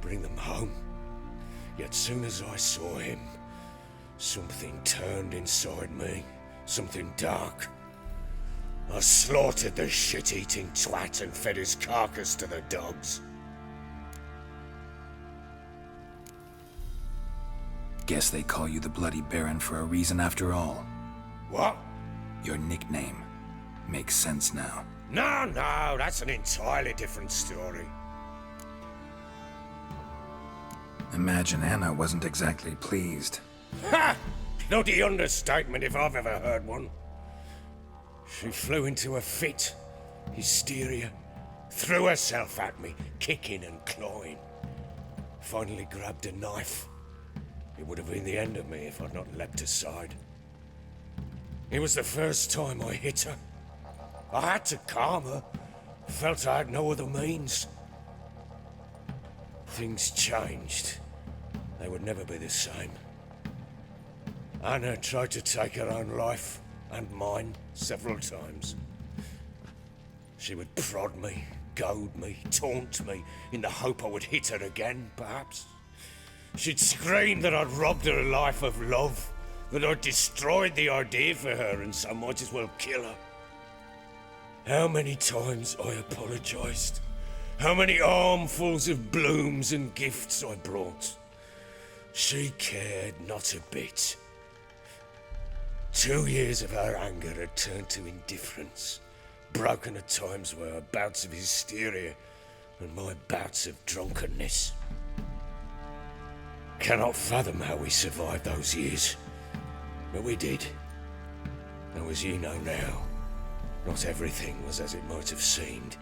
bring them home. Yet soon as I saw him, something turned inside me, something dark. I slaughtered the shit-eating twat and fed his carcass to the dogs. Guess they call you the Bloody Baron for a reason after all. What? Your nickname. Makes sense now. No, that's an entirely different story. Imagine Anna wasn't exactly pleased. Ha! Bloody understatement if I've ever heard one. She flew into a fit, hysteria, threw herself at me, kicking and clawing. Finally grabbed a knife. It would have been the end of me if I'd not leapt aside. It was the first time I hit her. I had to calm her. Felt I had no other means. Things changed. They would never be the same. Anna tried to take her own life, and mine, several times. She would prod me, goad me, taunt me, in the hope I would hit her again, perhaps. She'd scream that I'd robbed her life of love, that I'd destroyed the idea for her and so might as well kill her. How many times I apologized. How many armfuls of blooms and gifts I brought. She cared not a bit. 2 years of her anger had turned to indifference, broken at times by her bouts of hysteria and my bouts of drunkenness. Cannot fathom how we survived those years, but we did. And as you know now, not everything was as it might have seemed.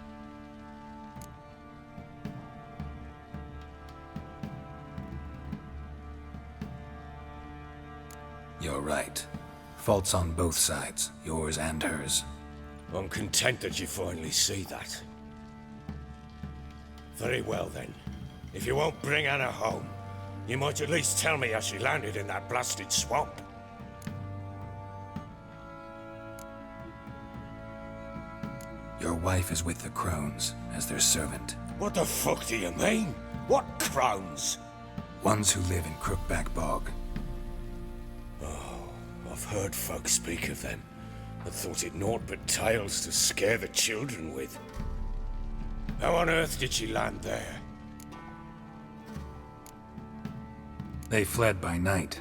You're right. Faults on both sides, yours and hers. I'm content that you finally see that. Very well then. If you won't bring Anna home, you might at least tell me how she landed in that blasted swamp. Your wife is with the Crones, as their servant. What the fuck do you mean? What Crones? Ones who live in Crookback Bog. I've heard folk speak of them, and thought it naught but tales to scare the children with. How on earth did she land there? They fled by night.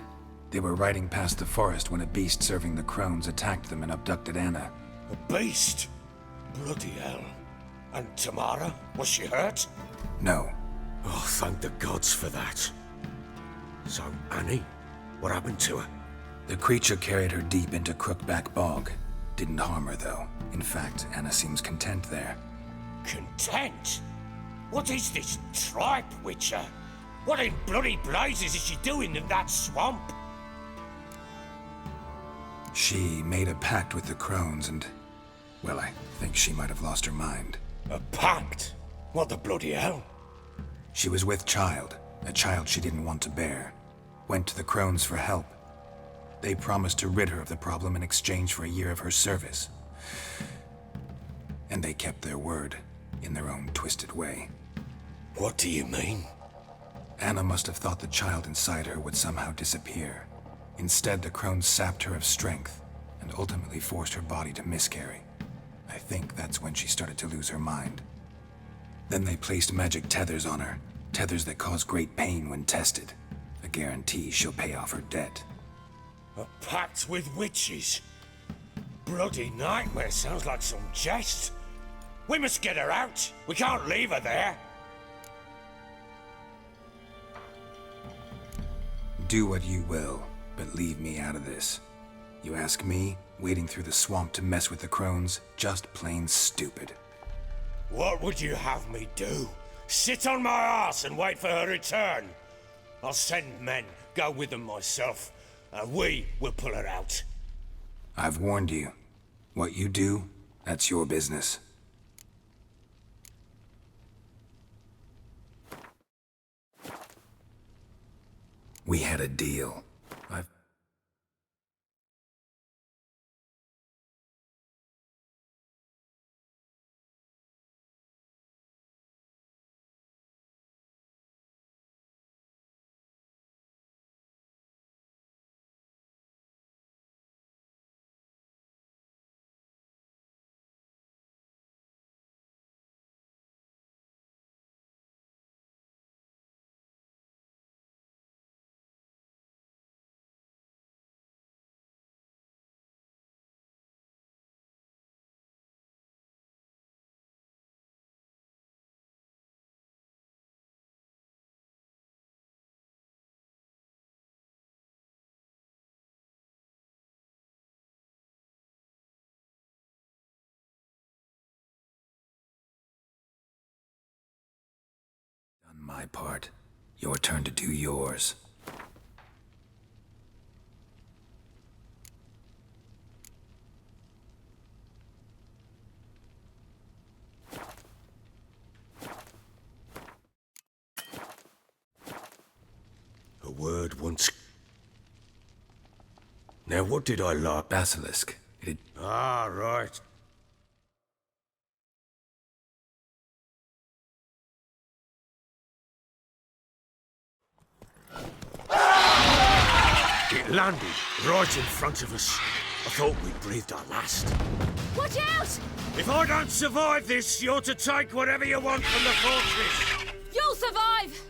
They were riding past the forest when a beast serving the Crones attacked them and abducted Anna. A beast? Bloody hell. And Tamara? Was she hurt? No, Oh, thank the gods for that. So, Annie, what happened to her? The creature carried her deep into Crookback Bog. Didn't harm her, though. In fact, Anna seems content there. Content? What is this tripe, Witcher? What in bloody blazes is she doing in that swamp? She made a pact with the crones and, well, I think she might have lost her mind. A pact? What the bloody hell? She was with child, a child she didn't want to bear. Went to the crones for help. They promised to rid her of the problem in exchange for a year of her service. And they kept their word, in their own twisted way. What do you mean? Anna must have thought the child inside her would somehow disappear. Instead, the crones sapped her of strength, and ultimately forced her body to miscarry. I think that's when she started to lose her mind. Then they placed magic tethers on her, tethers that cause great pain when tested. A guarantee she'll pay off her debt. A pact with witches? Bloody nightmare, sounds like some jest. We must get her out. We can't leave her there. Do what you will, but leave me out of this. You ask me, wading through the swamp to mess with the crones, just plain stupid. What would you have me do? Sit on my arse and wait for her return? I'll send men, go with them myself, and we will pull her out. I've warned you. What you do, that's your business. We had a deal. Done my part. Your turn to do yours. A word once... Now what did I like? Basilisk. Ah, right. It landed right in front of us. I thought we'd breathed our last. Watch out! If I don't survive this, you're to take whatever you want from the fortress. You'll survive!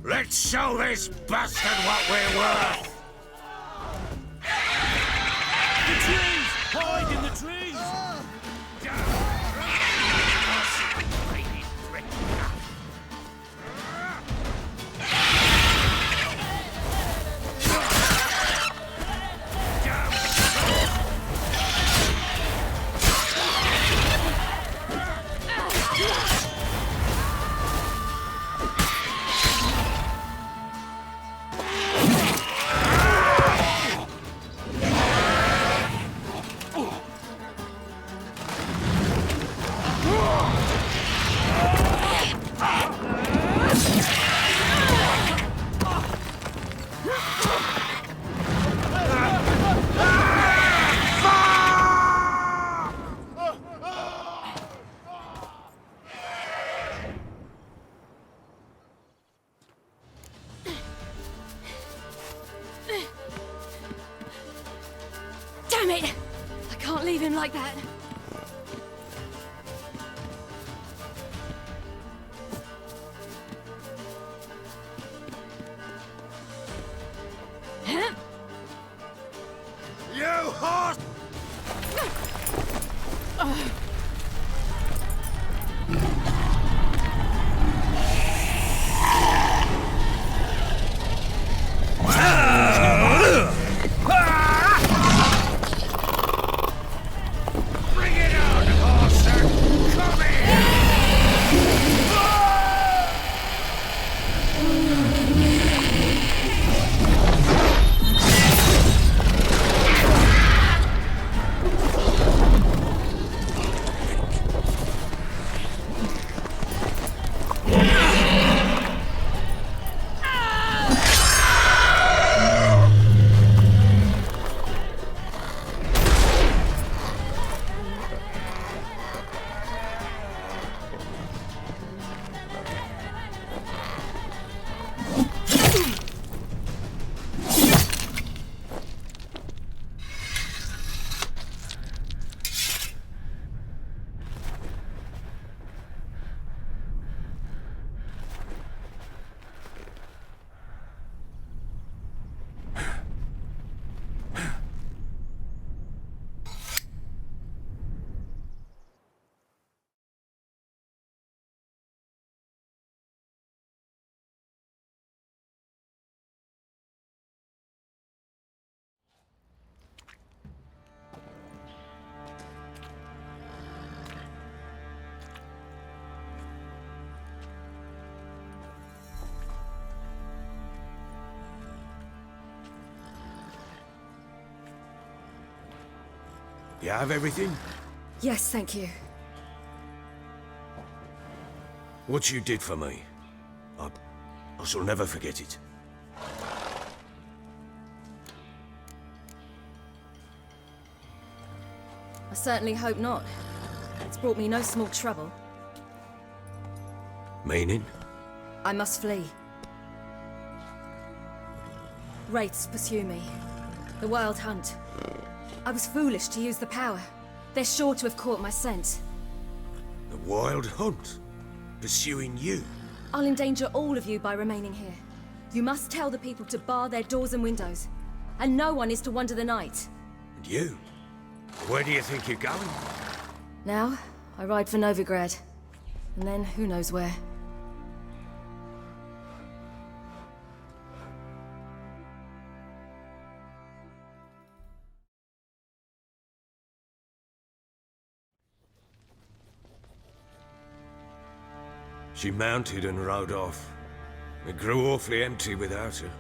Let's show this bastard what we're worth! The trees! Hide in the trees! Damn it! I can't leave him like that. Huh? You horse! You have everything? Yes, thank you. What you did for me, I shall never forget it. I certainly hope not. It's brought me no small trouble. Meaning? I must flee. Wraiths pursue me. The Wild Hunt. I was foolish to use the power. They're sure to have caught my scent. The Wild Hunt? Pursuing you? I'll endanger all of you by remaining here. You must tell the people to bar their doors and windows. And no one is to wander the night. And you? Where do you think you're going? Now, I ride for Novigrad. And then, who knows where. She mounted and rode off. It grew awfully empty without her.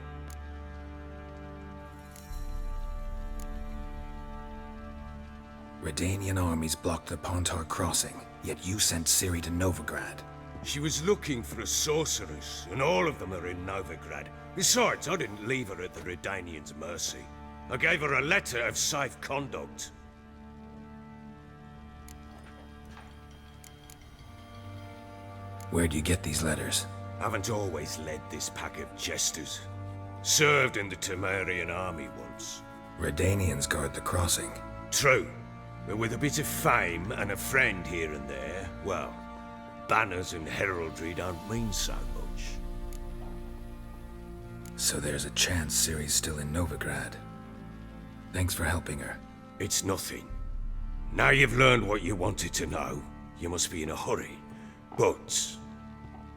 Redanian armies blocked the Pontar crossing, yet you sent Ciri to Novigrad. She was looking for a sorceress, and all of them are in Novigrad. Besides, I didn't leave her at the Redanians' mercy. I gave her a letter of safe conduct. Where'd you get these letters? Haven't always led this pack of jesters. Served in the Temerian army once. Redanians guard the crossing. True, but with a bit of fame and a friend here and there, well, banners and heraldry don't mean so much. So there's a chance Ciri's still in Novigrad. Thanks for helping her. It's nothing. Now you've learned what you wanted to know, you must be in a hurry. But,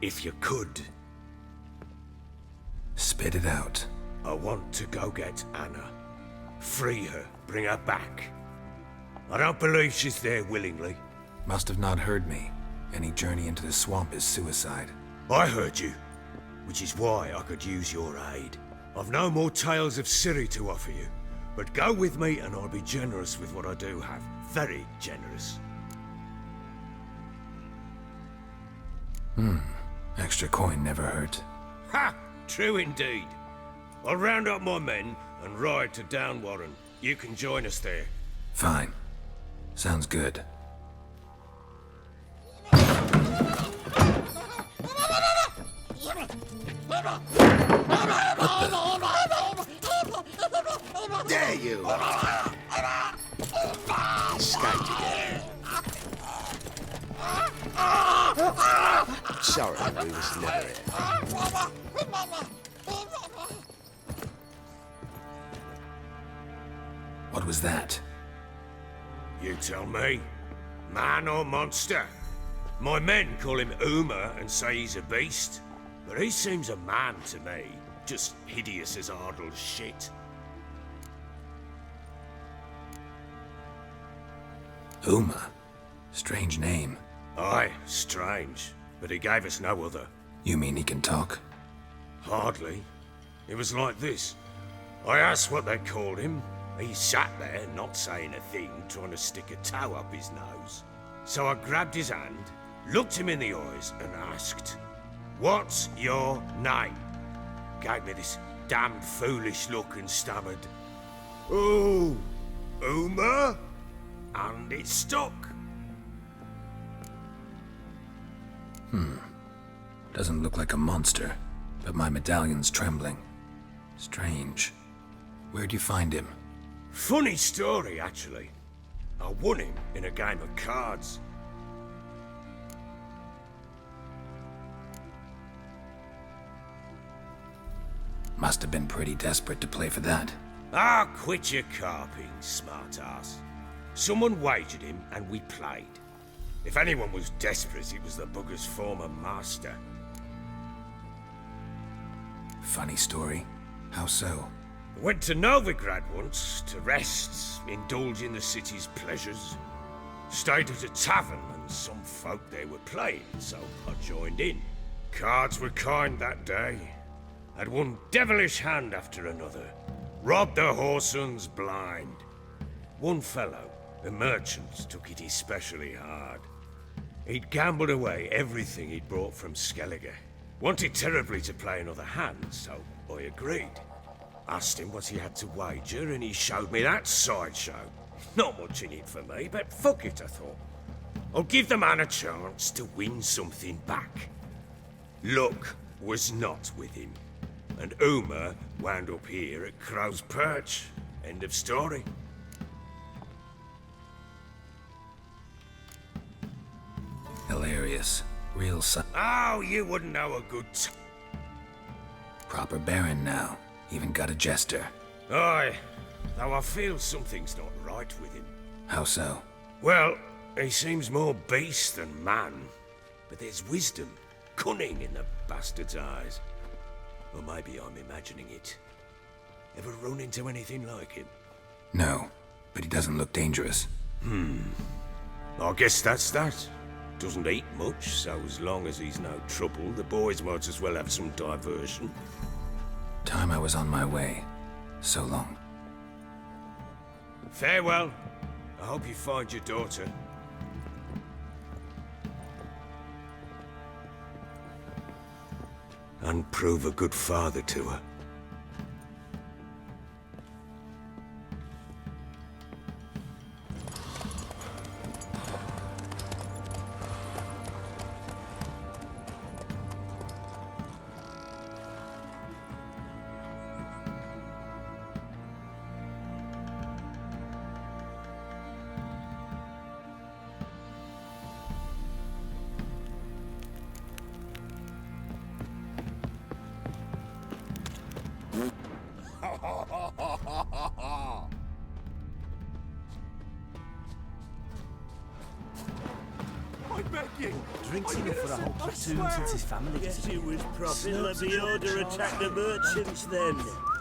if you could... Spit it out. I want to go get Anna. Free her, bring her back. I don't believe she's there willingly. Must have not heard me. Any journey into the swamp is suicide. I heard you, which is why I could use your aid. I've no more tales of Ciri to offer you, but go with me and I'll be generous with what I do have. Very generous. Extra coin never hurt. Ha! True indeed. I'll round up my men and ride to Downwarren. You can join us there. Fine. Sounds good. There you are. Escaped again. Sorry, we was never here. What was that? You tell me. Man or monster? My men call him Uma and say he's a beast, but he seems a man to me. Just hideous as Ardle's shit. Uma? Strange name. Aye, strange. But he gave us no other. You mean he can talk? Hardly. It was like this. I asked what they called him. He sat there, not saying a thing, trying to stick a toe up his nose. So I grabbed his hand, looked him in the eyes, and asked, "What's your name?" Gave me this damned foolish look and stammered, "Oh, Uma?" And it stuck. Doesn't look like a monster, but my medallion's trembling. Strange. Where'd you find him? Funny story, actually. I won him in a game of cards. Must have been pretty desperate to play for that. Ah, quit your carping, smart-ass. Someone wagered him, and we played. If anyone was desperate, it was the bugger's former master. Funny story. How so? Went to Novigrad once, to rest, indulge in the city's pleasures. Stayed at a tavern, and some folk there were playing, so I joined in. Cards were kind that day. Had one devilish hand after another. Robbed the whoreson blind. One fellow, The merchants took it especially hard. He'd gambled away everything he'd brought from Skellige. Wanted terribly to play another hand, so I agreed. Asked him what he had to wager, and he showed me that sideshow. Not much in it for me, but fuck it, I thought. I'll give the man a chance to win something back. Luck was not with him, and Uma wound up here at Crow's Perch. End of story. Hilarious. Real son. Oh, you wouldn't know a good Proper baron now. Even got a jester. Aye, though I feel something's not right with him. How so? Well, he seems more beast than man, but there's wisdom, cunning in the bastard's eyes. Or maybe I'm imagining it. Ever run into anything like him? No, but he doesn't look dangerous. I guess that's that. Doesn't eat much, so as long as he's no trouble, the boys might as well have some diversion. Time I was on my way. So long. Farewell. I hope you find your daughter. And prove a good father to her. I beg you! Drinks enough for a whole platoon since his family Guess it was profit. Let the Snoops, order chops, attack the merchants then.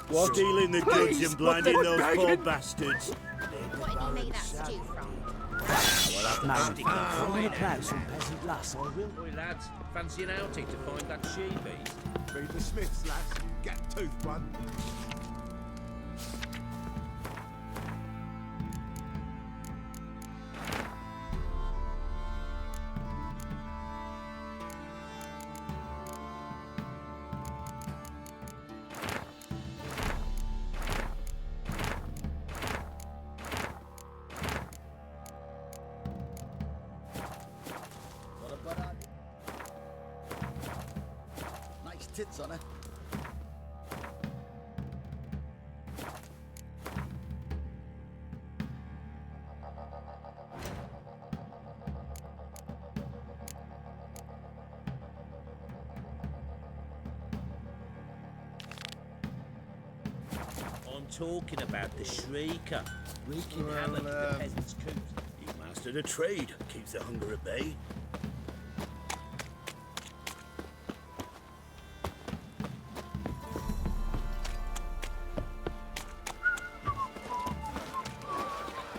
What? Stealing the goods Please, and blinding what those the poor begging? bastards. What did you make that stew from? Well, I've married from the crowd some peasant lass, I will. Oi, lads, fancy an outing to find that she-beast? Feed the Smiths, lads. Get tooth one. Nice tits on her. I'm talking about the Shrieker. Wreaking havoc in the peasants' coops. He mastered a trade. Keeps the hunger at bay.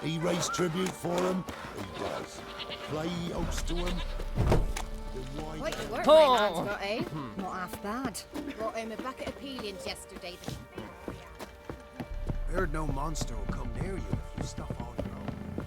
He raised tribute for him. He does. Play host to him. Quite the work Oh. my man's got, eh? Not half bad. Brought home a bucket of peelings yesterday. Heard no monster will come near you if you stuff on your own.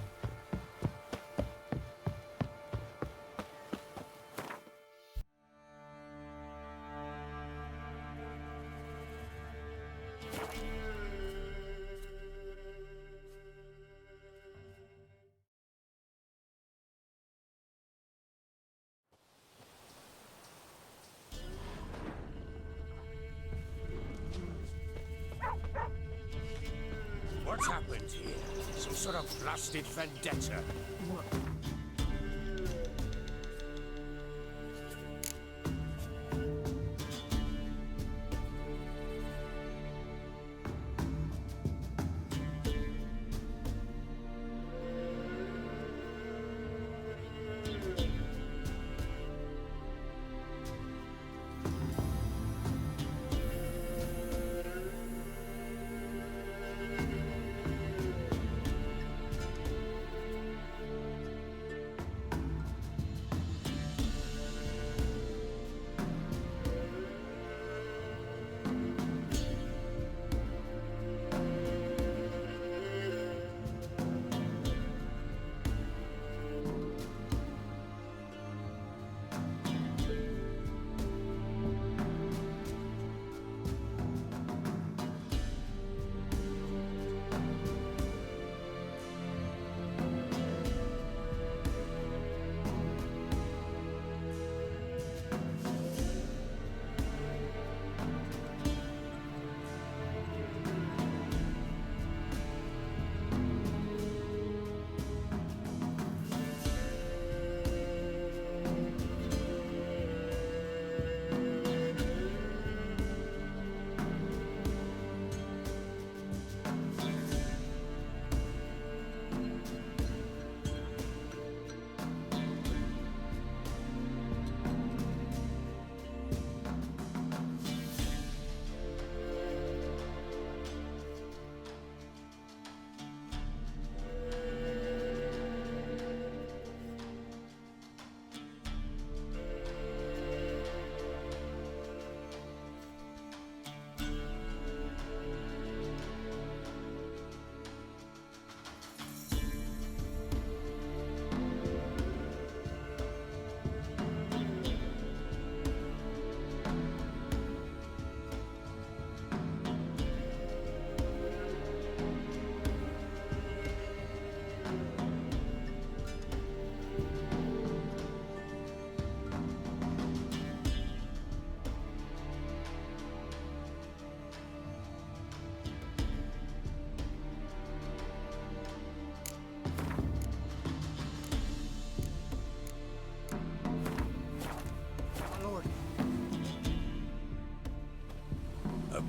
What's happened here? Some sort of blasted vendetta.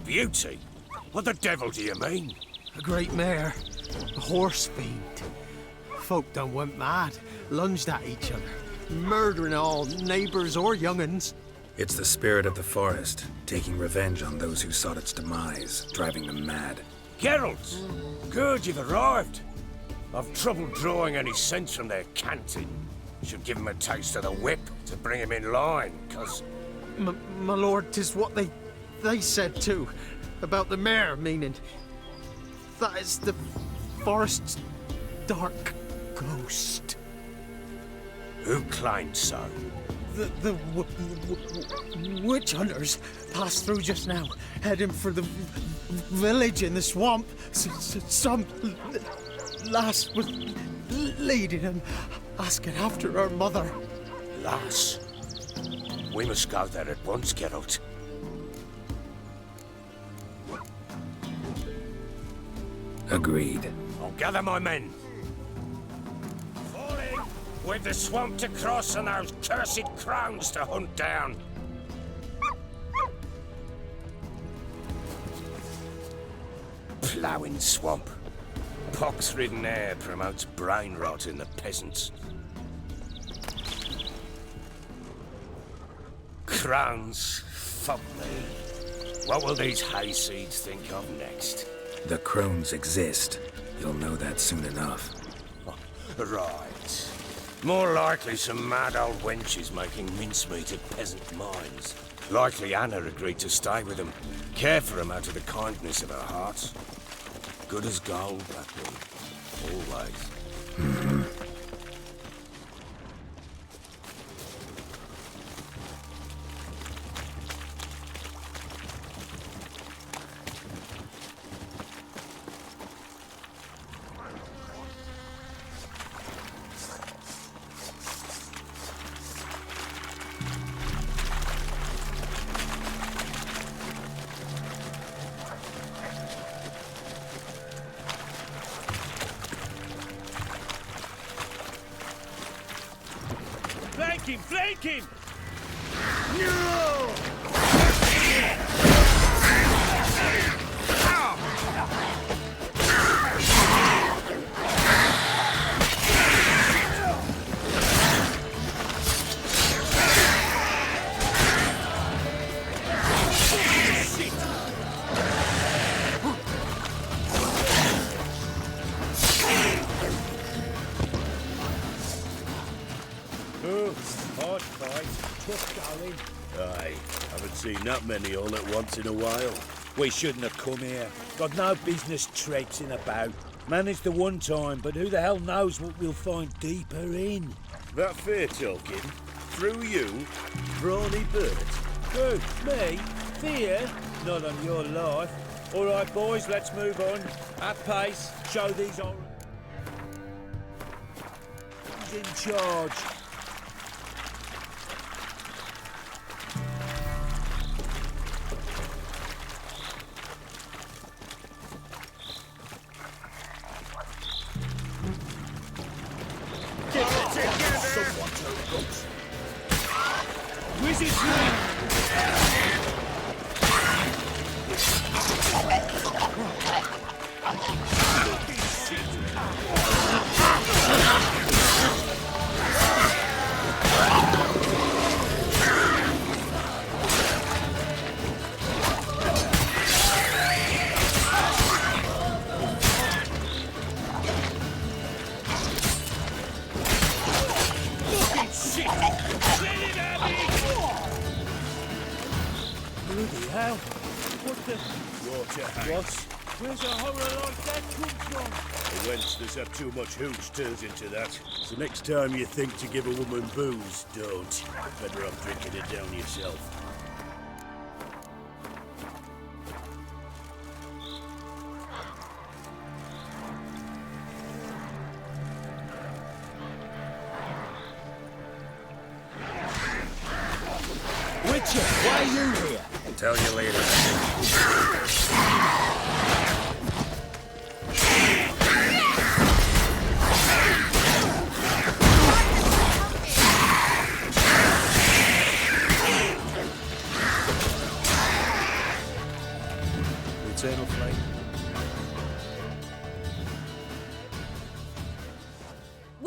beauty? What the devil do you mean? A great mare. A horse fiend. Folk done went mad, lunged at each other, murdering all neighbours or young'uns. It's the spirit of the forest, taking revenge on those who sought its demise, driving them mad. Geralt! Good, you've arrived. I've trouble drawing any sense from their canting. Should give him a taste of the whip to bring him in line, 'cause... My lord, 'tis what they said too, about the mare, meaning that is the forest's dark ghost. Who claimed so? The witch hunters passed through just now, heading for the village in the swamp. Some lass was leading them, asking after her mother. Lass? We must go there at once, Geralt. Agreed. I'll gather my men. Falling! We've the swamp to cross and those cursed crowns to hunt down. Ploughing swamp. Pox-ridden air promotes brain rot in the peasants. Crowns, fuck me. What will these hayseeds think of next? The crones exist. You'll know that soon enough. Right. More likely some mad old wenches making mincemeat at peasant mines. Likely Anna agreed to stay with them, care for them out of the kindness of her heart. Good as gold, that one. Always. Flank him! Hard fight, tough going. Aye, haven't seen that many all at once in a while. We shouldn't have come here. Got no business traipsing about. Managed the one time, but who the hell knows what we'll find deeper in? That fair talking? Through you? Brawny bird? Who? Me? Fear? Not on your life. All right, boys, let's move on. At pace, show these orange... Who's in charge? Bloody hell! What the... Water hangs. Where's a horror like that come from? A wench that's had too much hooch turns into that. So next time you think to give a woman booze, don't. Better off drinking it down yourself. Witcher, why are you here? I'll tell you later.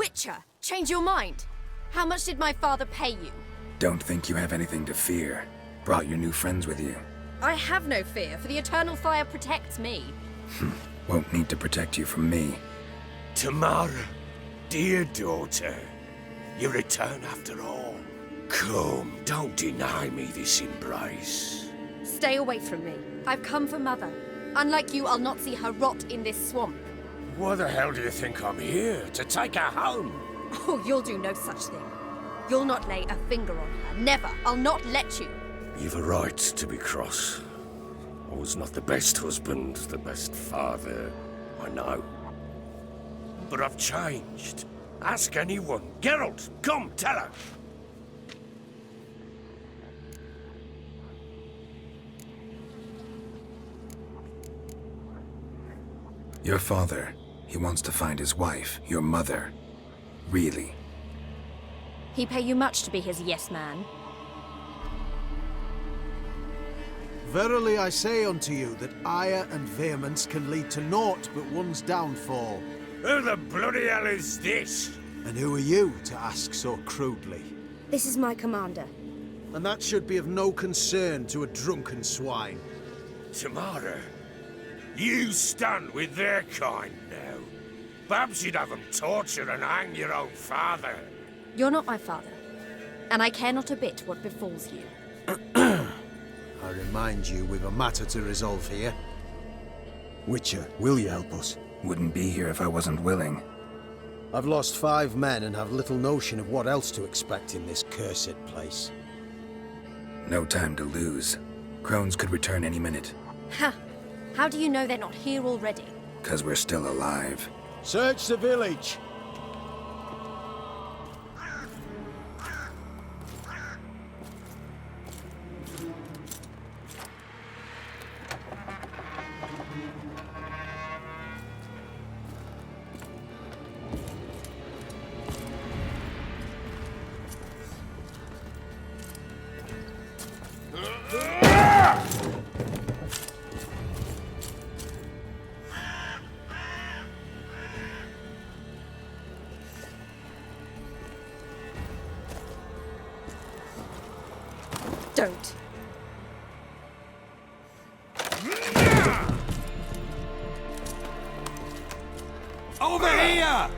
Witcher, change your mind. How much did my father pay you? Don't think you have anything to fear. Brought your new friends with you. I have no fear, for the eternal fire protects me. Won't need to protect you from me. Tamara, dear daughter, you return after all. Come, don't deny me this embrace. Stay away from me. I've come for Mother. Unlike you, I'll not see her rot in this swamp. Why the hell do you think I'm here? To take her home? Oh, you'll do no such thing. You'll not lay a finger on her. Never. I'll not let you. You've a right to be cross. I was not the best husband, the best father, I know. But I've changed. Ask anyone. Geralt, come, tell her. Your father, he wants to find his wife, your mother. Really? He pay you much to be his yes man? Verily I say unto you that ire and vehemence can lead to naught but one's downfall. Who the bloody hell is this? And who are you to ask so crudely? This is my commander. And that should be of no concern to a drunken swine. Tamara, you stand with their kind now. Perhaps you'd have them torture and hang your own father. You're not my father, and I care not a bit what befalls you. I remind you we've a matter to resolve here. Witcher, will you help us? Wouldn't be here if I wasn't willing. I've lost 5 men and have little notion of what else to expect in this cursed place. No time to lose. Crones could return any minute. Ha! How do you know they're not here already? 'Cause we're still alive. Search the village! Don't. Over here!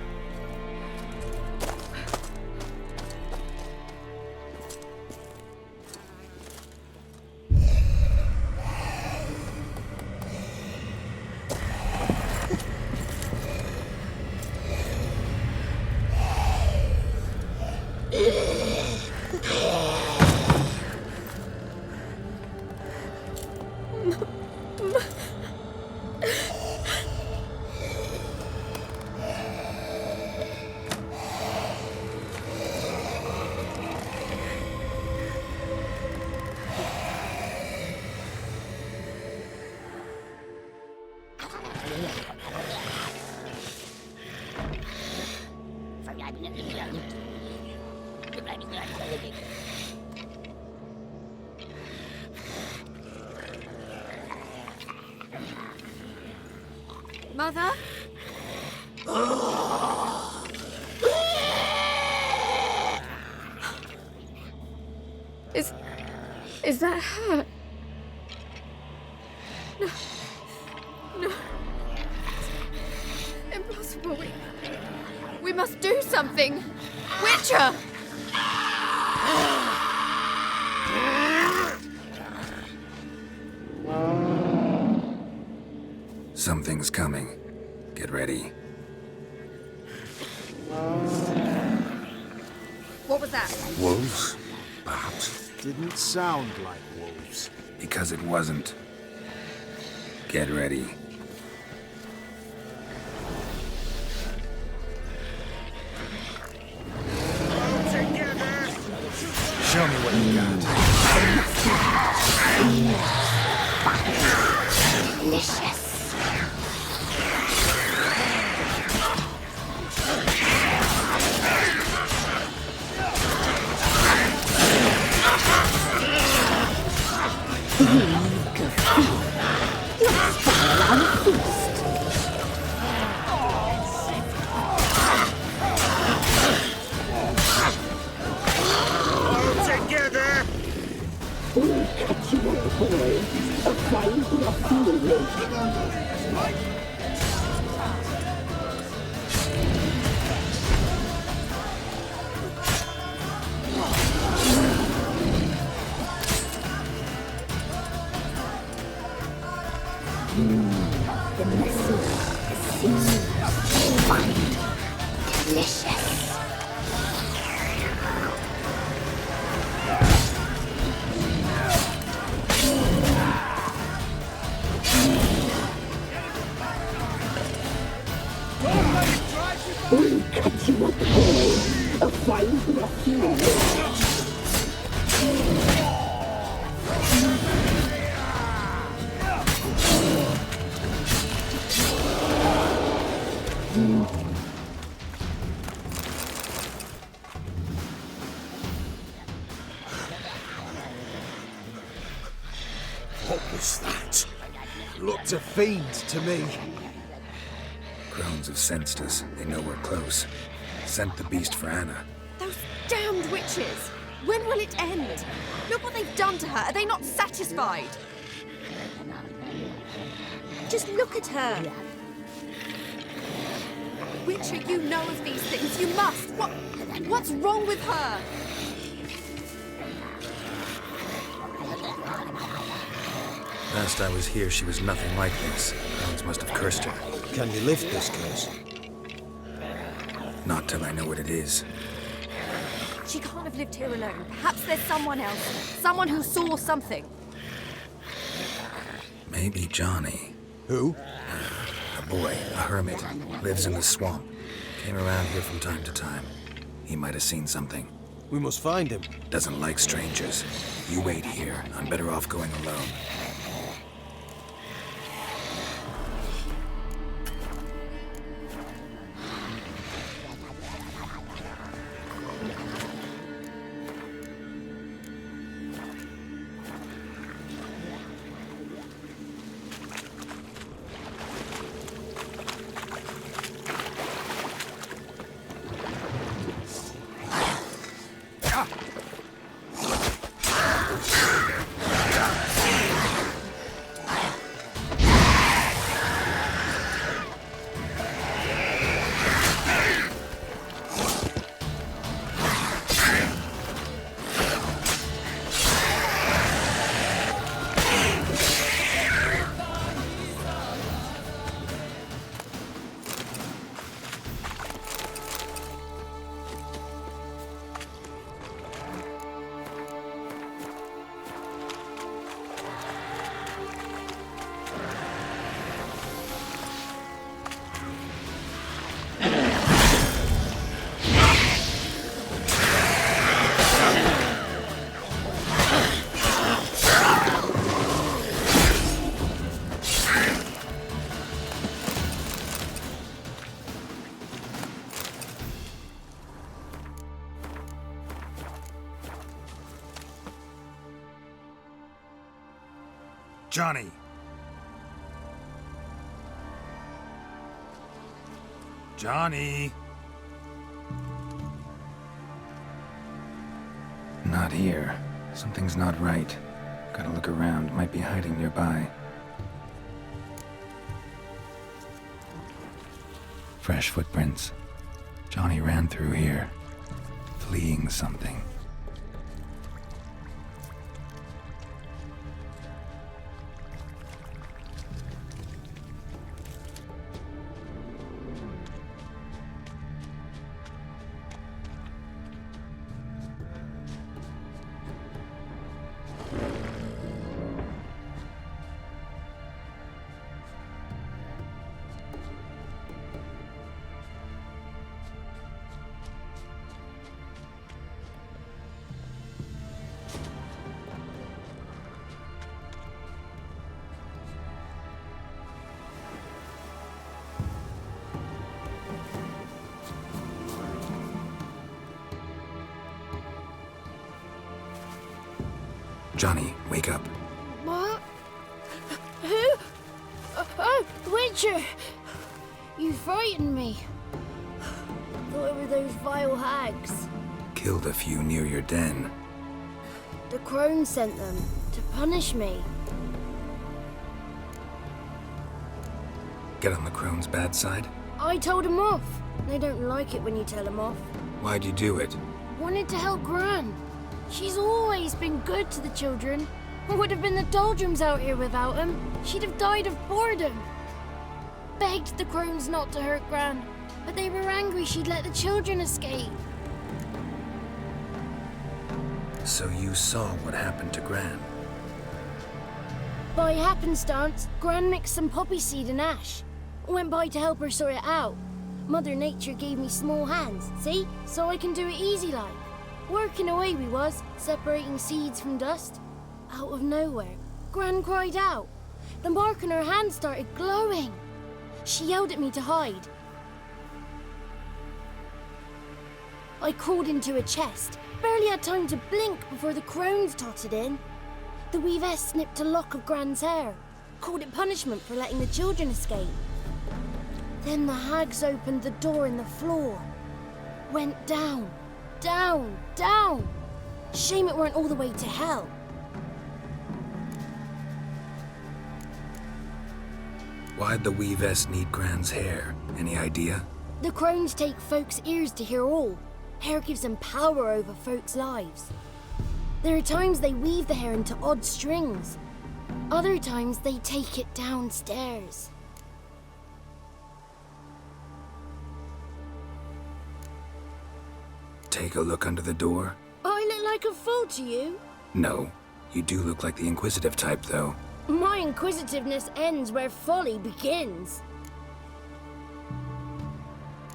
Mother? Is that her? No. No. Impossible. We must do something. Witcher! Something's coming. Get ready. What was that? Wolves? Perhaps. Didn't sound like wolves. Because it wasn't. Get ready. Show me what you got. Delicious. boy, a fine ruffian. The message seems fine, delicious. We'll cut you up, boy. A fine ruffian. What was that? Looked a fiend to me. Crones have sensed us. They know we're close. Sent the beast for Anna. Those damned witches! When will it end? Look what they've done to her. Are they not satisfied? Just look at her. Witcher, you know of these things. You must. What's wrong with her? Last I was here, she was nothing like this. Crones must have cursed her. Can you lift this curse? Not till I know what it is. She can't have lived here alone. Perhaps there's someone else. Someone who saw something. Maybe Johnny. Who? A boy, a hermit. Lives in the swamp. Came around here from time to time. He might have seen something. We must find him. Doesn't like strangers. You wait here. I'm better off going alone. Johnny! Johnny! Not here. Something's not right. Gotta look around. Might be hiding nearby. Fresh footprints. Johnny ran through here, fleeing something. Johnny, wake up. What? Who? Oh, Witcher! You frightened me. Thought it were those vile hags. Killed a few near your den. The crone sent them to punish me. Get on the crone's bad side? I told them off. They don't like it when you tell them off. Why'd you do it? Wanted to help Gran. She's always been good to the children. It would have been the doldrums out here without him. She'd have died of boredom. Begged the crones not to hurt Gran, but they were angry she'd let the children escape. So you saw what happened to Gran? By happenstance, Gran mixed some poppy seed and ash. Went by to help her sort it out. Mother Nature gave me small hands, see? So I can do it easy like. Working away we was, separating seeds from dust. Out of nowhere, Gran cried out. The mark on her hand started glowing. She yelled at me to hide. I crawled into a chest. Barely had time to blink before the crones totted in. The weavess snipped a lock of Gran's hair. Called it punishment for letting the children escape. Then the hags opened the door in the floor. Went down, down, down. Shame it weren't all the way to hell. Why'd the weavess need Gran's hair? Any idea? The crones take folks' ears to hear all. Hair gives them power over folks' lives. There are times they weave the hair into odd strings. Other times they take it downstairs. Take a look under the door? I look like a fool to you? No. You do look like the inquisitive type, though. My inquisitiveness ends where folly begins.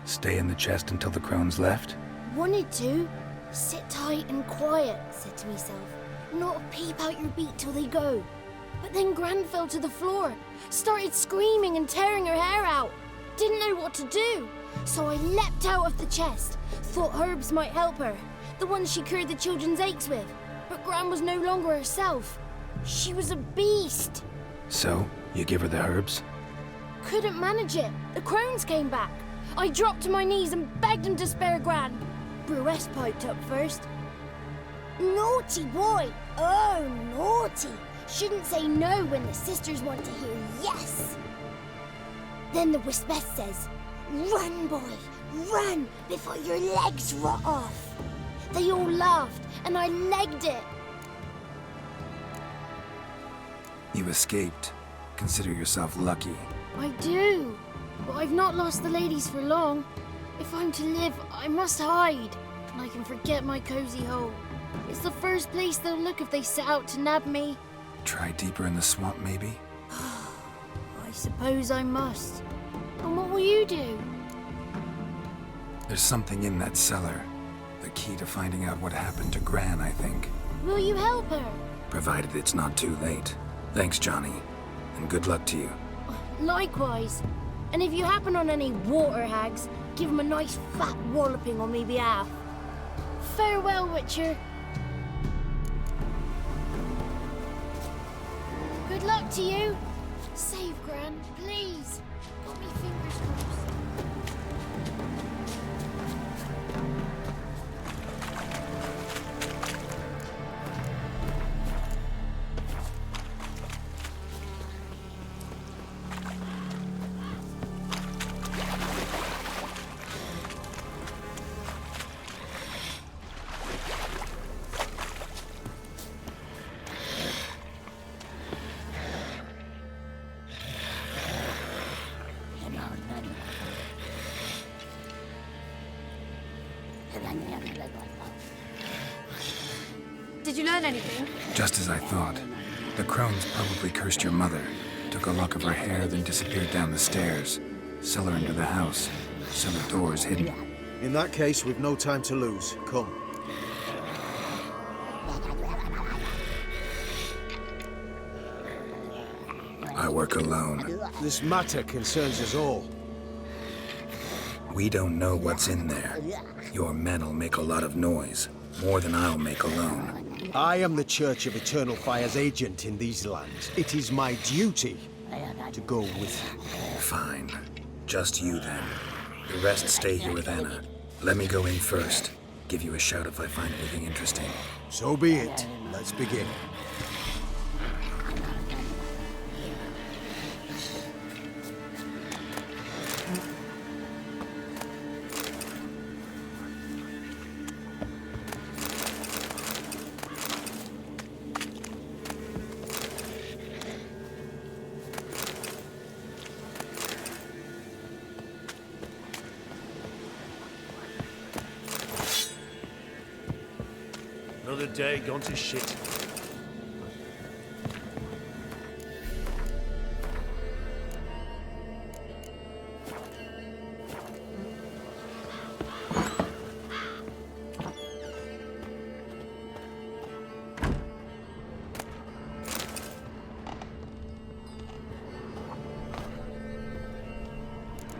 Stay in the chest until the crones left? Wanted to. Sit tight and quiet, said to myself. Not peep out your beak till they go. But then Gran fell to the floor. Started screaming and tearing her hair out. Didn't know what to do. So I leapt out of the chest. Thought herbs might help her. The ones she cured the children's aches with. But Gran was no longer herself. She was a beast. So, you give her the herbs? Couldn't manage it. The crones came back. I dropped to my knees and begged them to spare Gran. Brewess piped up first. Naughty boy. Oh, naughty. Shouldn't say no when the sisters want to hear yes. Then the Wispess says, run, boy, run before your legs rot off. They all laughed and I legged it. You escaped. Consider yourself lucky. I do, but I've not lost the ladies for long. If I'm to live, I must hide, and I can forget my cozy hole. It's the first place they'll look if they set out to nab me. Try deeper in the swamp, maybe? I suppose I must. And what will you do? There's something in that cellar. The key to finding out what happened to Gran, I think. Will you help her? Provided it's not too late. Thanks, Johnny. And good luck to you. Likewise. And if you happen on any water hags, give them a nice fat walloping on me behalf. Farewell, Witcher. Good luck to you. Save Gran, please. Got me fingers crossed. Did you learn anything? Just as I thought. The crones probably cursed your mother, took a lock of her hair, then disappeared down the stairs. Cellar into the house. Cellar doors hidden. In that case, we've no time to lose. Come. I work alone. This matter concerns us all. We don't know what's in there. Your men'll make a lot of noise. More than I'll make alone. I am the Church of Eternal Fire's agent in these lands. It is my duty to go with you. Fine. Just you then. The rest stay here with Anna. Let me go in first. Give you a shout if I find anything interesting. So be it. Let's begin. Another day gone to shit.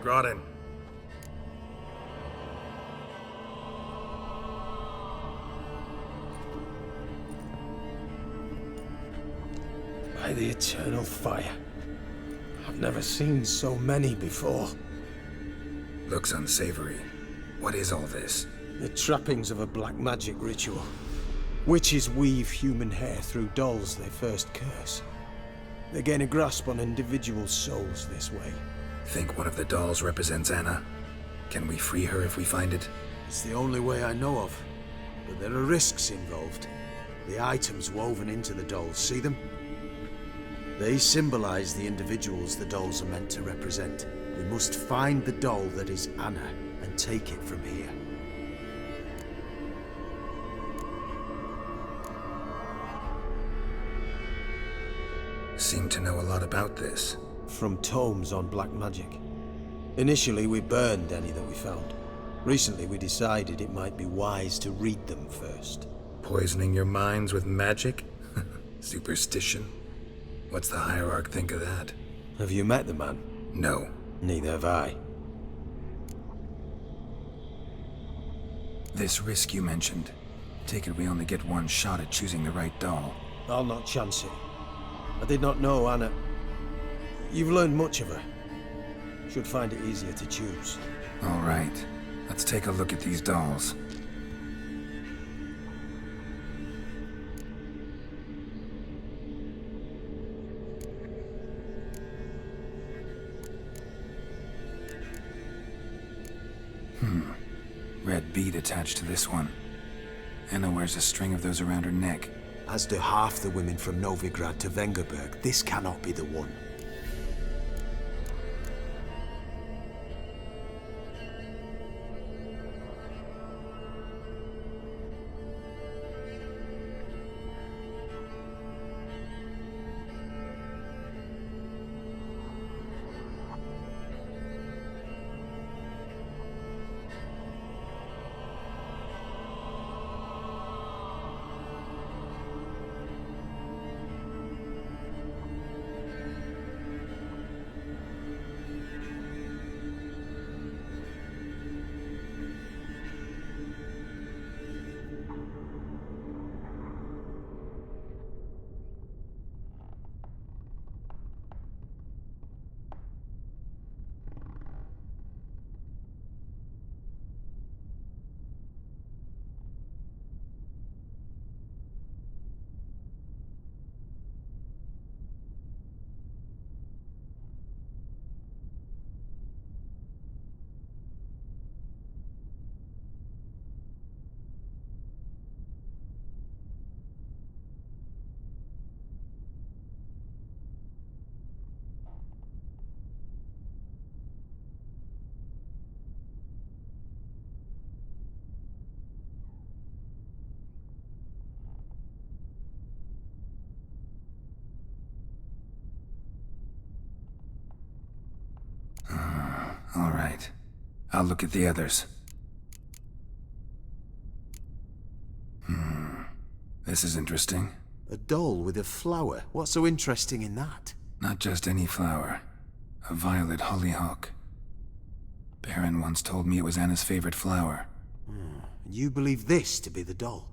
Groden. By the eternal fire. I've never seen so many before. Looks unsavory. What is all this? The trappings of a black magic ritual. Witches weave human hair through dolls they first curse. They gain a grasp on individual souls this way. Think one of the dolls represents Anna? Can we free her if we find it? It's the only way I know of. But there are risks involved. The items woven into the dolls, see them? They symbolize the individuals the dolls are meant to represent. We must find the doll that is Anna and take it from here. Seem to know a lot about this. From tomes on black magic. Initially, we burned any that we found. Recently, we decided it might be wise to read them first. Poisoning your minds with magic? Superstition? What's the hierarch think of that? Have you met the man? No. Neither have I. This risk you mentioned. Take it we only get one shot at choosing the right doll. I'll not chance it. I did not know Anna. You've learned much of her. Should find it easier to choose. All right. Let's take a look at these dolls. Red bead attached to this one. Anna wears a string of those around her neck. As do half the women from Novigrad to Vengerberg, this cannot be the one. All right. I'll look at the others. This is interesting. A doll with a flower. What's so interesting in that? Not just any flower. A violet hollyhock. Baron once told me it was Anna's favorite flower. And you believe this to be the doll?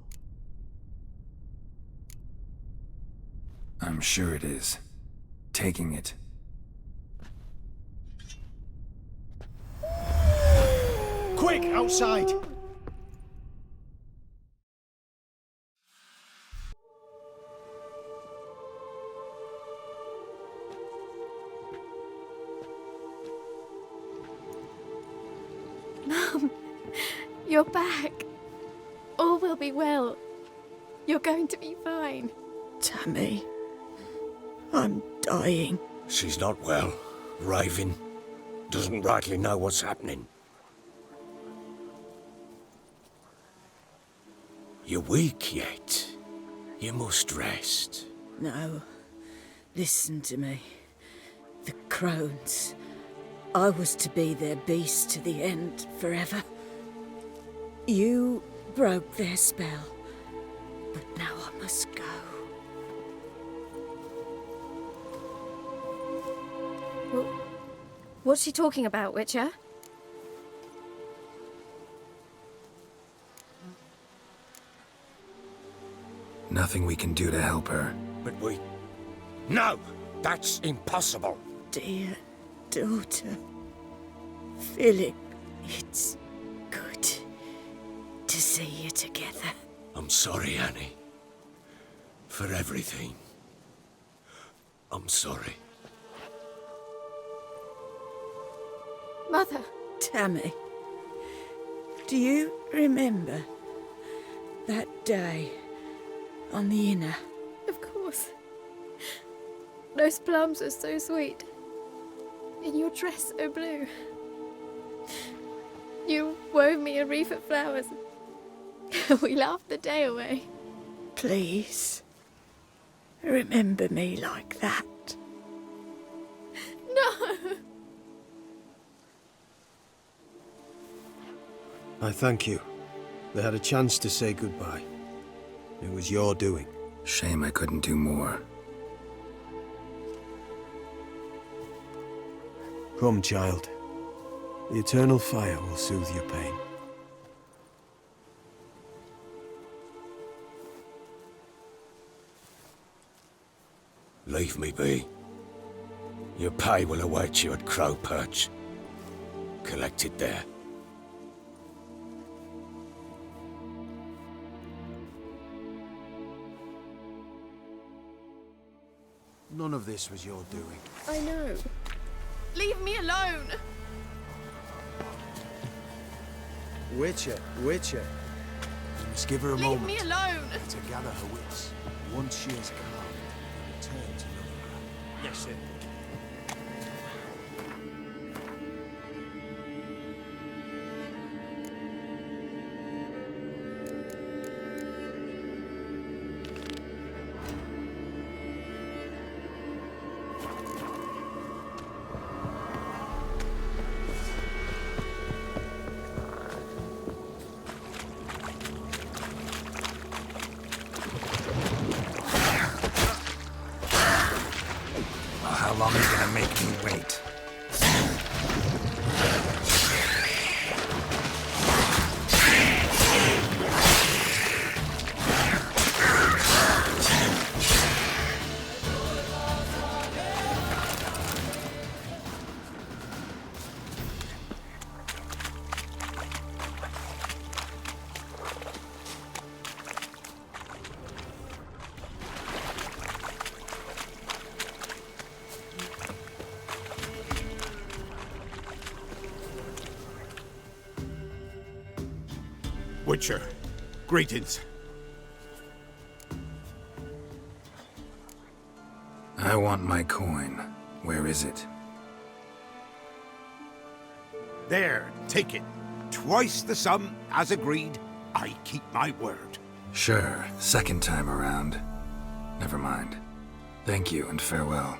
I'm sure it is. Taking it. Quick, outside! You're back. All will be well. You're going to be fine. Tammy, I'm dying. She's not well. Raving. Doesn't rightly know what's happening. You're weak yet. You must rest. No. Listen to me. The crones. I was to be their beast to the end, forever. You broke their spell. But now I must go. What's she talking about, Witcher? Nothing we can do to help her. But we... No! That's impossible! Dear daughter, Philip, it's good to see you together. I'm sorry, Annie. For everything. I'm sorry. Mother! Tammy, do you remember that day on the Inner? Of course. Those plums are so sweet. In your dress so blue. You wove me a wreath of flowers. We laughed the day away. Please, remember me like that. No! I thank you. They had a chance to say goodbye. It was your doing. Shame I couldn't do more. Come, child. The eternal fire will soothe your pain. Leave me be. Your pay will await you at Crow Perch. Collect it there. None of this was your doing. I know. Leave me alone! Witcher, Witcher. You must give her a moment. Leave me alone! To gather her wits. Once she is calm, return to Novigrad. Yes, sir. How long are you gonna make me wait? Witcher, greetings. I want my coin. Where is it? There, take it. Twice the sum, as agreed. I keep my word. Sure, second time around. Never mind. Thank you and farewell.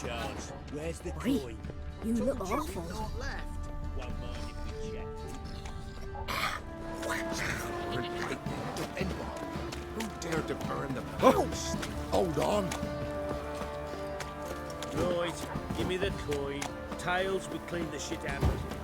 Charles. Where's the Oi, coin? you look awful. Won't mind if we check. Who dared to burn the post? Hold on. Right, give me the coin. Tails, we clean the shit out of it.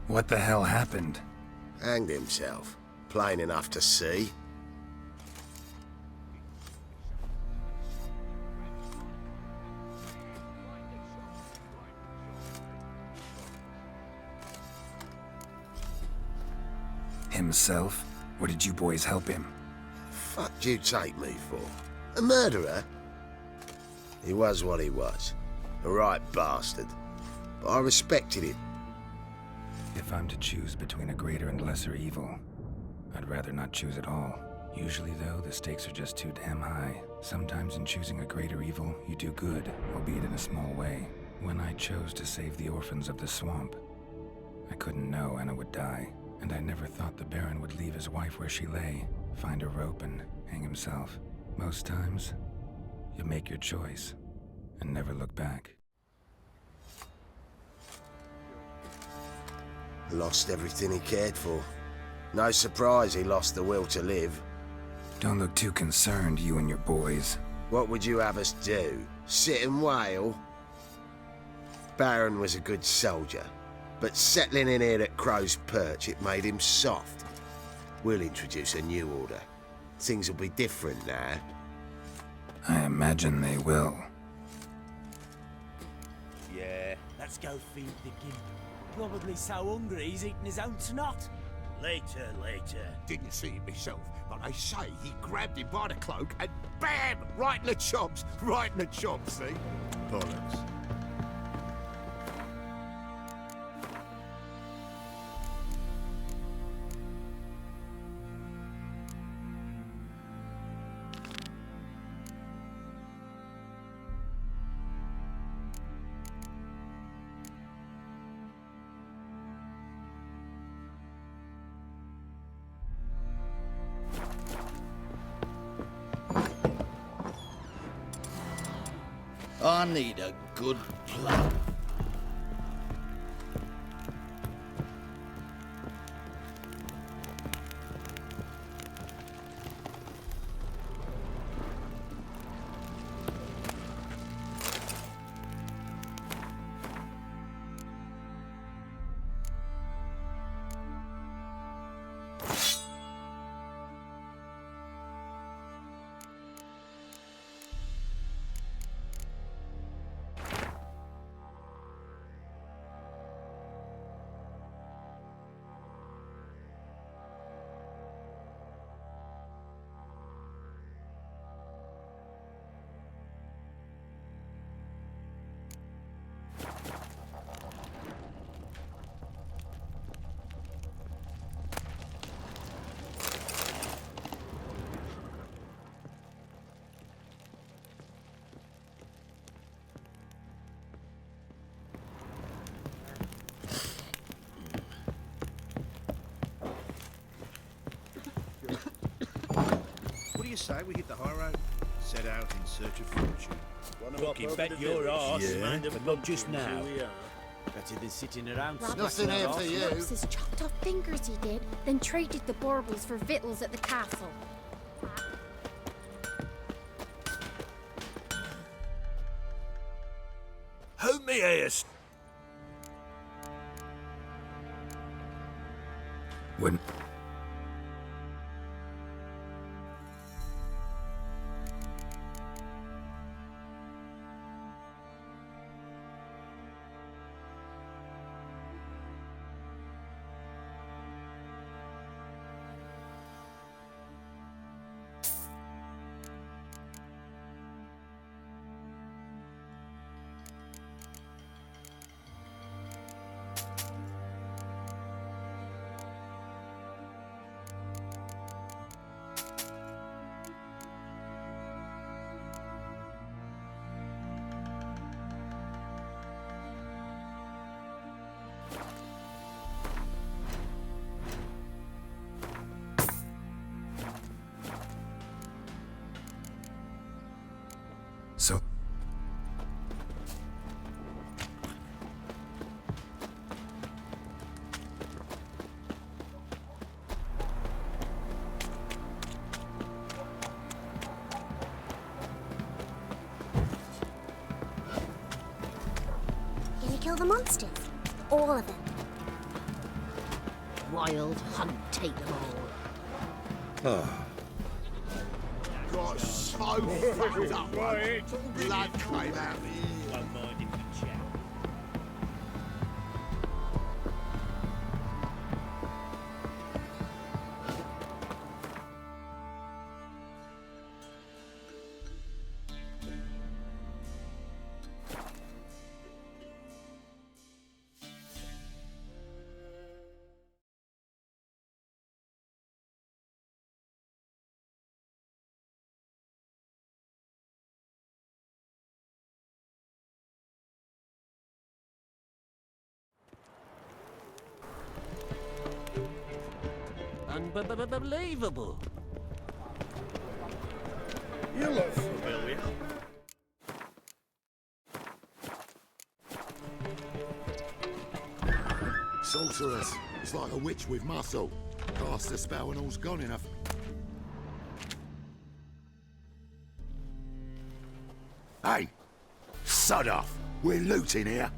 What the hell happened? Hanged himself. Plain enough to see. Himself? Or did you boys help him? Fuck do you take me for? A murderer? He was what he was. A right bastard. But I respected him. If I'm to choose between a greater and lesser evil, I'd rather not choose at all. Usually, though, the stakes are just too damn high. Sometimes in choosing a greater evil, you do good, albeit in a small way. When I chose to save the orphans of the swamp, I couldn't know Anna would die, and I never thought the Baron would leave his wife where she lay, find a rope and hang himself. Most times, you make your choice and never look back. Lost everything he cared for. No surprise he lost the will to live. Don't look too concerned, you and your boys. What would you have us do? Sit and wail? Baron was a good soldier, but settling in here at Crow's Perch, it made him soft. We'll introduce a new order. Things will be different now. I imagine they will. Yeah, let's go feed the gimp. Probably so hungry he's eating his own snot. Later. Didn't see it myself, but I say he grabbed him by the cloak and BAM! Right in the chops! Right in the chops, see? Bollocks. I need a good plan. What do you say we hit the high road? Set out in search of fortune. Fucking bet your arse, Yeah. but not just now. Better than sitting around. Nothing here for you. His chopped off fingers he did, then traded the baubles for victuals at the castle. Who me ears? Wouldn't... kill the monsters. All of them. Wild hunt take them all. Oh. Got so fucked up, right? Blood came out of the ear. Don't mind if you chat. Unbelievable. You look familiar. Sorceress. It's like a witch with muscle. Cast a spell and all's gone enough. Hey! Sod off! We're looting here.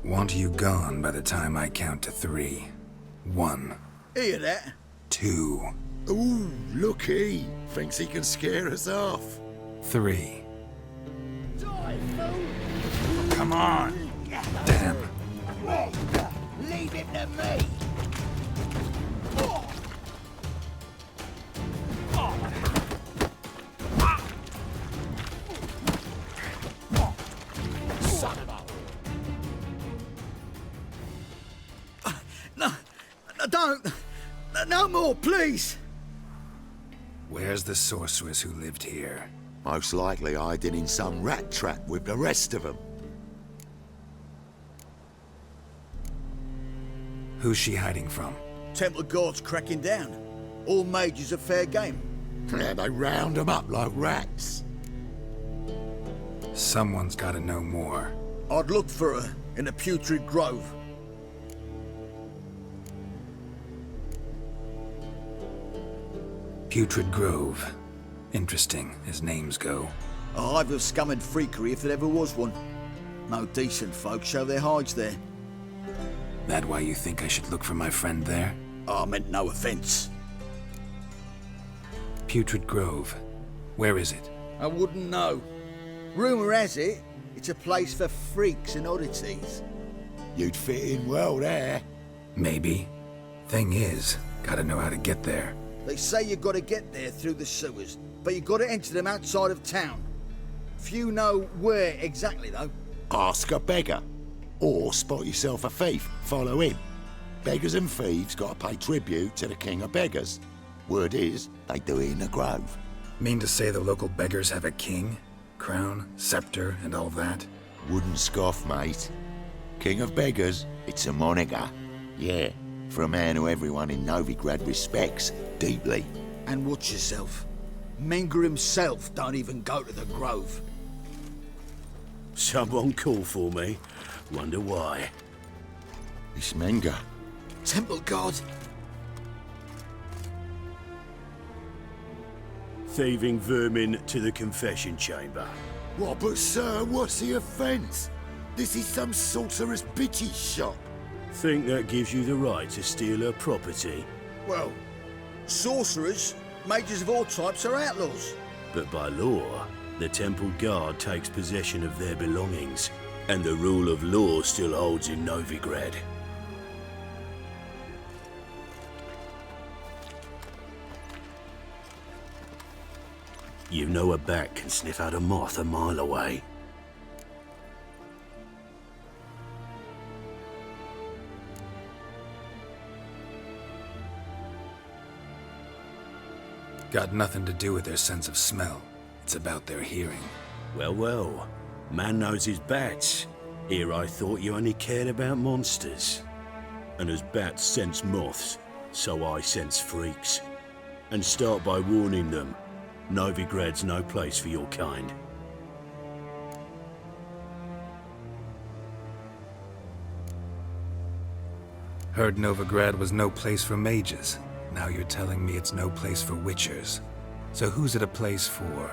Want you gone by the time I count to 3. 1. Hear that? 2. Ooh, look he! Thinks he can scare us off. 3. Come on! Damn. Leave him to me! Son of a... No, don't! No more, please! Where's the sorceress who lived here? Most likely hiding in some rat trap with the rest of them. Who's she hiding from? Temple guards cracking down. All mages are fair game. Yeah, they round them up like rats. Someone's gotta know more. I'd look for her in the Putrid Grove. Putrid Grove. Interesting, as names go. A hive of scum and freakery if there ever was one. No decent folk show their hides there. That why you think I should look for my friend there? I meant no offense. Putrid Grove. Where is it? I wouldn't know. Rumour has it, it's a place for freaks and oddities. You'd fit in well there. Maybe. Thing is, gotta know how to get there. They say you gotta get there through the sewers, but you gotta enter them outside of town. Few know where exactly, though. Ask a beggar. Or spot yourself a thief, follow him. Beggars and thieves gotta pay tribute to the king of beggars. Word is, they do it in the grove. Mean to say the local beggars have a king? Crown, scepter, and all that? Wouldn't scoff, mate. King of beggars, it's a moniker. Yeah, for a man who everyone in Novigrad respects deeply. And watch yourself. Menger himself don't even go to the grove. Someone call for me. Wonder why. It's Menger. Temple God. Thieving vermin to the confession chamber. What, but sir, what's the offence? This is some sorcerer's bitch's shop. Think that gives you the right to steal her property? Well, sorcerers, mages of all types are outlaws. But by law, the temple guard takes possession of their belongings, and the rule of law still holds in Novigrad. You know a bat can sniff out a moth a mile away. Got nothing to do with their sense of smell. It's about their hearing. Well, well. Man knows his bats. Here I thought you only cared about monsters. And as bats sense moths, so I sense freaks. And start by warning them. Novigrad's no place for your kind. Heard Novigrad was no place for mages. Now you're telling me it's no place for witchers. So who's it a place for?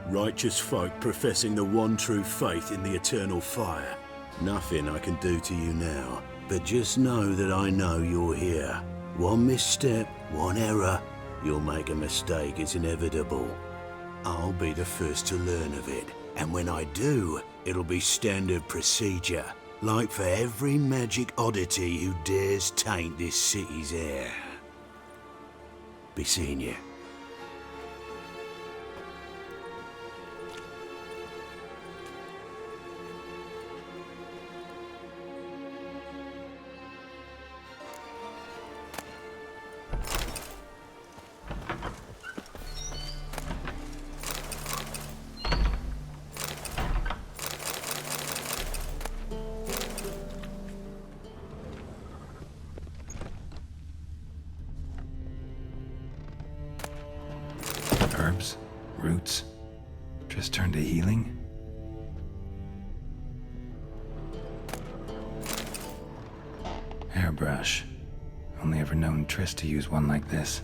Righteous folk professing the one true faith in the eternal fire. Nothing I can do to you now, but just know that I know you're here. One misstep, one error, you'll make a mistake, it's inevitable. I'll be the first to learn of it, and when I do, it'll be standard procedure, like for every magic oddity who dares taint this city's air. Be seeing you. Herbs, roots, just turn to healing? Hairbrush. Only ever known Triss to use one like this.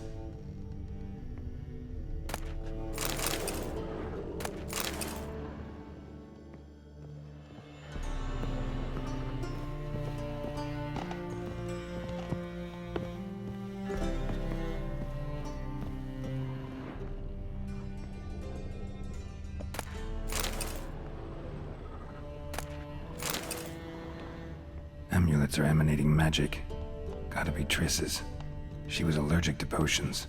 Amulets are emanating magic. Gotta be Triss's. She was allergic to potions.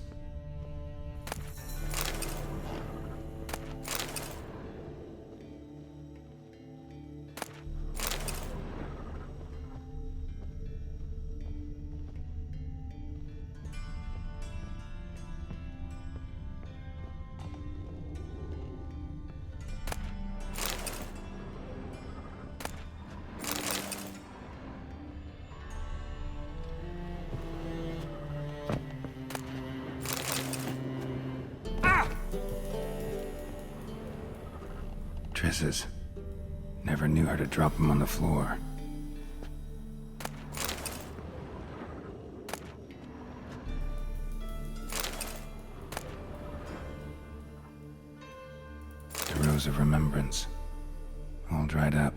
Triss's. Never knew her to drop them on the floor. The Rose of Remembrance. All dried up.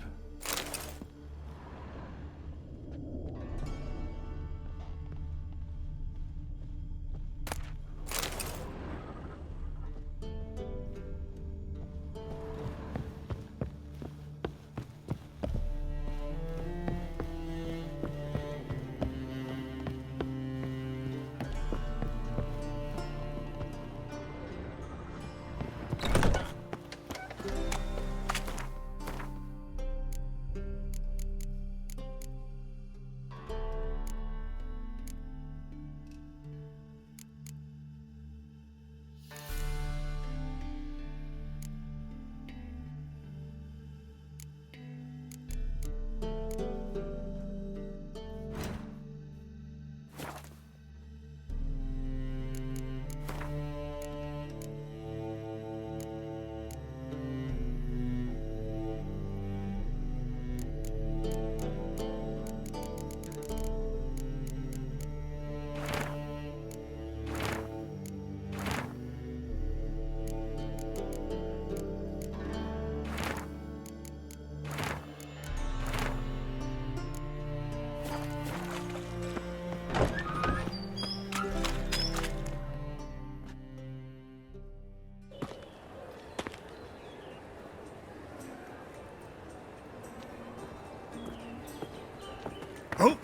Oh,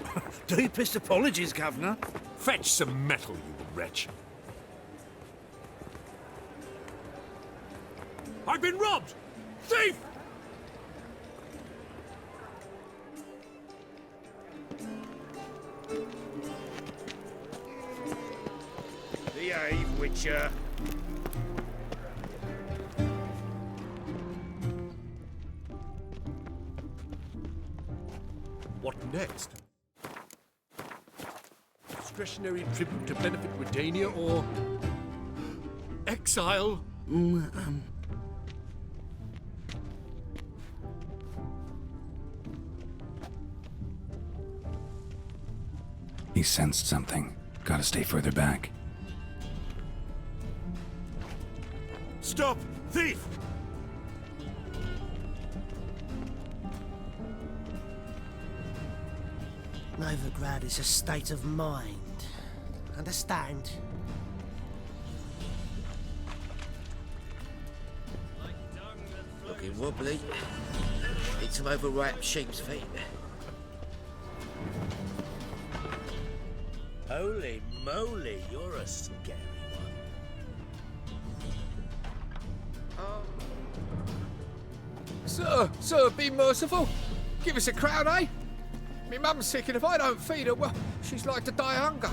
deepest apologies, Governor. Fetch some metal, you wretch. I've been robbed! Thief! Behave, Witcher. What next? Discretionary tribute to benefit Redania or exile? He sensed something. Gotta stay further back. Stop! Thief! Novigrad is a state of mind. Understand? Looking wobbly. Need some overripe sheep's feet. Holy moly, you're a scary one. Sir, be merciful. Give us a crown, eh? Me mum's sick, and if I don't feed her, well, she's like to die of hunger.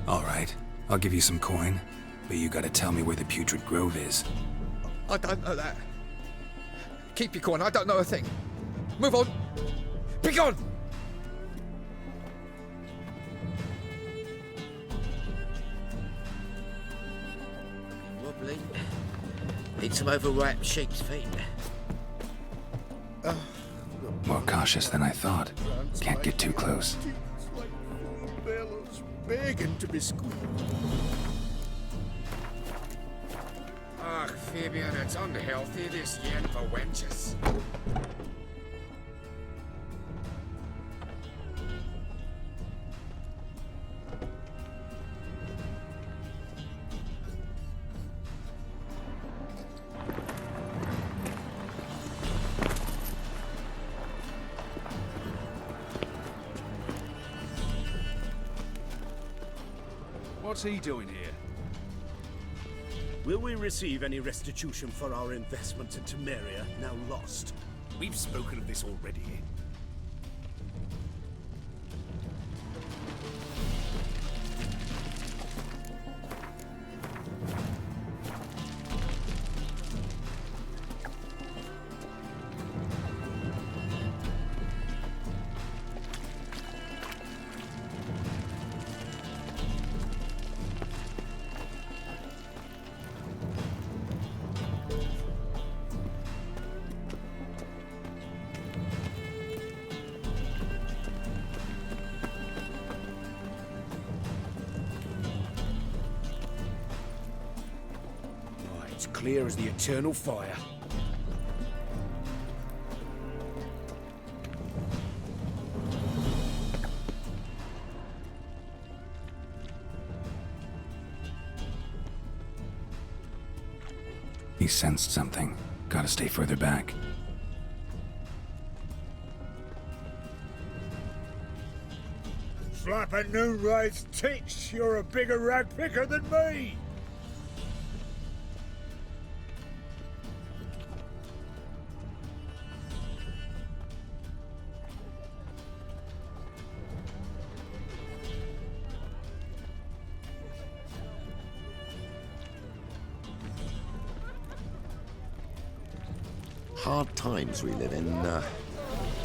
All right, I'll give you some coin, but you gotta tell me where the Putrid Grove is. I don't know that. Keep your coin, I don't know a thing. Move on. Be gone! Wobbly. Need some overripe sheep's feet. More cautious than I thought. Can't get too close. Begging to be squeezed. Ach, Fabian, it's unhealthy, this yen for wenches. What's he doing here? Will we receive any restitution for our investment in Temeria, now lost? We've spoken of this already. It's clear as the eternal fire. He sensed something. Gotta stay further back. Flapping Noonride's tits, you're a bigger rag picker than me! Hard times we live in,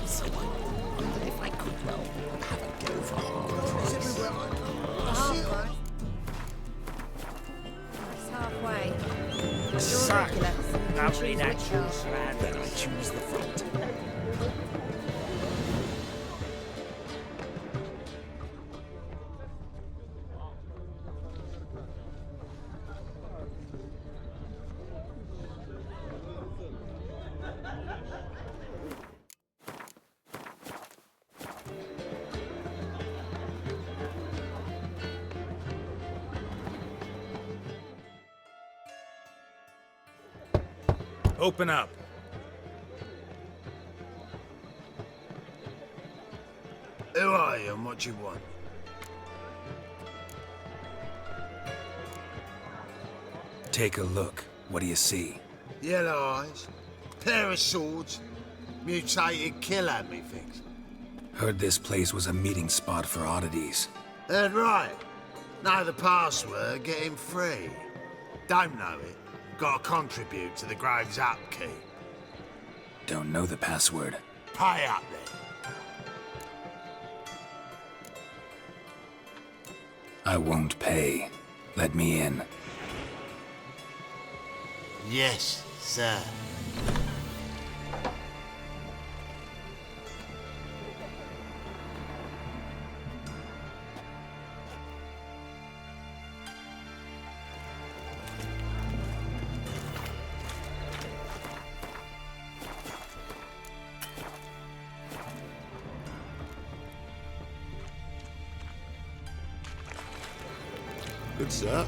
so I wondered if I could, well, have a go for hard price. It's halfway. Sack! You're regular. Lovely natural slab, then I choose the front. Open up. Who are you and what do you want? Take a look. What do you see? Yellow eyes, pair of swords, mutated killer, methinks. Heard this place was a meeting spot for oddities. Heard right. Know the password, get him free. Don't know it. Gotta contribute to the Grove's upkeep. Don't know the password. Pay up then. I won't pay. Let me in. Yes, sir. Good, sir.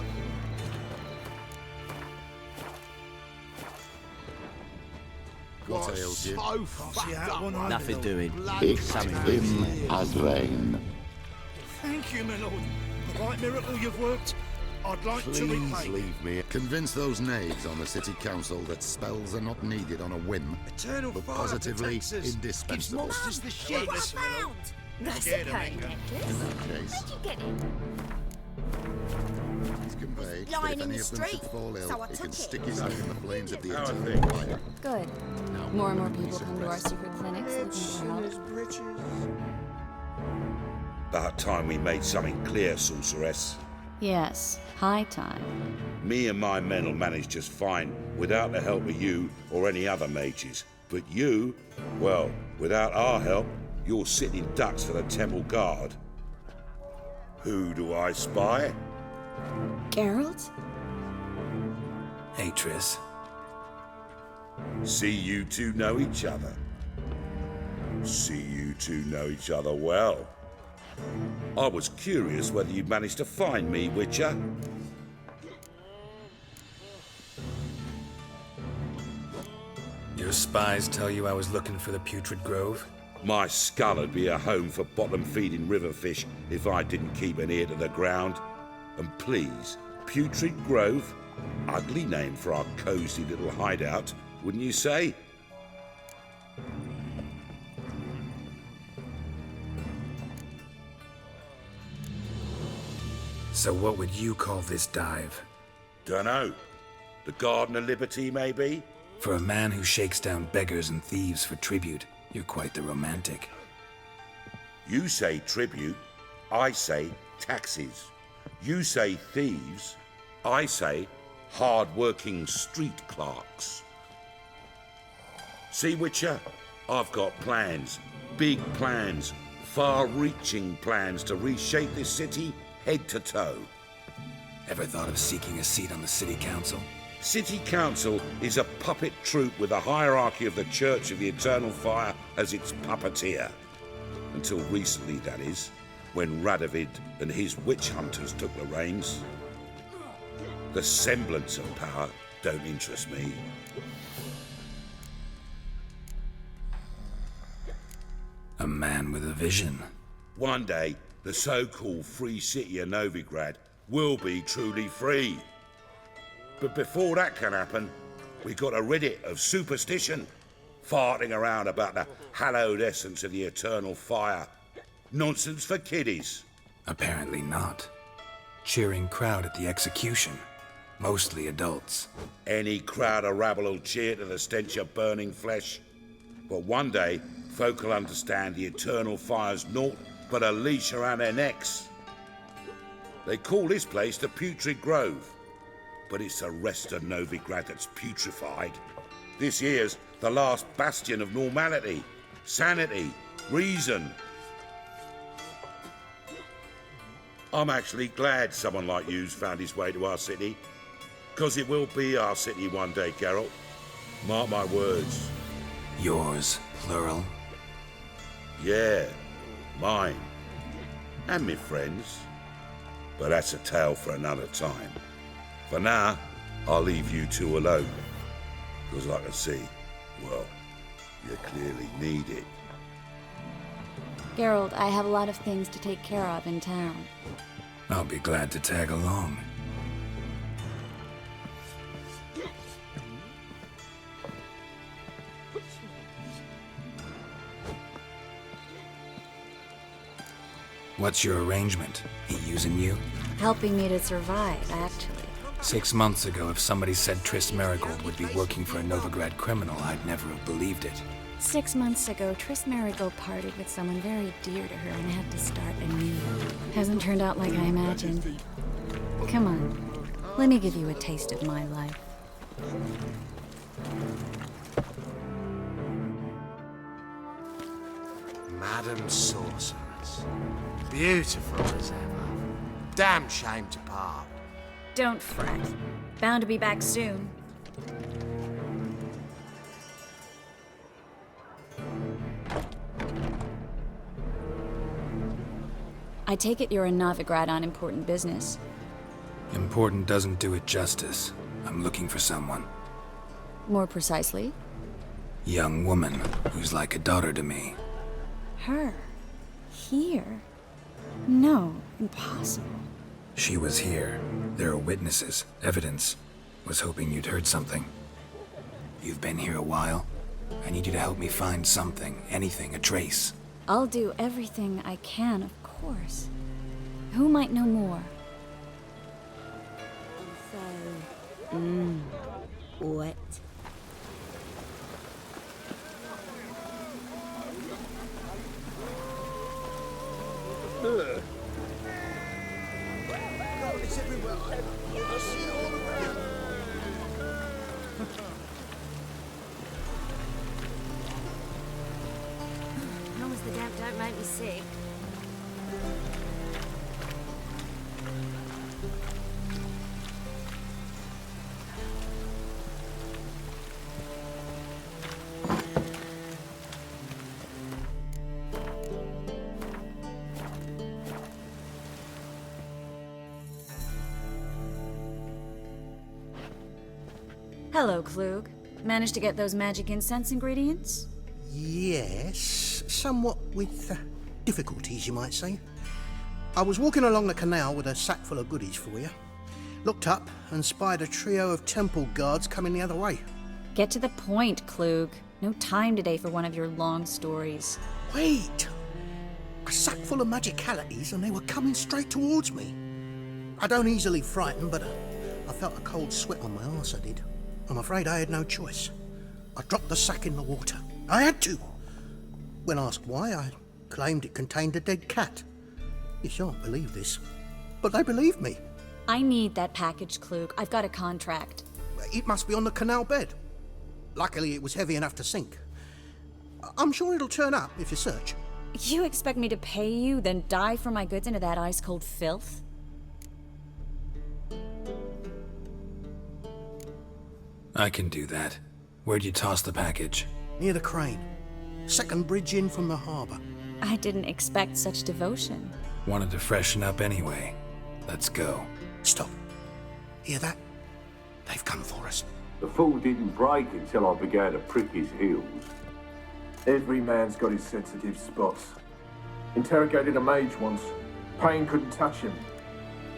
What ails you? Nothing doing. It's him as rain. Thank you, my lord. A right miracle you've worked. I'd like to repay. Leave me. Convince those knaves on the city council that spells are not needed on a whim, Eternal but fire positively protects us. Gives indispensable. monsters the shakes. That's a Scared of party anger. necklace. In that case, Where'd you get it? he's conveyed that lying if in any the of them should street, fall so ill, I he took can it. stick his head in the flames of the How are eternal things? fire. Good. More and more people come to our secret clinics looking for help. About time we made something clear, sorceress. Yes, high time. Me and my men will manage just fine without the help of you or any other mages. But you, well, without our help, you're sitting ducks for the temple guard. Who do I spy? Geralt? Hey, Triss. See you two know each other. See you two know each other well. I was curious whether you'd managed to find me, Witcher. Your spies tell you I was looking for the Putrid Grove? My skull would be a home for bottom-feeding river fish if I didn't keep an ear to the ground. And please, Putrid Grove? Ugly name for our cozy little hideout, wouldn't you say? So what would you call this dive? Dunno. The Garden of Liberty, maybe? For a man who shakes down beggars and thieves for tribute, you're quite the romantic. You say tribute, I say taxes. You say thieves, I say hard-working street clerks. See, Witcher, I've got plans, big plans, far-reaching plans to reshape this city head to toe. Ever thought of seeking a seat on the city council? City Council is a puppet troupe with the hierarchy of the Church of the Eternal Fire as its puppeteer. Until recently, that is, when Radovid and his witch hunters took the reins. The semblance of power don't interest me. A man with a vision. One day, the so-called free city of Novigrad will be truly free. But before that can happen, we got to rid it of superstition, farting around about the hallowed essence of the eternal fire. Nonsense for kiddies. Apparently not. Cheering crowd at the execution. Mostly adults. Any crowd of rabble will cheer to the stench of burning flesh. But one day, folk will understand the eternal fire's naught but a leash around their necks. They call this place the Putrid Grove. But it's the rest of Novigrad that's putrefied. This here's the last bastion of normality, sanity, reason. I'm actually glad someone like you's found his way to our city. 'Cause it will be our city one day, Geralt. Mark my words. Yours, plural. Yeah, mine. And me friends. But that's a tale for another time. For now, I'll leave you two alone. 'Cause I can see, well, you clearly need it. Geralt, I have a lot of things to take care of in town. I'll be glad to tag along. What's your arrangement? He using you? Helping me to survive, actually. 6 months ago, if somebody said Triss Marigold would be working for a Novigrad criminal, I'd never have believed it. 6 months ago, Triss Marigold parted with someone very dear to her and had to start anew. Hasn't turned out like I imagined. Come on, let me give you a taste of my life. Madam Sorceress. Beautiful as ever. Damn shame to part. Don't fret. Bound to be back soon. I take it you're in Novigrad on important business. Important doesn't do it justice. I'm looking for someone. More precisely? Young woman who's like a daughter to me. Her? Here? No, impossible. She was here. There are witnesses, evidence. Was hoping you'd heard something. You've been here a while. I need you to help me find something, anything, a trace. I'll do everything I can, of course. Who might know more? So, what? It's everywhere. I see it all around. As long as the damp don't make me sick. Hello, Klug. Managed to get those magic incense ingredients? Yes, somewhat with difficulties, you might say. I was walking along the canal with a sack full of goodies for you. Looked up and spied a trio of temple guards coming the other way. Get to the point, Klug. No time today for one of your long stories. Wait! A sack full of magicalities and they were coming straight towards me. I don't easily frighten, but I felt a cold sweat on my arse, I did. I'm afraid I had no choice. I dropped the sack in the water. I had to. When asked why, I claimed it contained a dead cat. You shan't believe this, but they believed me. I need that package, Klug. I've got a contract. It must be on the canal bed. Luckily, it was heavy enough to sink. I'm sure it'll turn up if you search. You expect me to pay you, then dive for my goods into that ice-cold filth? I can do that. Where'd you toss the package? Near the crane. Second bridge in from the harbour. I didn't expect such devotion. Wanted to freshen up anyway. Let's go. Stop. Hear that? They've come for us. The fall didn't break until I began to prick his heels. Every man's got his sensitive spots. Interrogated a mage once. Pain couldn't touch him.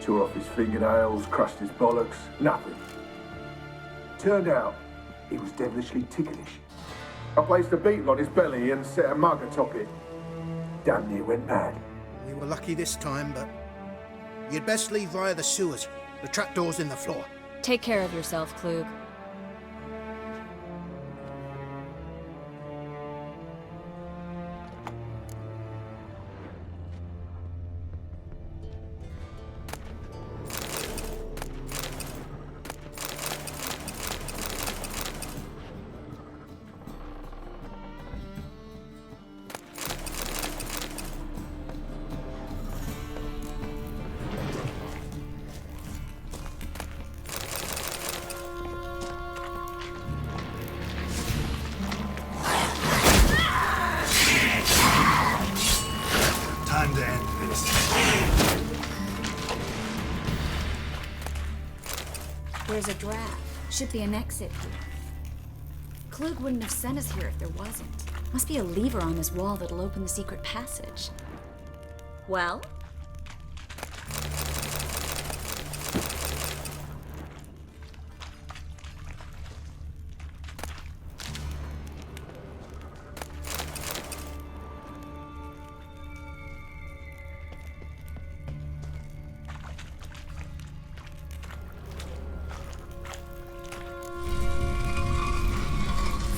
Tore off his fingernails, crushed his bollocks, nothing. Turned out, he was devilishly ticklish. I placed a beetle on his belly and set a mug atop it. Damn near went mad. We were lucky this time, but you'd best leave via the sewers. The trapdoor's in the floor. Take care of yourself, Klug. Time to end this. There's a draft. Should be an exit here. Klug wouldn't have sent us here if there wasn't. Must be a lever on this wall that'll open the secret passage. Well?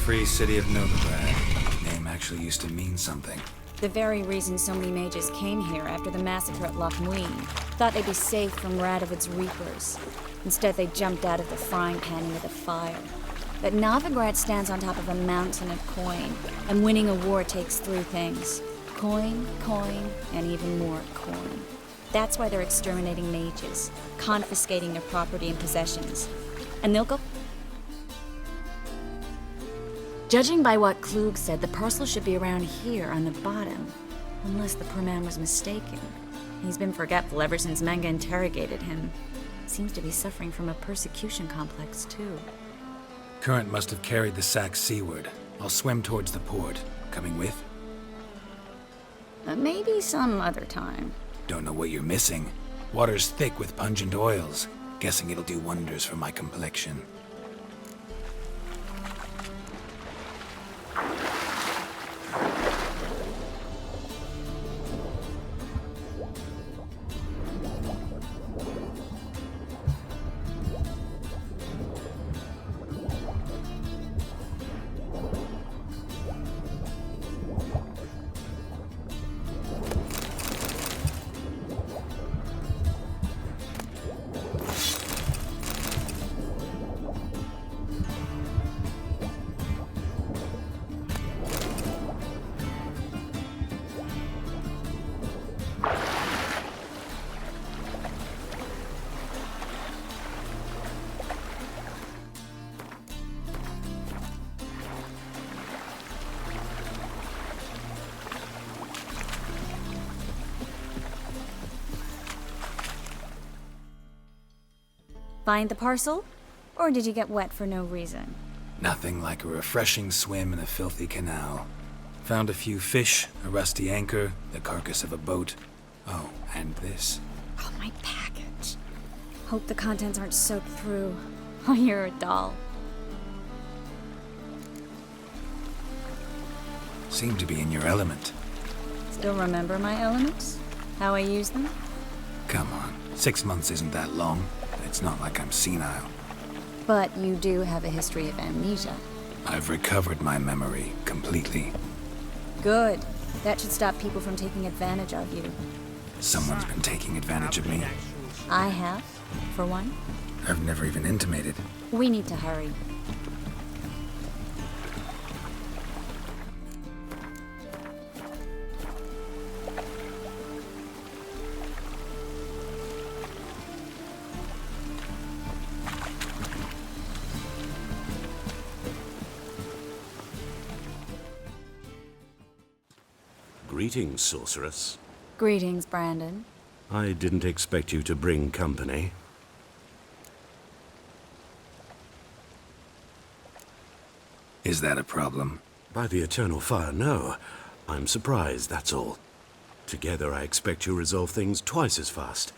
Free City of Novigrad. Name actually used to mean something. The very reason so many mages came here after the massacre at Loch Muin. Thought they'd be safe from Radovid's reapers. Instead, they jumped out of the frying pan into the fire. But Novigrad stands on top of a mountain of coin, and winning a war takes three things. Coin, coin, and even more coin. That's why they're exterminating mages, confiscating their property and possessions. And they'll go... Judging by what Klug said, the parcel should be around here on the bottom. Unless the poor man was mistaken. He's been forgetful ever since Manga interrogated him. Seems to be suffering from a persecution complex, too. Current must have carried the sack seaward. I'll swim towards the port. Coming with? Maybe some other time. Don't know what you're missing. Water's thick with pungent oils. Guessing it'll do wonders for my complexion. Find the parcel? Or did you get wet for no reason? Nothing like a refreshing swim in a filthy canal. Found a few fish, a rusty anchor, the carcass of a boat. Oh, and this. Oh, my package. Hope the contents aren't soaked through. Oh, you're a doll. Seem to be in your element. Still remember my elements? How I use them? Come on, 6 months isn't that long. It's not like I'm senile. But you do have a history of amnesia. I've recovered my memory completely. Good. That should stop people from taking advantage of you. Someone's been taking advantage of me. I have, for one. I've never even intimated. We need to hurry. Greetings, sorceress. Greetings, Brandon. I didn't expect you to bring company. Is that a problem? By the eternal fire, no. I'm surprised, that's all. Together, I expect you resolve things twice as fast.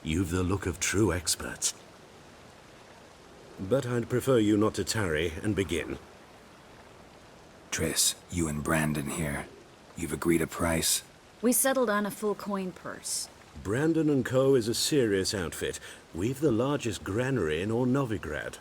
You've the look of true experts. But I'd prefer you not to tarry and begin. Triss, you and Brandon here. You've agreed a price? We settled on a full coin purse. Brandon & Co. is a serious outfit. We've the largest granary in all Novigrad.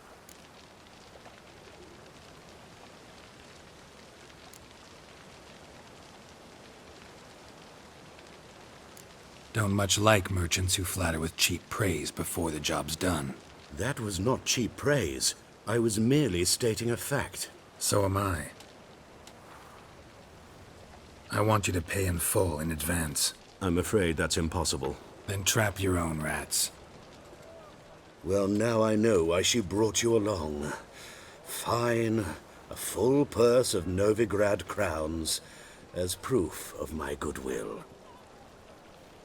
Don't much like merchants who flatter with cheap praise before the job's done. That was not cheap praise. I was merely stating a fact. So am I. I want you to pay in full in advance. I'm afraid that's impossible. Then trap your own rats. Well, now I know why she brought you along. Fine. A full purse of Novigrad crowns as proof of my goodwill.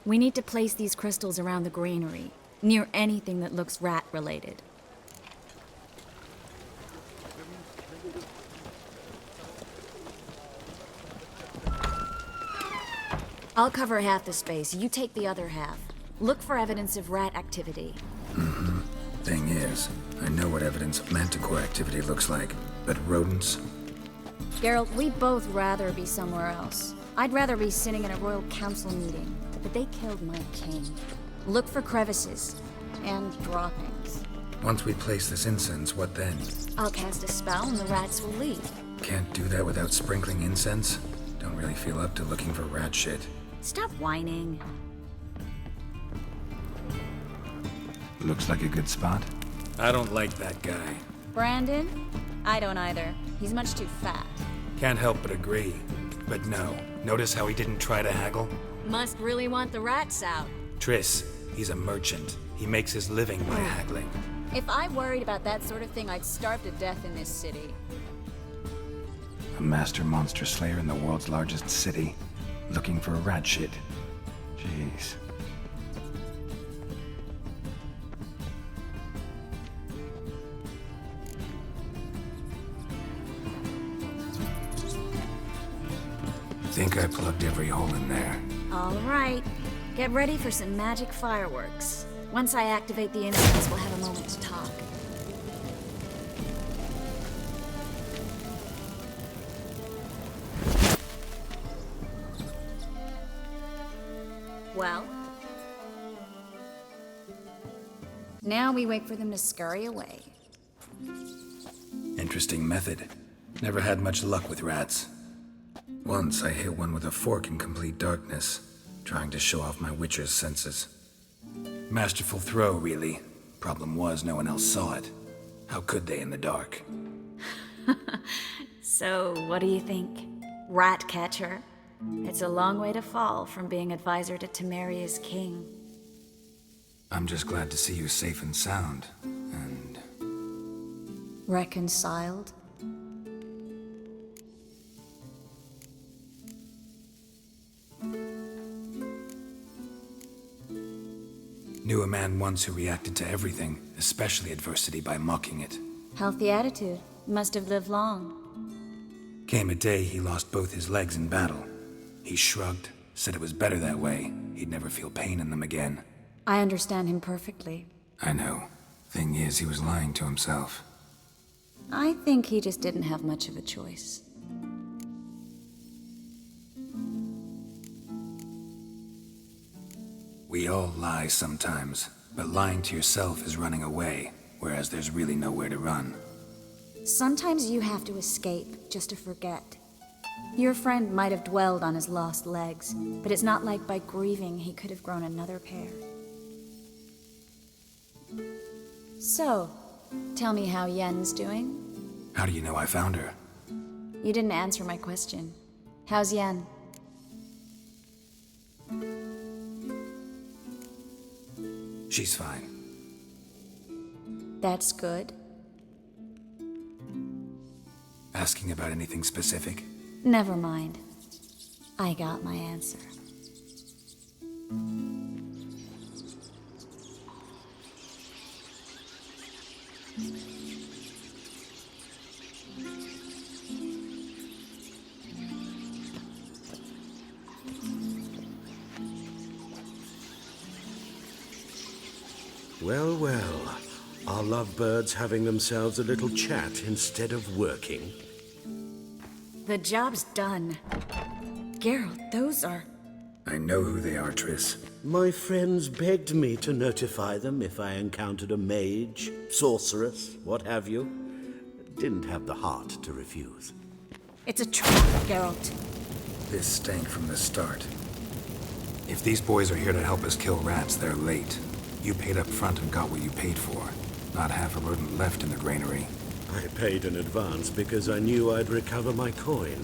We need to place these crystals around the granary, near anything that looks rat-related. I'll cover half the space, you take the other half. Look for evidence of rat activity. Mm-hmm. Thing is, I know what evidence of manticore activity looks like, but rodents? Geralt, we'd both rather be somewhere else. I'd rather be sitting in a royal council meeting, but they killed my king. Look for crevices and droppings. Once we place this incense, what then? I'll cast a spell and the rats will leave. Can't do that without sprinkling incense? Don't really feel up to looking for rat shit. Stop whining. Looks like a good spot. I don't like that guy. Brandon? I don't either. He's much too fat. Can't help but agree. But no. Notice how he didn't try to haggle? Must really want the rats out. Triss, he's a merchant. He makes his living by haggling. If I worried about that sort of thing, I'd starve to death in this city. A master monster slayer in the world's largest city. Looking for rat shit. Jeez. think I plugged every hole in there. All right. Get ready for some magic fireworks. Once I activate the instance, we'll have a moment to talk. Well? Now we wait for them to scurry away. Interesting method. Never had much luck with rats. Once I hit one with a fork in complete darkness, trying to show off my witcher's senses. Masterful throw, really. Problem was, no one else saw it. How could they in the dark? So, what do you think? Rat catcher? It's a long way to fall from being advisor to Temeria's king. I'm just glad to see you safe and sound, and... Reconciled? Knew a man once who reacted to everything, especially adversity, by mocking it. Healthy attitude. Must have lived long. Came a day he lost both his legs in battle. He shrugged, said it was better that way. He'd never feel pain in them again. I understand him perfectly. I know. Thing is, he was lying to himself. I think he just didn't have much of a choice. We all lie sometimes, but lying to yourself is running away, whereas there's really nowhere to run. Sometimes you have to escape, just to forget. Your friend might have dwelled on his lost legs, but it's not like by grieving he could have grown another pair. So, tell me how Yen's doing? How do you know I found her? You didn't answer my question. How's Yen? She's fine. That's good. Asking about anything specific? Never mind. I got my answer. Well, well. Are lovebirds having themselves a little chat instead of working? The job's done. Geralt, those are... I know who they are, Triss. My friends begged me to notify them if I encountered a mage, sorceress, what have you. Didn't have the heart to refuse. It's a trap, Geralt. This stank from the start. If these boys are here to help us kill rats, they're late. You paid up front and got what you paid for. Not half a rodent left in the granary. I paid in advance because I knew I'd recover my coin.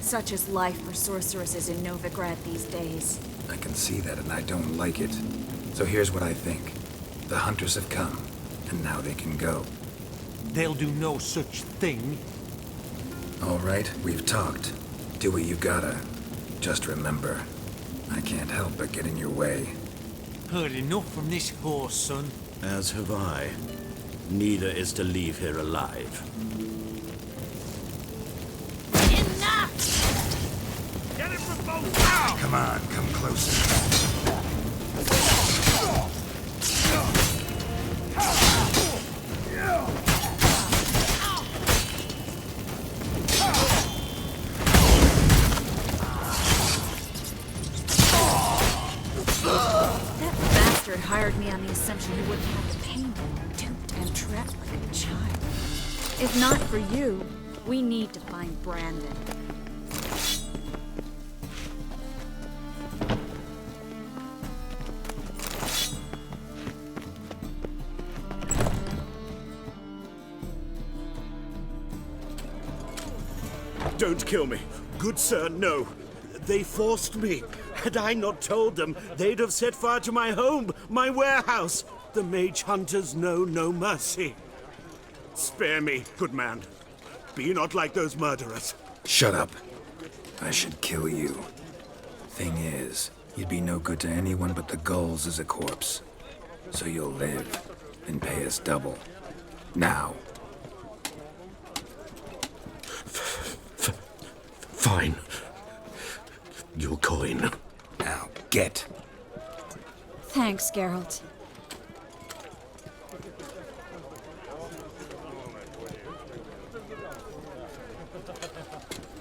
Such is life for sorceresses in Novigrad these days. I can see that, and I don't like it. So here's what I think. The hunters have come, and now they can go. They'll do no such thing. All right, we've talked. Do what you gotta. Just remember, I can't help but get in your way. Heard enough from this horse, son. As have I. Neither is to leave here alive. Enough! Get it from both now! Come on, come closer. Hired me on the assumption he wouldn't have to pay me, duped and trapped like a child. If not for you, we need to find Brandon. Don't kill me. Good sir, no. They forced me. Had I not told them, they'd have set fire to my home, my warehouse. The mage hunters know no mercy. Spare me, good man. Be not like those murderers. Shut up. I should kill you. Thing is, you'd be no good to anyone but the gulls as a corpse. So you'll live, and pay us double. Now. Fine. Your coin. Now, get. Thanks, Geralt.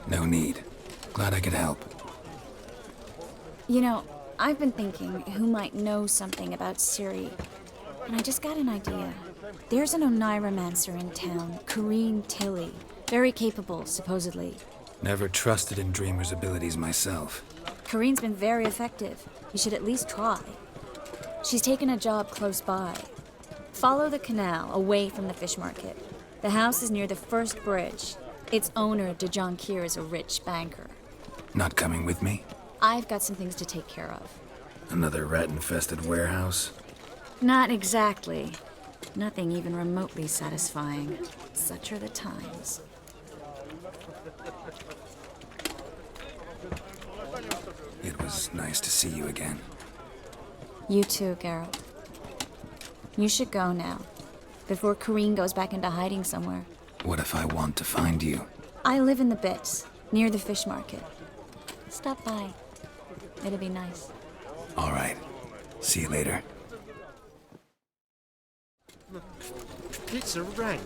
No need. Glad I could help. You know, I've been thinking who might know something about Ciri, and I just got an idea. There's an Oneiromancer in town, Corrine Tilly. Very capable, supposedly. Never trusted in Dreamer's abilities myself. Corrine's been very effective. You should at least try. She's taken a job close by. Follow the canal, away from the fish market. The house is near the first bridge. Its owner, De Jonquier, is a rich banker. Not coming with me? I've got some things to take care of. Another rat-infested warehouse? Not exactly. Nothing even remotely satisfying. Such are the times. It was nice to see you again. You too, Geralt. You should go now, before Corrine goes back into hiding somewhere. What if I want to find you? I live in the Bits, near the fish market. Stop by. It'll be nice. All right. See you later. It's a rank.